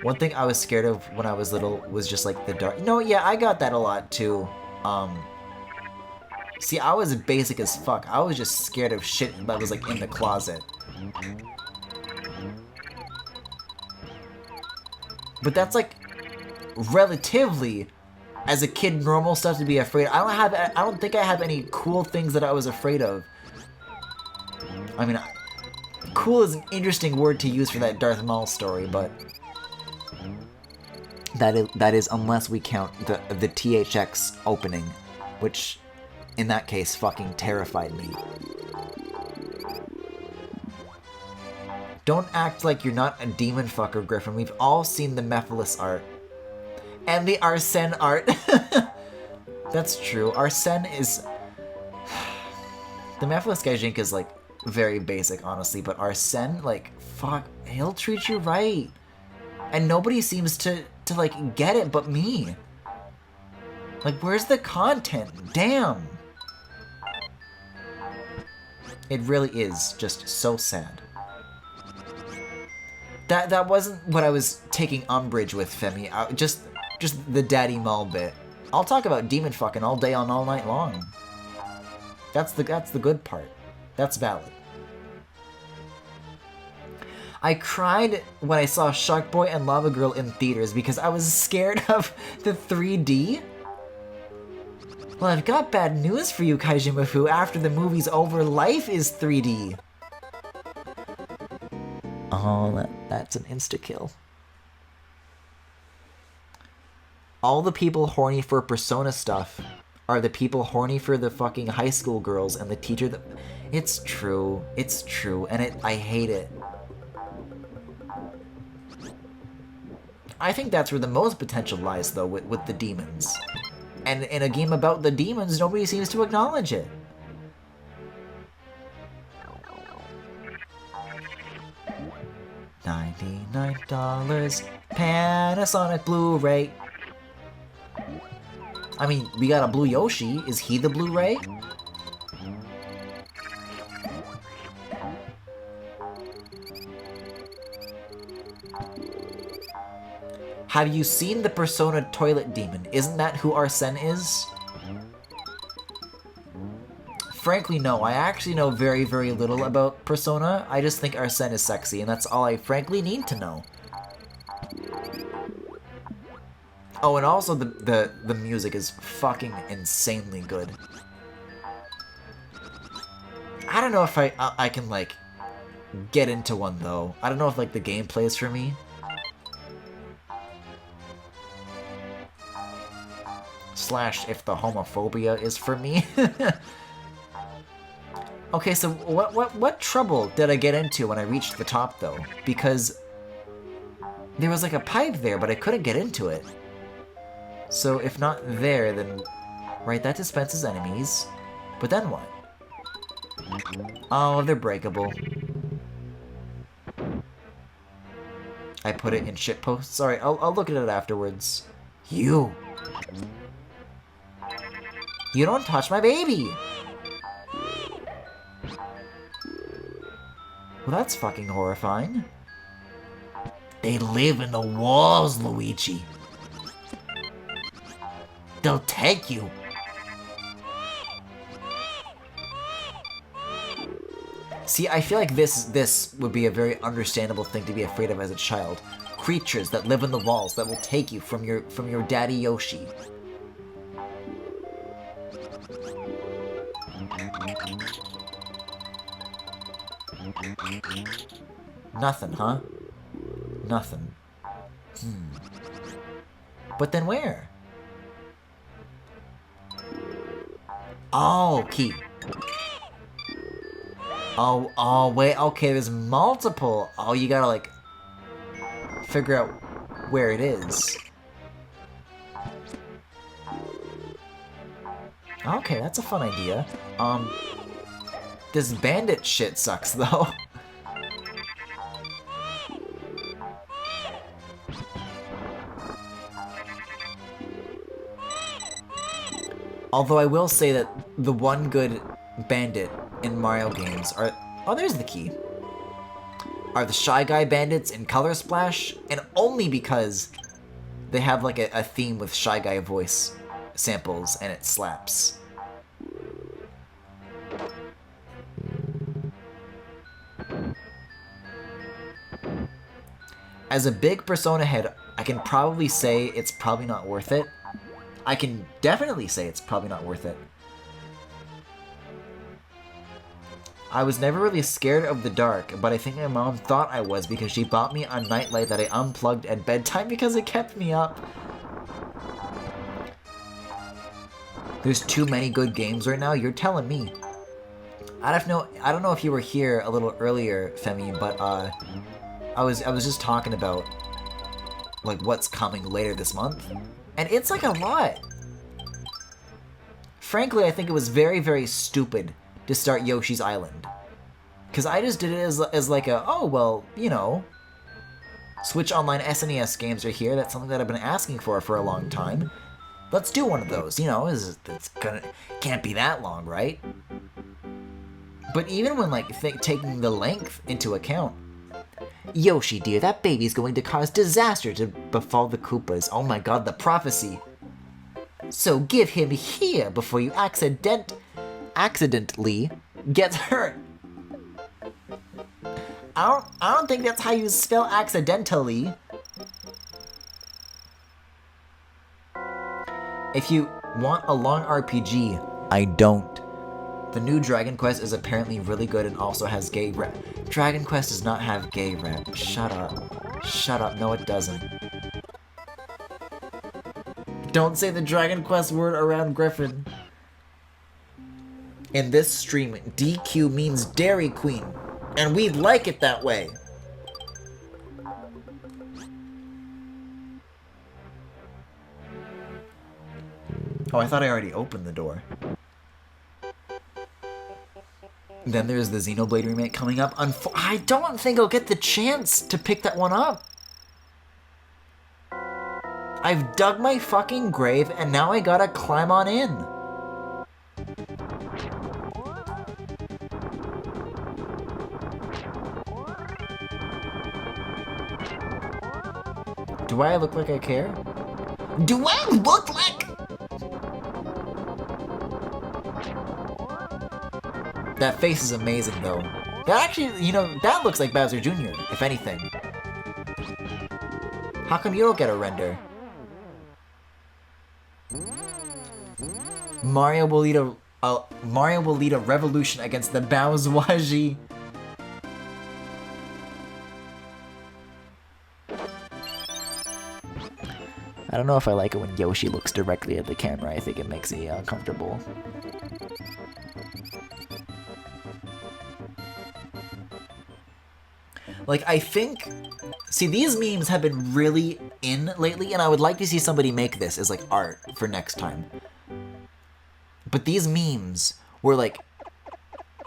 One thing I was scared of when I was little was just like the dark. No, yeah, I got that a lot too. See, I was basic as fuck. I was just scared of shit that was like in the closet. But that's like relatively, as a kid, normal stuff to be afraid of. I don't think I have any cool things that I was afraid of. I mean, cool is an interesting word to use for that Darth Maul story, but that is unless we count the THX opening, which in that case fucking terrified me. Don't act like you're not a demon fucker, Griffin. We've all seen the Mephiles art. And the Arsene art. That's true. Arsene is... The Mephiles Gaijink is, like, very basic, honestly. But Arsene, like, fuck, he'll treat you right. And nobody seems to like, get it but me. Like, where's the content? Damn. It really is just so sad. That wasn't what I was taking umbrage with, Femi. Just the Daddy Maul bit. I'll talk about demon fucking all day and all night long. That's the good part. That's valid. I cried when I saw Shark Boy and Lava Girl in theaters because I was scared of the 3D. Well, I've got bad news for you, Kaijimafu. After the movie's over, life is 3D. Oh, that's an insta-kill. All the people horny for Persona stuff are the people horny for the fucking high school girls and the teacher that... It's true. It's true. And I hate it. I think that's where the most potential lies, though, with the demons. And in a game about the demons, nobody seems to acknowledge it. $99 Panasonic Blu-ray. I mean, we got a blue Yoshi. Is he the Blu-ray? Have you seen the Persona Toilet Demon? Isn't that who Arsene is? Frankly, no. I actually know very, very little about Persona. I just think Arsene is sexy, and that's all I frankly need to know. Oh, and also the music is fucking insanely good. I don't know if I can, like, get into one, though. I don't know if, like, the gameplay is for me. Slash if the homophobia is for me. Okay, so what trouble did I get into when I reached the top, though? Because there was, like, a pipe there, but I couldn't get into it. So if not there, then... Right, that dispenses enemies. But then what? Oh, they're breakable. I put it in shitpost. Sorry, I'll look at it afterwards. You don't touch my baby! Well, that's fucking horrifying. They live in the walls, Luigi. They'll take you. See, I feel like this would be a very understandable thing to be afraid of as a child. Creatures that live in the walls that will take you from your daddy Yoshi. Nothing, huh? Nothing. But then where? Oh, key. Oh, wait, okay, there's multiple. Oh, you gotta, like, figure out where it is. Okay, that's a fun idea. This bandit shit sucks, though. Although I will say that the one good bandit in Mario games are... Oh, there's the key. Are the Shy Guy bandits in Color Splash, and only because they have like a theme with Shy Guy voice samples, and it slaps. As a big Persona head, I can probably say it's probably not worth it. I can definitely say it's probably not worth it. I was never really scared of the dark, but I think my mom thought I was because she bought me a nightlight that I unplugged at bedtime because it kept me up. There's too many good games right now? You're telling me. I don't know if you were here a little earlier, Femi, but I was just talking about like what's coming later this month. And it's like a lot. Frankly, I think it was very, very stupid to start Yoshi's Island. Because I just did it as like a, oh, well, you know, Switch Online SNES games are here. That's something that I've been asking for a long time. Let's do one of those, you know, can't be that long, right? But even when, like, taking the length into account, Yoshi, dear, that baby's going to cause disaster to befall the Koopas. Oh my god, the prophecy. So give him here before you accidentally gets hurt. I don't think that's how you spell accidentally. If you want a long RPG, I don't. The new Dragon Quest is apparently really good and also has gay rep. Dragon Quest does not have gay rep. Shut up. Shut up. No, it doesn't. Don't say the Dragon Quest word around Griffin. In this stream, DQ means Dairy Queen, and we like it that way. Oh, I thought I already opened the door. Then there's the Xenoblade remake coming up. I don't think I'll get the chance to pick that one up. I've dug my fucking grave, and now I gotta climb on in. Do I look like I care? Do I look like... That face is amazing, though. That actually, you know, that looks like Bowser Jr., if anything. How come you don't get a render? Mario will lead a revolution against the Bowswaji. I don't know if I like it when Yoshi looks directly at the camera. I think it makes me uncomfortable. Like, I think... See, these memes have been really in lately, and I would like to see somebody make this as, like, art for next time. But these memes were, like...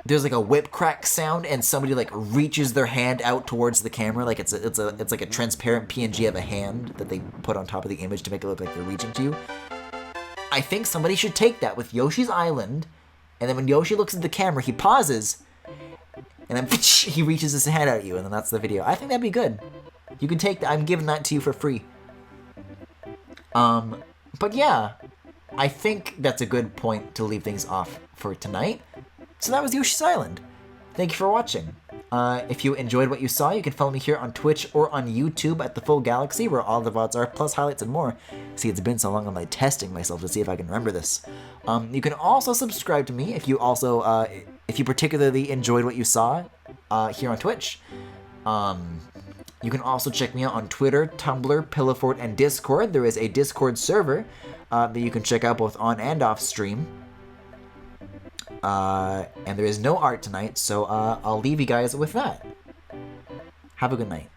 There's, like, a whip crack sound, and somebody, like, reaches their hand out towards the camera. Like, it's like a transparent PNG of a hand that they put on top of the image to make it look like they're reaching to you. I think somebody should take that with Yoshi's Island, and then when Yoshi looks at the camera, he pauses... And then he reaches his hand at you, and then that's the video. I think that'd be good. You can take that. I'm giving that to you for free. But yeah, I think that's a good point to leave things off for tonight. So that was Yoshi's Island. thank you for watching. If you enjoyed what you saw, you can follow me here on Twitch or on YouTube at The Full Galaxy, where all the VODs are, plus highlights and more. See, it's been so long, I'm like testing myself to see if I can remember this. You can also subscribe to me if you also, if you particularly enjoyed what you saw here on Twitch. You can also check me out on Twitter, Tumblr, Pillowfort, and Discord. There is a Discord server that you can check out both on and off stream. And there is no art tonight, so I'll leave you guys with that. Have a good night.